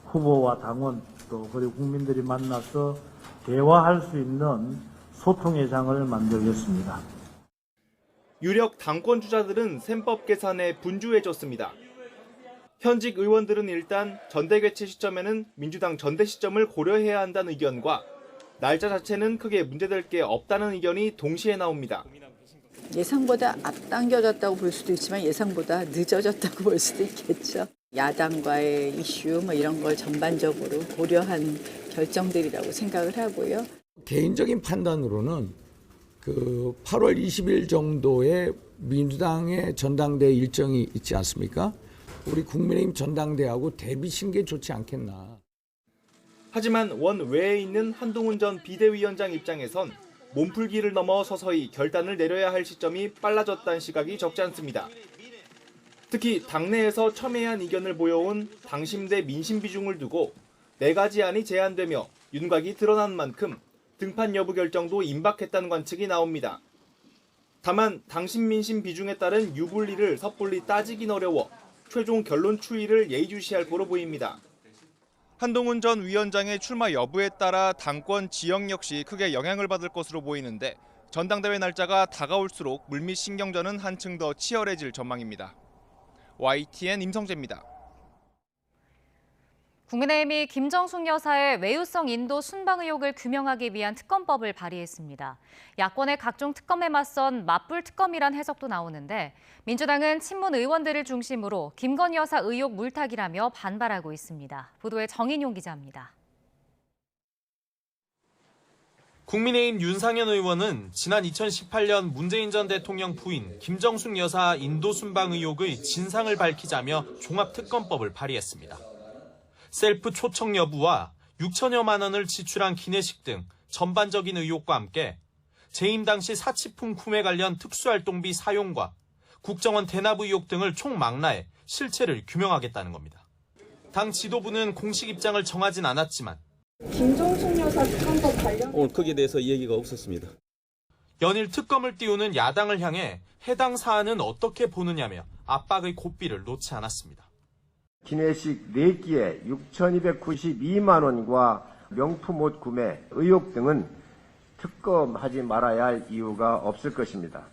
Speaker 17: 후보와 당원 또 그리고 국민들이 만나서 대화할 수 있는 소통의 장을 만들겠습니다.
Speaker 11: 유력 당권 주자들은 셈법 계산에 분주해졌습니다. 현직 의원들은 일단 전대 개최 시점에는 민주당 전대 시점을 고려해야 한다는 의견과 날짜 자체는 크게 문제될 게 없다는 의견이 동시에 나옵니다.
Speaker 18: 예상보다 앞당겨졌다고 볼 수도 있지만 예상보다 늦어졌다고 볼 수도 있겠죠. 야당과의 이슈 이런 걸 전반적으로 고려한 결정들이라고 생각을 하고요.
Speaker 19: 개인적인 판단으로는 그 8월 20일 정도의 민주당의 전당대회 일정이 있지 않습니까? 우리 국민의힘 전당대회하고 대비신 게 좋지 않겠나.
Speaker 11: 하지만 원외에 있는 한동훈 전 비대위원장 입장에선 몸풀기를 넘어 서서히 결단을 내려야 할 시점이 빨라졌다는 시각이 적지 않습니다. 특히 당내에서 첨예한 이견을 보여온 당심대 민심 비중을 두고 4가지 안이 제안되며 윤곽이 드러난 만큼 등판 여부 결정도 임박했다는 관측이 나옵니다. 다만 당심 민심 비중에 따른 유불리를 섣불리 따지긴 어려워 최종 결론 추이를 예의주시할 거로 보입니다. 한동훈 전 위원장의 출마 여부에 따라 당권 지형 역시 크게 영향을 받을 것으로 보이는데
Speaker 4: 전당대회 날짜가 다가올수록 물밑 신경전은 한층 더 치열해질 전망입니다. YTN 임성재입니다.
Speaker 8: 국민의힘이 김정숙 여사의 외유성 인도 순방 의혹을 규명하기 위한 특검법을 발의했습니다. 야권의 각종 특검에 맞선 맞불 특검이란 해석도 나오는데 민주당은 친문 의원들을 중심으로 김건희 여사 의혹 물타기라며 반발하고 있습니다. 보도에 정인용 기자입니다.
Speaker 5: 국민의힘 윤상현 의원은 지난 2018년 문재인 전 대통령 부인 김정숙 여사 인도 순방 의혹의 진상을 밝히자며 종합특검법을 발의했습니다. 셀프 초청 여부와 6천여만 원을 지출한 기내식 등 전반적인 의혹과 함께 재임 당시 사치품품에 관련 특수활동비 사용과 국정원 대납 의혹 등을 총망라해 실체를 규명하겠다는 겁니다. 당 지도부는 공식 입장을 정하진 않았지만
Speaker 10: 김정숙 여사 특검법 관련
Speaker 20: 오늘 거기에 대해서 이야기가 없었습니다.
Speaker 5: 연일 특검을 띄우는 야당을 향해 해당 사안은 어떻게 보느냐며 압박의 고삐를 놓지 않았습니다.
Speaker 21: 기내식 4끼에 6,292만 원과 명품 옷 구매 의혹 등은 특검하지 말아야 할 이유가 없을 것입니다.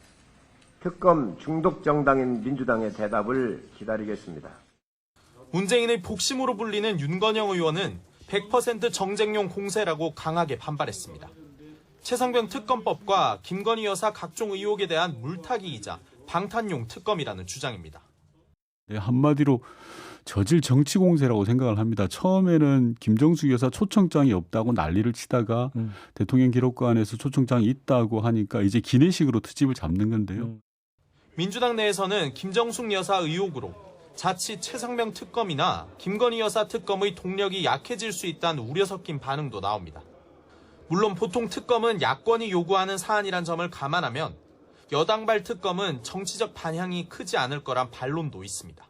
Speaker 21: 특검 중독 정당인 민주당의 대답을 기다리겠습니다.
Speaker 5: 문재인의 복심으로 불리는 윤건영 의원은 100% 정쟁용 공세라고 강하게 반발했습니다. 최상병 특검법과 김건희 여사 각종 의혹에 대한 물타기이자 방탄용 특검이라는 주장입니다.
Speaker 22: 네, 한마디로 저질 정치 공세라고 생각을 합니다. 처음에는 김정숙 여사 초청장이 없다고 난리를 치다가 대통령 기록관에서 초청장이 있다고 하니까 이제 기내식으로 트집을 잡는 건데요.
Speaker 5: 민주당 내에서는 김정숙 여사 의혹으로 자칫 최상병 특검이나 김건희 여사 특검의 동력이 약해질 수 있다는 우려 섞인 반응도 나옵니다. 물론 보통 특검은 야권이 요구하는 사안이란 점을 감안하면 여당발 특검은 정치적 반향이 크지 않을 거란 반론도 있습니다.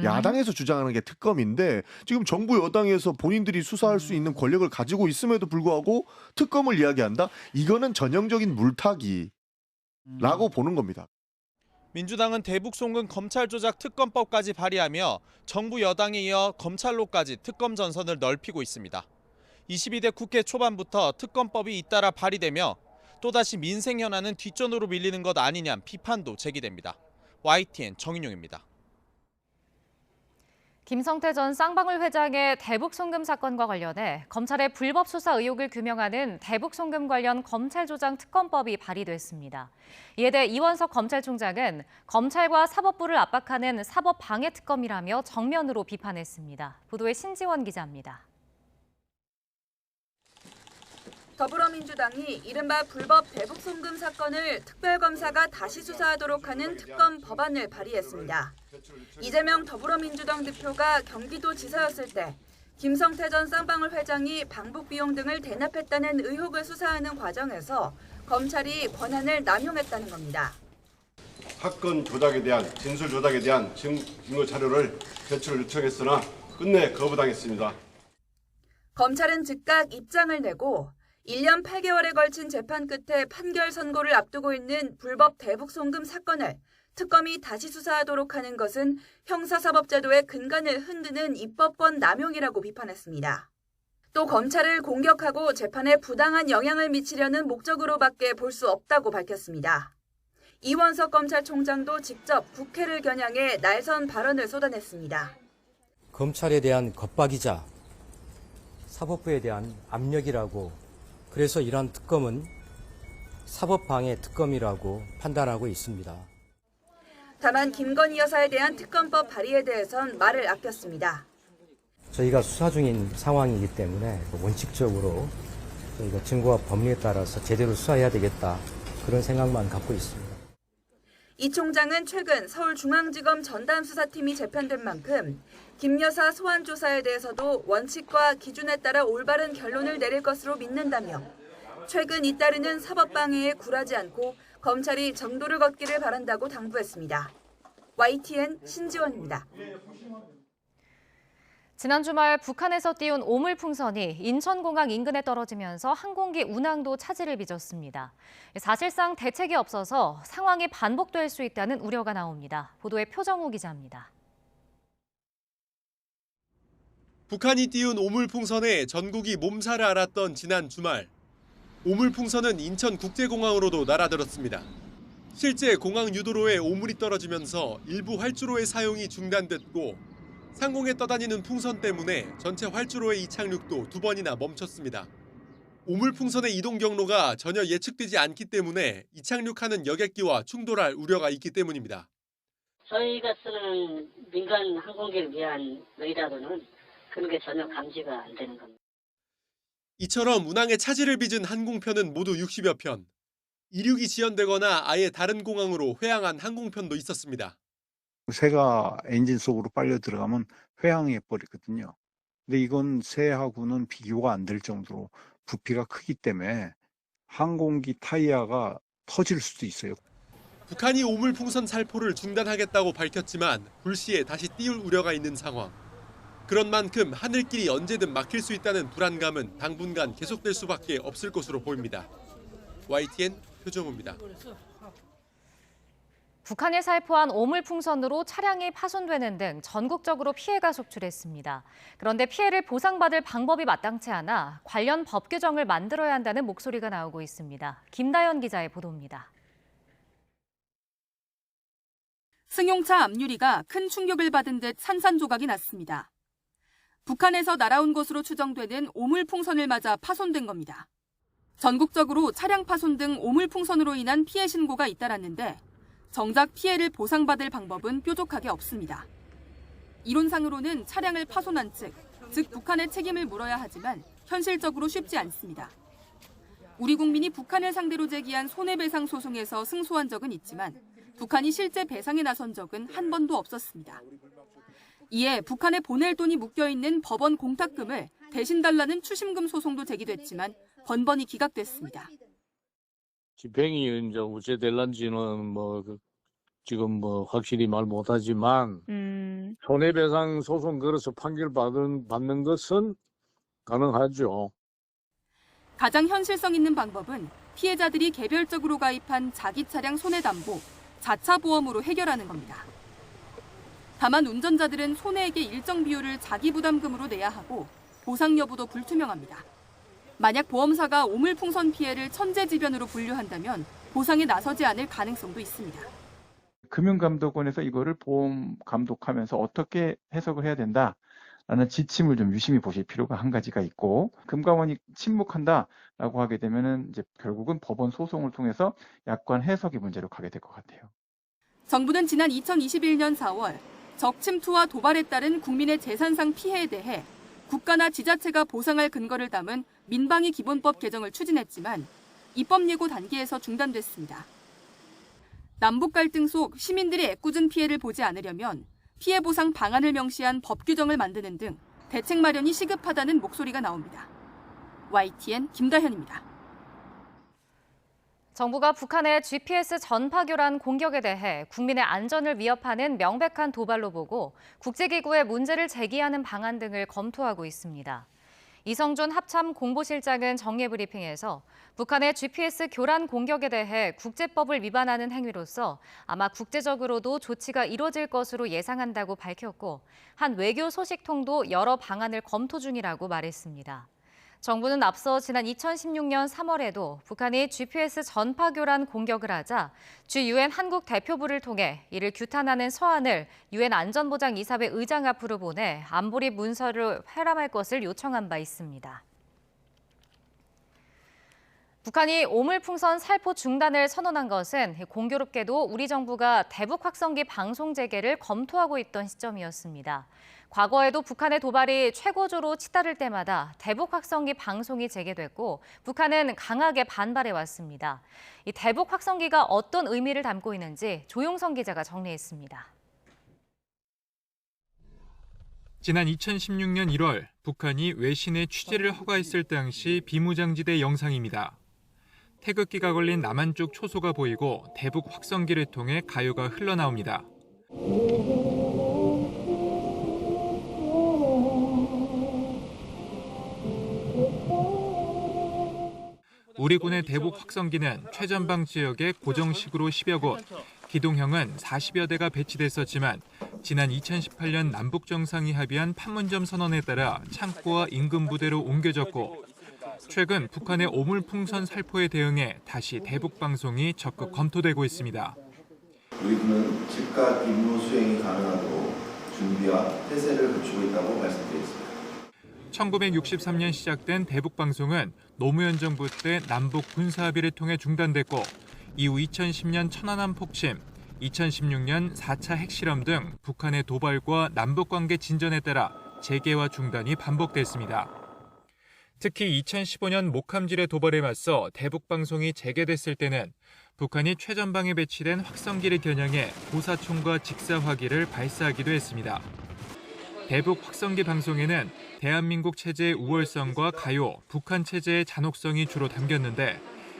Speaker 25: 야당에서 주장하는 게 특검인데 지금 정부 여당에서 본인들이 수사할 수 있는 권력을 가지고 있음에도 불구하고 특검을 이야기한다? 이거는 전형적인 물타기라고 보는 겁니다.
Speaker 5: 민주당은 대북 송금 검찰 조작 특검법까지 발의하며 정부 여당에 이어 검찰로까지 특검 전선을 넓히고 있습니다. 22대 국회 초반부터 특검법이 잇따라 발의되며 또다시 민생 현안은 뒷전으로 밀리는 것 아니냐는 비판도 제기됩니다. YTN 정인용입니다.
Speaker 8: 김성태 전 쌍방울 회장의 대북 송금 사건과 관련해 검찰의 불법 수사 의혹을 규명하는 대북 송금 관련 검찰 조장 특검법이 발의됐습니다. 이에 대해 이원석 검찰총장은 검찰과 사법부를 압박하는 사법 방해 특검이라며 정면으로 비판했습니다. 보도에 신지원 기자입니다.
Speaker 28: 더불어민주당이 이른바 불법 대북 송금 사건을 특별검사가 다시 수사하도록 하는 특검 법안을 발의했습니다. 이재명 더불어민주당 대표가 경기도지사였을 때 김성태 전 쌍방울 회장이 방북 비용 등을 대납했다는 의혹을 수사하는 과정에서 검찰이 권한을 남용했다는 겁니다.
Speaker 29: 사건 조작에 대한 진술 조작에 대한 증거 자료를 제출을 요청했으나 끝내 거부당했습니다.
Speaker 28: 검찰은 즉각 입장을 내고 1년 8개월에 걸친 재판 끝에 판결 선고를 앞두고 있는 불법 대북 송금 사건을 특검이 다시 수사하도록 하는 것은 형사사법제도의 근간을 흔드는 입법권 남용이라고 비판했습니다. 또 검찰을 공격하고 재판에 부당한 영향을 미치려는 목적으로밖에 볼 수 없다고 밝혔습니다. 이원석 검찰총장도 직접 국회를 겨냥해 날선 발언을 쏟아냈습니다.
Speaker 30: 검찰에 대한 겁박이자 사법부에 대한 압력이라고, 그래서 이러한 특검은 사법방해 특검이라고 판단하고 있습니다.
Speaker 28: 다만 김건희 여사에 대한 특검법 발의에 대해선 말을 아꼈습니다.
Speaker 30: 저희가 수사 중인 상황이기 때문에 원칙적으로 저희가 증거와 법리에 따라서 제대로 수사해야 되겠다, 그런 생각만 갖고 있습니다.
Speaker 28: 이 총장은 최근 서울중앙지검 전담수사팀이 재편된 만큼 김 여사 소환 조사에 대해서도 원칙과 기준에 따라 올바른 결론을 내릴 것으로 믿는다며 최근 잇따르는 사법방해에 굴하지 않고 검찰이 정도를 걷기를 바란다고 당부했습니다. YTN 신지원입니다.
Speaker 8: 지난 주말 북한에서 띄운 오물풍선이 인천공항 인근에 떨어지면서 항공기 운항도 차질을 빚었습니다. 사실상 대책이 없어서 상황이 반복될 수 있다는 우려가 나옵니다. 보도에 표정우 기자입니다.
Speaker 31: 북한이 띄운 오물풍선에 전국이 몸살을 앓았던 지난 주말.
Speaker 2: 오물풍선은 인천국제공항으로도 날아들었습니다. 실제 공항 유도로에 오물이 떨어지면서 일부 활주로의 사용이 중단됐고 상공에 떠다니는 풍선 때문에 전체 활주로의 이착륙도 2번이나 멈췄습니다. 오물풍선의 이동 경로가 전혀 예측되지 않기 때문에 이착륙하는 여객기와 충돌할 우려가 있기 때문입니다.
Speaker 3: 저희가 쓰는 민간 항공기를 위한 레이더로는 그런 게 전혀 감지가 안 되는 겁니다.
Speaker 2: 이처럼 운항에 차질을 빚은 항공편은 모두 60여 편. 이륙이 지연되거나 아예 다른 공항으로 회항한 항공편도 있었습니다.
Speaker 6: 새가 엔진 속으로 빨려 들어가면 회항해 버리거든요. 근데 이건 새하고는 비교가 안 될 정도로 부피가 크기 때문에 항공기 타이어가 터질 수도 있어요.
Speaker 2: 북한이 오물풍선 살포를 중단하겠다고 밝혔지만 불시에 다시 띄울 우려가 있는 상황. 그런 만큼 하늘길이 언제든 막힐 수 있다는 불안감은 당분간 계속될 수밖에 없을 것으로 보입니다. YTN 표정우입니다.
Speaker 8: 북한이 살포한 오물풍선으로 차량이 파손되는 등 전국적으로 피해가 속출했습니다. 그런데 피해를 보상받을 방법이 마땅치 않아 관련 법 규정을 만들어야 한다는 목소리가 나오고 있습니다. 김다연 기자의 보도입니다.
Speaker 7: 승용차 앞유리가 큰 충격을 받은 듯 산산조각이 났습니다. 북한에서 날아온 것으로 추정되는 오물풍선을 맞아 파손된 겁니다. 전국적으로 차량 파손 등 오물풍선으로 인한 피해 신고가 잇따랐는데 정작 피해를 보상받을 방법은 뾰족하게 없습니다. 이론상으로는 차량을 파손한 측, 즉 북한의 책임을 물어야 하지만 현실적으로 쉽지 않습니다. 우리 국민이 북한을 상대로 제기한 손해배상 소송에서 승소한 적은 있지만 북한이 실제 배상에 나선 적은 한 번도 없었습니다. 이에 북한에 보낼 돈이 묶여있는 법원 공탁금을 대신 달라는 추심금 소송도 제기됐지만 번번이 기각됐습니다.
Speaker 9: 집행이 이제 어째 될런지는 지금 확실히 말 못하지만 손해배상 소송 걸어서 판결 받는 것은 가능하죠.
Speaker 7: 가장 현실성 있는 방법은 피해자들이 개별적으로 가입한 자기 차량 손해담보, 자차 보험으로 해결하는 겁니다. 다만 운전자들은 손해액의 일정 비율을 자기 부담금으로 내야 하고 보상 여부도 불투명합니다. 만약 보험사가 오물풍선 피해를 천재지변으로 분류한다면 보상에 나서지 않을 가능성도 있습니다.
Speaker 14: 금융감독원에서 이거를 보험 감독하면서 어떻게 해석을 해야 된다라는 지침을 좀 유심히 보실 필요가 한 가지가 있고, 금감원이 침묵한다라고 하게 되면은 이제 결국은 법원 소송을 통해서 약관 해석의 문제로 가게 될 것 같아요.
Speaker 7: 정부는 지난 2021년 4월 적침투와 도발에 따른 국민의 재산상 피해에 대해 국가나 지자체가 보상할 근거를 담은 민방위 기본법 개정을 추진했지만 입법 예고 단계에서 중단됐습니다. 남북 갈등 속 시민들이 애꿎은 피해를 보지 않으려면 피해 보상 방안을 명시한 법 규정을 만드는 등 대책 마련이 시급하다는 목소리가 나옵니다. YTN 김다현입니다.
Speaker 8: 정부가 북한의 GPS 전파교란 공격에 대해 국민의 안전을 위협하는 명백한 도발로 보고 국제기구에 문제를 제기하는 방안 등을 검토하고 있습니다. 이성준 합참 공보실장은 정례 브리핑에서 북한의 GPS 교란 공격에 대해 국제법을 위반하는 행위로서 아마 국제적으로도 조치가 이뤄질 것으로 예상한다고 밝혔고, 한 외교 소식통도 여러 방안을 검토 중이라고 말했습니다. 정부는 앞서 지난 2016년 3월에도 북한이 GPS 전파 교란 공격을 하자 주 UN 한국 대표부를 통해 이를 규탄하는 서한을 UN 안전보장이사회 의장 앞으로 보내 안보리 문서를 회람할 것을 요청한 바 있습니다. 북한이 오물풍선 살포 중단을 선언한 것은 공교롭게도 우리 정부가 대북 확성기 방송 재개를 검토하고 있던 시점이었습니다. 과거에도 북한의 도발이 최고조로 치달을 때마다 대북 확성기 방송이 재개됐고 북한은 강하게 반발해왔습니다. 이 대북 확성기가 어떤 의미를 담고 있는지 조용성 기자가 정리했습니다.
Speaker 12: 지난 2016년 1월 북한이 외신의 취재를 허가했을 당시 비무장지대 영상입니다. 태극기가 걸린 남한 쪽 초소가 보이고 대북 확성기를 통해 가요가 흘러나옵니다. 우리 군의 대북 확성기는 최전방 지역에 고정식으로 10여 곳, 기동형은 40여 대가 배치됐었지만 지난 2018년 남북 정상이 합의한 판문점 선언에 따라 창고와 인근 부대로 옮겨졌고 최근 북한의 오물풍선 살포에 대응해 다시 대북 방송이 적극 검토되고 있습니다.
Speaker 1: 우리군은 즉각 임무 수행이 가능하도록 준비와 태세를 갖추고 있다고 말씀드리겠습니다.
Speaker 12: 1963년 시작된 대북 방송은 노무현 정부 때 남북 군사 합의를 통해 중단됐고 이후 2010년 천안함 폭침, 2016년 4차 핵실험 등 북한의 도발과 남북관계 진전에 따라 재개와 중단이 반복됐습니다. 특히 2015년 목함질의 도발에 맞서 대북 방송이 재개됐을 때는 북한이 최전방에 배치된 확성기를 겨냥해 고사총과 직사화기를 발사하기도 했습니다. 대북 확성기 방송에는 대한민국 체제의 우월성과 가요, 북한 체제의 잔혹성이 주로 담겼는데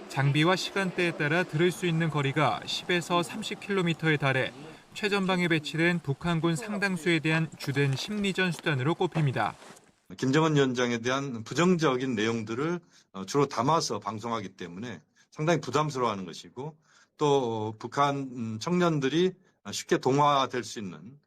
Speaker 12: 장비와 시간대에 따라 들을 수 있는 거리가 10에서 30km에 달해 최전방에 배치된 북한군 상당수에 대한 주된 심리전 수단으로 꼽힙니다.
Speaker 13: 김정은 위원장에 대한 부정적인 내용들을 주로 담아서 방송하기 때문에 상당히 부담스러워하는 것이고 또 북한 청년들이 쉽게 동화될 수 있는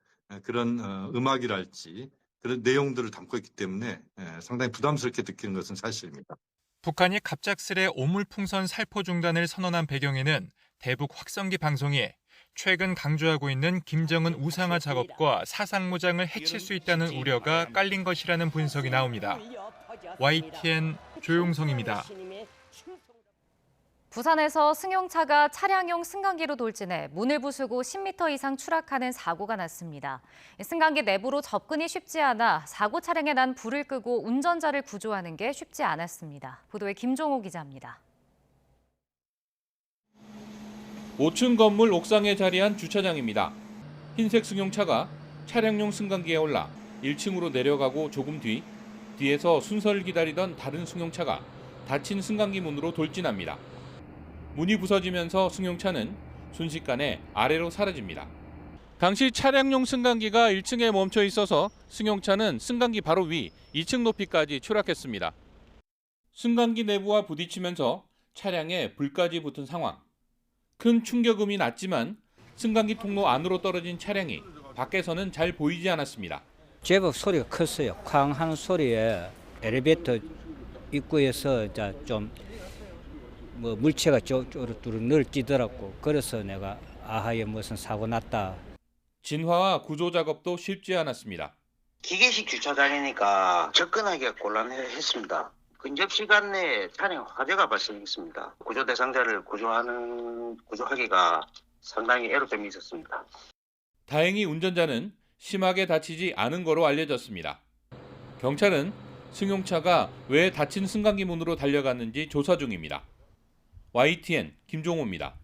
Speaker 13: 그런 음악이랄지 그런 내용들을 담고 있기 때문에 상당히 부담스럽게 느끼는 것은 사실입니다.
Speaker 12: 북한이 갑작스레 오물풍선 살포 중단을 선언한 배경에는 대북 확성기 방송이 최근 강조하고 있는 김정은 우상화 작업과 사상무장을 해칠 수 있다는 우려가 깔린 것이라는 분석이 나옵니다. YTN 조용성입니다.
Speaker 8: 부산에서 승용차가 차량용 승강기로 돌진해 문을 부수고 10m 이상 추락하는 사고가 났습니다. 승강기 내부로 접근이 쉽지 않아 사고 차량에 난 불을 끄고 운전자를 구조하는 게 쉽지 않았습니다. 보도에 김종호 기자입니다.
Speaker 15: 5층 건물 옥상에 자리한 주차장입니다. 흰색 승용차가 차량용 승강기에 올라 1층으로 내려가고 조금 뒤에서 순서를 기다리던 다른 승용차가 닫힌 승강기 문으로 돌진합니다. 문이 부서지면서 승용차는 순식간에 아래로 사라집니다. 당시 차량용 승강기가 1층에 멈춰 있어서 승용차는 승강기 바로 위 2층 높이까지 추락했습니다. 승강기 내부와 부딪히면서 차량에 불까지 붙은 상황. 큰 충격음이 났지만 승강기 통로 안으로 떨어진 차량이 밖에서는 잘 보이지 않았습니다.
Speaker 16: 제법 소리가 컸어요. 쾅 하는 소리에 엘리베이터 입구에서 좀 물체가 쪼르르 늘뛰더라고. 그래서 내가 아하에 무슨 사고 났다.
Speaker 15: 진화와 구조 작업도 쉽지 않았습니다.
Speaker 17: 기계식 주차장이니까 접근하기가 곤란했습니다. 근접 시간 내에 차량 화재가 발생했습니다. 구조 대상자를 구조하기가 상당히 애로점이 있었습니다.
Speaker 15: 다행히 운전자는 심하게 다치지 않은 거로 알려졌습니다. 경찰은 승용차가 왜 닫힌 승강기 문으로 달려갔는지 조사 중입니다. YTN 김종호입니다.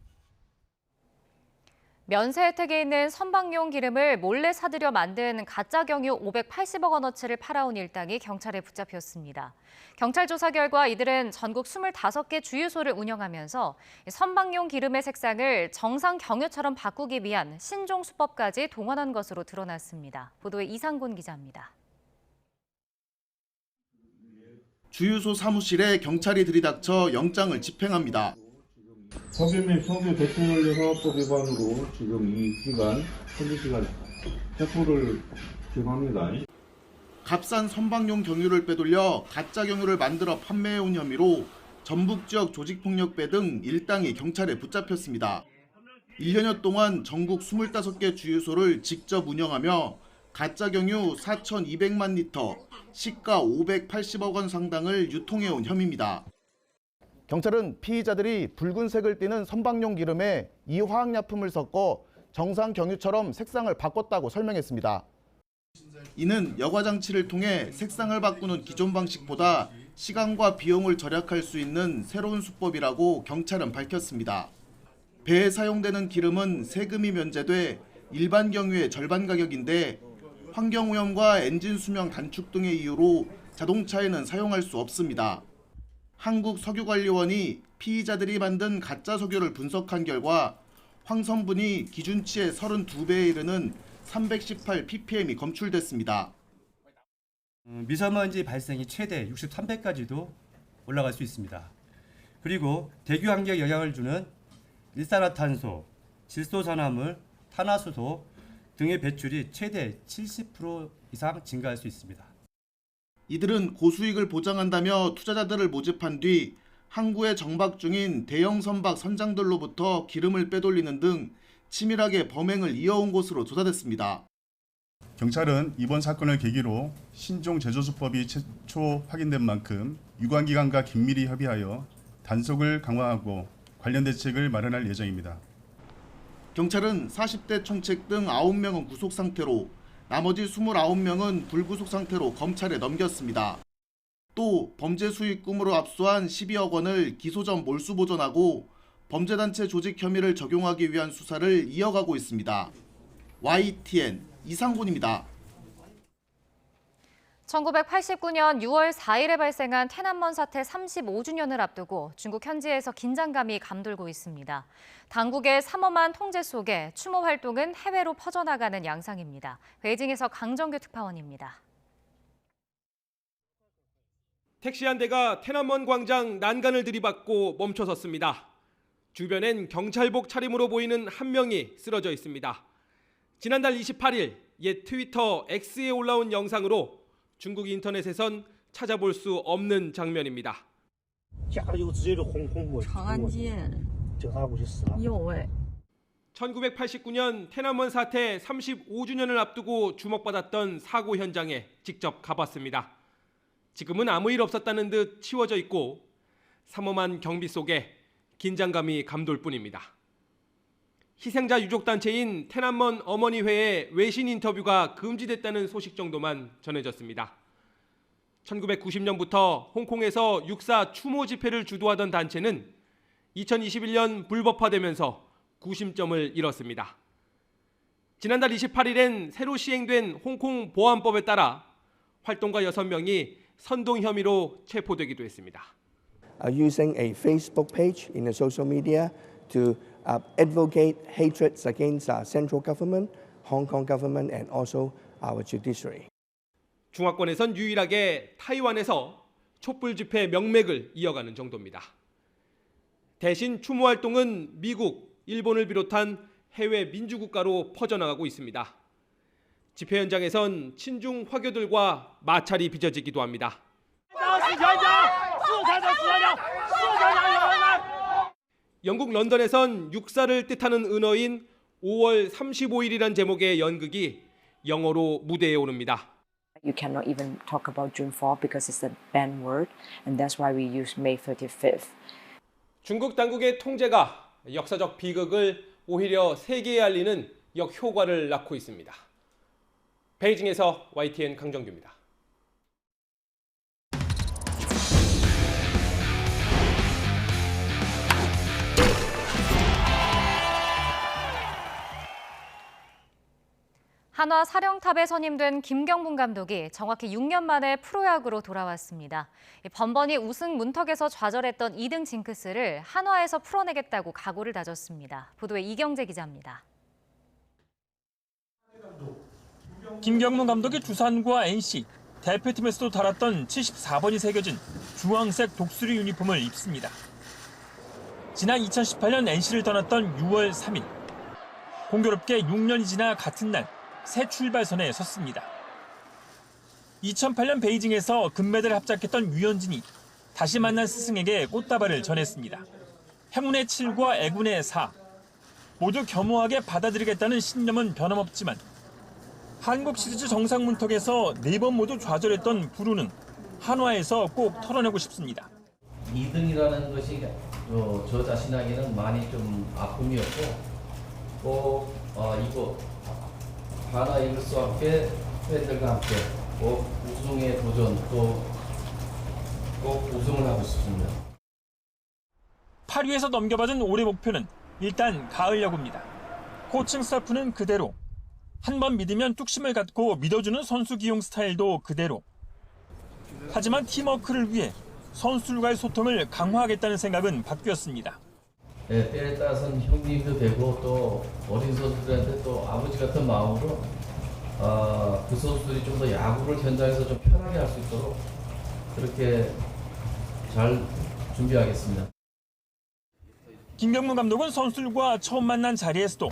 Speaker 8: 면세 혜택에 있는 선박용 기름을 몰래 사들여 만든 가짜 경유 580억 원어치를 팔아온 일당이 경찰에 붙잡혔습니다. 경찰 조사 결과 이들은 전국 25개 주유소를 운영하면서 선박용 기름의 색상을 정상 경유처럼 바꾸기 위한 신종 수법까지 동원한 것으로 드러났습니다. 보도에 이상곤 기자입니다.
Speaker 18: 주유소 사무실에 경찰이 들이닥쳐 영장을 집행합니다.
Speaker 23: 석유 및 석유 대출관리사업법 위반으로 지금 이 기간 현재 시간 체포를 기소합니다.
Speaker 18: 값싼 선박용 경유를 빼돌려 가짜 경유를 만들어 판매해온 혐의로 전북 지역 조직폭력배 등 일당이 경찰에 붙잡혔습니다. 1년여 동안 전국 25개 주유소를 직접 운영하며 가짜 경유 4,200만 리터, 시가 580억 원 상당을 유통해온 혐의입니다.
Speaker 24: 경찰은 피의자들이 붉은색을 띠는 선박용 기름에 이 화학약품을 섞어 정상 경유처럼 색상을 바꿨다고 설명했습니다.
Speaker 18: 이는 여과장치를 통해 색상을 바꾸는 기존 방식보다 시간과 비용을 절약할 수 있는 새로운 수법이라고 경찰은 밝혔습니다. 배에 사용되는 기름은 세금이 면제돼 일반 경유의 절반 가격인데 환경오염과 엔진 수명 단축 등의 이유로 자동차에는 사용할 수 없습니다. 한국석유관리원이 피의자들이 만든 가짜 석유를 분석한 결과 황성분이 기준치의 32배에 이르는 318 ppm이 검출됐습니다.
Speaker 26: 미세먼지 발생이 최대 63배까지도 올라갈 수 있습니다. 그리고 대기 환경에 영향을 주는 일산화탄소, 질소산화물, 탄화수소 등의 배출이 최대 70% 이상 증가할 수 있습니다.
Speaker 18: 이들은 고수익을 보장한다며 투자자들을 모집한 뒤 항구에 정박 중인 대형 선박 선장들로부터 기름을 빼돌리는 등 치밀하게 범행을 이어온 것으로 조사됐습니다.
Speaker 23: 경찰은 이번 사건을 계기로 신종 제조수법이 최초 확인된 만큼 유관기관과 긴밀히 협의하여 단속을 강화하고 관련 대책을 마련할 예정입니다.
Speaker 18: 경찰은 40대 총책 등 9명은 구속 상태로 나머지 29명은 불구속 상태로 검찰에 넘겼습니다. 또 범죄 수익 꿈으로 압수한 12억 원을 기소 전 몰수 보존하고 범죄단체 조직 혐의를 적용하기 위한 수사를 이어가고 있습니다. YTN 이상군입니다.
Speaker 8: 1989년 6월 4일에 발생한天安门 사태 35주년을 앞두고 중국 현지에서 긴장감이 감돌고 있습니다. 당국의 삼엄한 통제 속에 추모 활동은 해외로 퍼져나가는 양상입니다. 베이징에서 강정규 특파원입니다.
Speaker 4: 택시 한 대가天安門 광장 난간을 들이받고 멈춰섰습니다. 주변엔 경찰복 차림으로 보이는 한 명이 쓰러져 있습니다. 지난달 28일 옛 트위터 X에 올라온 영상으로 중국 인터넷에선 찾아볼 수 없는 장면입니다. 1989년 天安門 사태 35주년을 앞두고 주목받았던 사고 현장에 직접 가봤습니다. 지금은 아무 일 없었다는 듯 치워져 있고 삼엄한 경비 속에 긴장감이 감돌 뿐입니다. 희생자 유족단체인 天安門 어머니회의 외신 인터뷰가 금지됐다는 소식 정도만 전해졌습니다. 1990년부터 홍콩에서 육사 추모 집회를 주도하던 단체는 2021년 불법화되면서 구심점을 잃었습니다. 지난달 28일엔 새로 시행된 홍콩 보안법에 따라 활동가 6명이 선동 혐의로 체포되기도 했습니다.
Speaker 5: Using a Facebook page in the social media to advocate hatreds against our central government, Hong Kong government, and also our judiciary.
Speaker 4: 중화권에선 유일하게 타이완에서 촛불 집회 명맥을 이어가는 정도입니다. 대신 추모 활동은 미국, 일본을 비롯한 해외 민주국가로 퍼져나가고 있습니다. 집회 현장에선 친중 화교들과 마찰이 빚어지기도 합니다. 영국 런던에선 육사를 뜻하는 은어인 5월 35일이란 제목의 연극이 영어로 무대에 오릅니다.
Speaker 10: You cannot even talk about June 4 because it's a banned word, and that's why we use May 35th.
Speaker 4: 중국 당국의 통제가 역사적 비극을 오히려 세계에 알리는 역효과를 낳고 있습니다. 베이징에서 YTN 강정규입니다.
Speaker 8: 한화 사령탑에 선임된 김경문 감독이 정확히 6년 만에 프로야구로 돌아왔습니다. 번번이 우승 문턱에서 좌절했던 2등 징크스를 한화에서 풀어내겠다고 각오를 다졌습니다. 보도에 이경재 기자입니다.
Speaker 11: 김경문 감독이 두산과 NC, 대표팀에서도 달았던 74번이 새겨진 주황색 독수리 유니폼을 입습니다. 지난 2018년 NC를 떠났던 6월 3일. 공교롭게 6년이 지나 같은 날 새 출발선에 섰습니다. 2008년 베이징에서 금메달을 합작했던 류현진이 다시 만난 스승에게 꽃다발을 전했습니다. 행운의 7과 애군의 4. 모두 겸허하게 받아들이겠다는 신념은 변함없지만 한국 시리즈 정상 문턱에서 4번 모두 좌절했던 불운은 한화에서 꼭 털어내고 싶습니다.
Speaker 19: 2등이라는 것이 저 자신에게는 많이 좀 아픔이었고 꼭 이거 한화 이글스와 함께 팬들과 함께 꼭 우승의 도전 또 꼭 우승을 하고 싶습니다.
Speaker 11: 8위에서 넘겨받은 올해 목표는 일단 가을 야구입니다. 코칭 스타프는 그대로. 한 번 믿으면 뚝심을 갖고 믿어주는 선수 기용 스타일도 그대로. 하지만 팀워크를 위해 선수들과의 소통을 강화하겠다는 생각은 바뀌었습니다.
Speaker 19: 네, 때에 따라서는 형님도 되고 또 어린 선수들한테 또 아버지 같은 마음으로 그 선수들이 좀 더 야구를 현장에서 좀 편하게 할 수 있도록 그렇게 잘 준비하겠습니다.
Speaker 11: 김경문 감독은 선수들과 처음 만난 자리에서도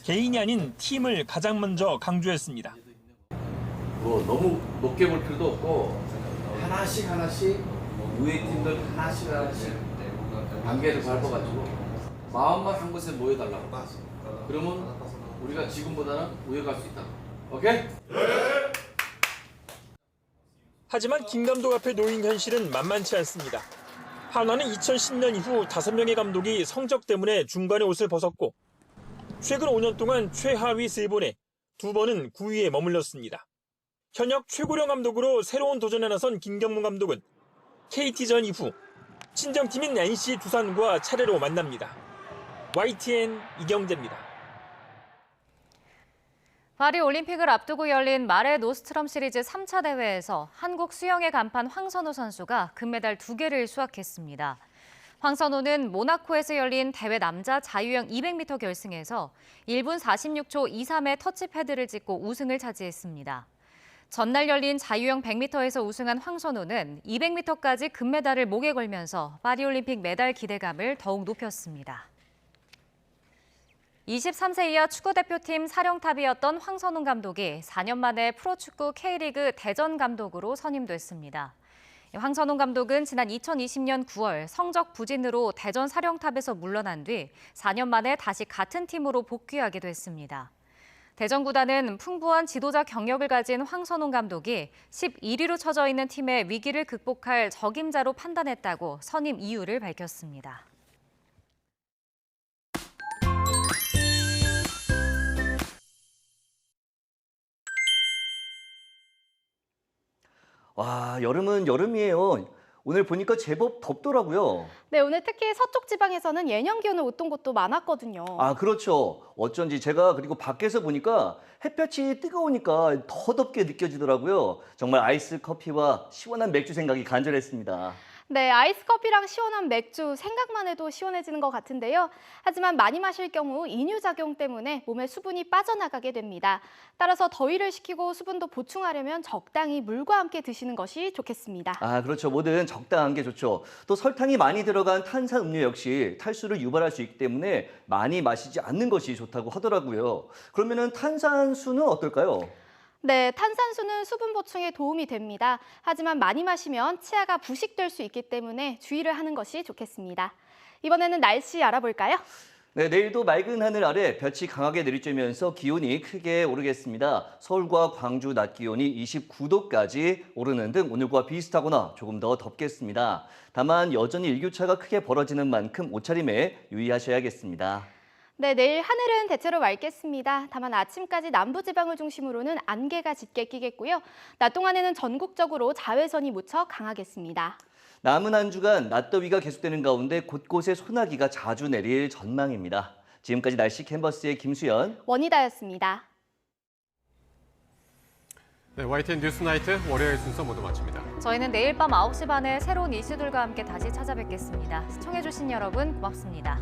Speaker 11: 개인이 아닌 팀을 가장 먼저 강조했습니다.
Speaker 19: 뭐 너무 높게 볼 필요도 없고 하나씩 UA팀들 하나씩 단계를 밟아가지고 마음만 한 곳에 모여달라고. 그러면 우리가 지금보다는 우회 갈 수 있다. 오케이?
Speaker 11: 하지만 김 감독 앞에 놓인 현실은 만만치 않습니다. 한화는 2010년 이후 5명의 감독이 성적 때문에 중간에 옷을 벗었고 최근 5년 동안 최하위 3번에 2번은 9위에 머물렀습니다. 현역 최고령 감독으로 새로운 도전에 나선 김경문 감독은 KT전 이후 친정팀인 NC 두산과 차례로 만납니다. YTN 이경재입니다.
Speaker 8: 파리올림픽을 앞두고 열린 마레 노스트럼 시리즈 3차 대회에서 한국 수영의 간판 황선우 선수가 금메달 2개를 수확했습니다. 황선우는 모나코에서 열린 대회 남자 자유형 200m 결승에서 1분 46초 23의 터치패드를 찍고 우승을 차지했습니다. 전날 열린 자유형 100m에서 우승한 황선우는 200m까지 금메달을 목에 걸면서 파리올림픽 메달 기대감을 더욱 높였습니다. 23세 이하 축구대표팀 사령탑이었던 황선홍 감독이 4년 만에 프로축구 K리그 대전 감독으로 선임됐습니다. 황선홍 감독은 지난 2020년 9월 성적 부진으로 대전 사령탑에서 물러난 뒤 4년 만에 다시 같은 팀으로 복귀하게 됐습니다. 대전 구단은 풍부한 지도자 경력을 가진 황선홍 감독이 11위로 처져 있는 팀의 위기를 극복할 적임자로 판단했다고 선임 이유를 밝혔습니다.
Speaker 3: 와, 여름은 여름이에요. 오늘 보니까 제법 덥더라고요.
Speaker 6: 네, 오늘 특히 서쪽 지방에서는 예년 기온을 웃돈 곳도 많았거든요.
Speaker 3: 아, 그렇죠. 어쩐지 제가 그리고 밖에서 보니까 햇볕이 뜨거우니까 더 덥게 느껴지더라고요. 정말 아이스 커피와 시원한 맥주 생각이 간절했습니다.
Speaker 6: 네, 아이스 커피랑 시원한 맥주 생각만 해도 시원해지는 것 같은데요. 하지만 많이 마실 경우 이뇨작용 때문에 몸에 수분이 빠져나가게 됩니다. 따라서 더위를 식히고 수분도 보충하려면 적당히 물과 함께 드시는 것이 좋겠습니다.
Speaker 3: 아, 그렇죠. 뭐든 적당한 게 좋죠. 또 설탕이 많이 들어간 탄산 음료 역시 탈수를 유발할 수 있기 때문에 많이 마시지 않는 것이 좋다고 하더라고요. 그러면은 탄산수는 어떨까요?
Speaker 6: 네, 탄산수는 수분 보충에 도움이 됩니다. 하지만 많이 마시면 치아가 부식될 수 있기 때문에 주의를 하는 것이 좋겠습니다. 이번에는 날씨 알아볼까요?
Speaker 3: 네, 내일도 맑은 하늘 아래 볕이 강하게 내리쬐면서 기온이 크게 오르겠습니다. 서울과 광주 낮 기온이 29도까지 오르는 등 오늘과 비슷하거나 조금 더 덥겠습니다. 다만 여전히 일교차가 크게 벌어지는 만큼 옷차림에 유의하셔야겠습니다.
Speaker 6: 네, 내일 하늘은 대체로 맑겠습니다. 다만 아침까지 남부지방을 중심으로는 안개가 짙게 끼겠고요. 낮 동안에는 전국적으로 자외선이 무척 강하겠습니다.
Speaker 3: 남은 한 주간 낮더위가 계속되는 가운데 곳곳에 소나기가 자주 내릴 전망입니다. 지금까지 날씨 캔버스의 김수연,
Speaker 6: 원희다였습니다.
Speaker 2: 네, YTN 뉴스나이트 월요일 순서 모두 마칩니다.
Speaker 8: 저희는 내일 밤 9시 반에 새로운 이슈들과 함께 다시 찾아뵙겠습니다. 시청해주신 여러분 고맙습니다.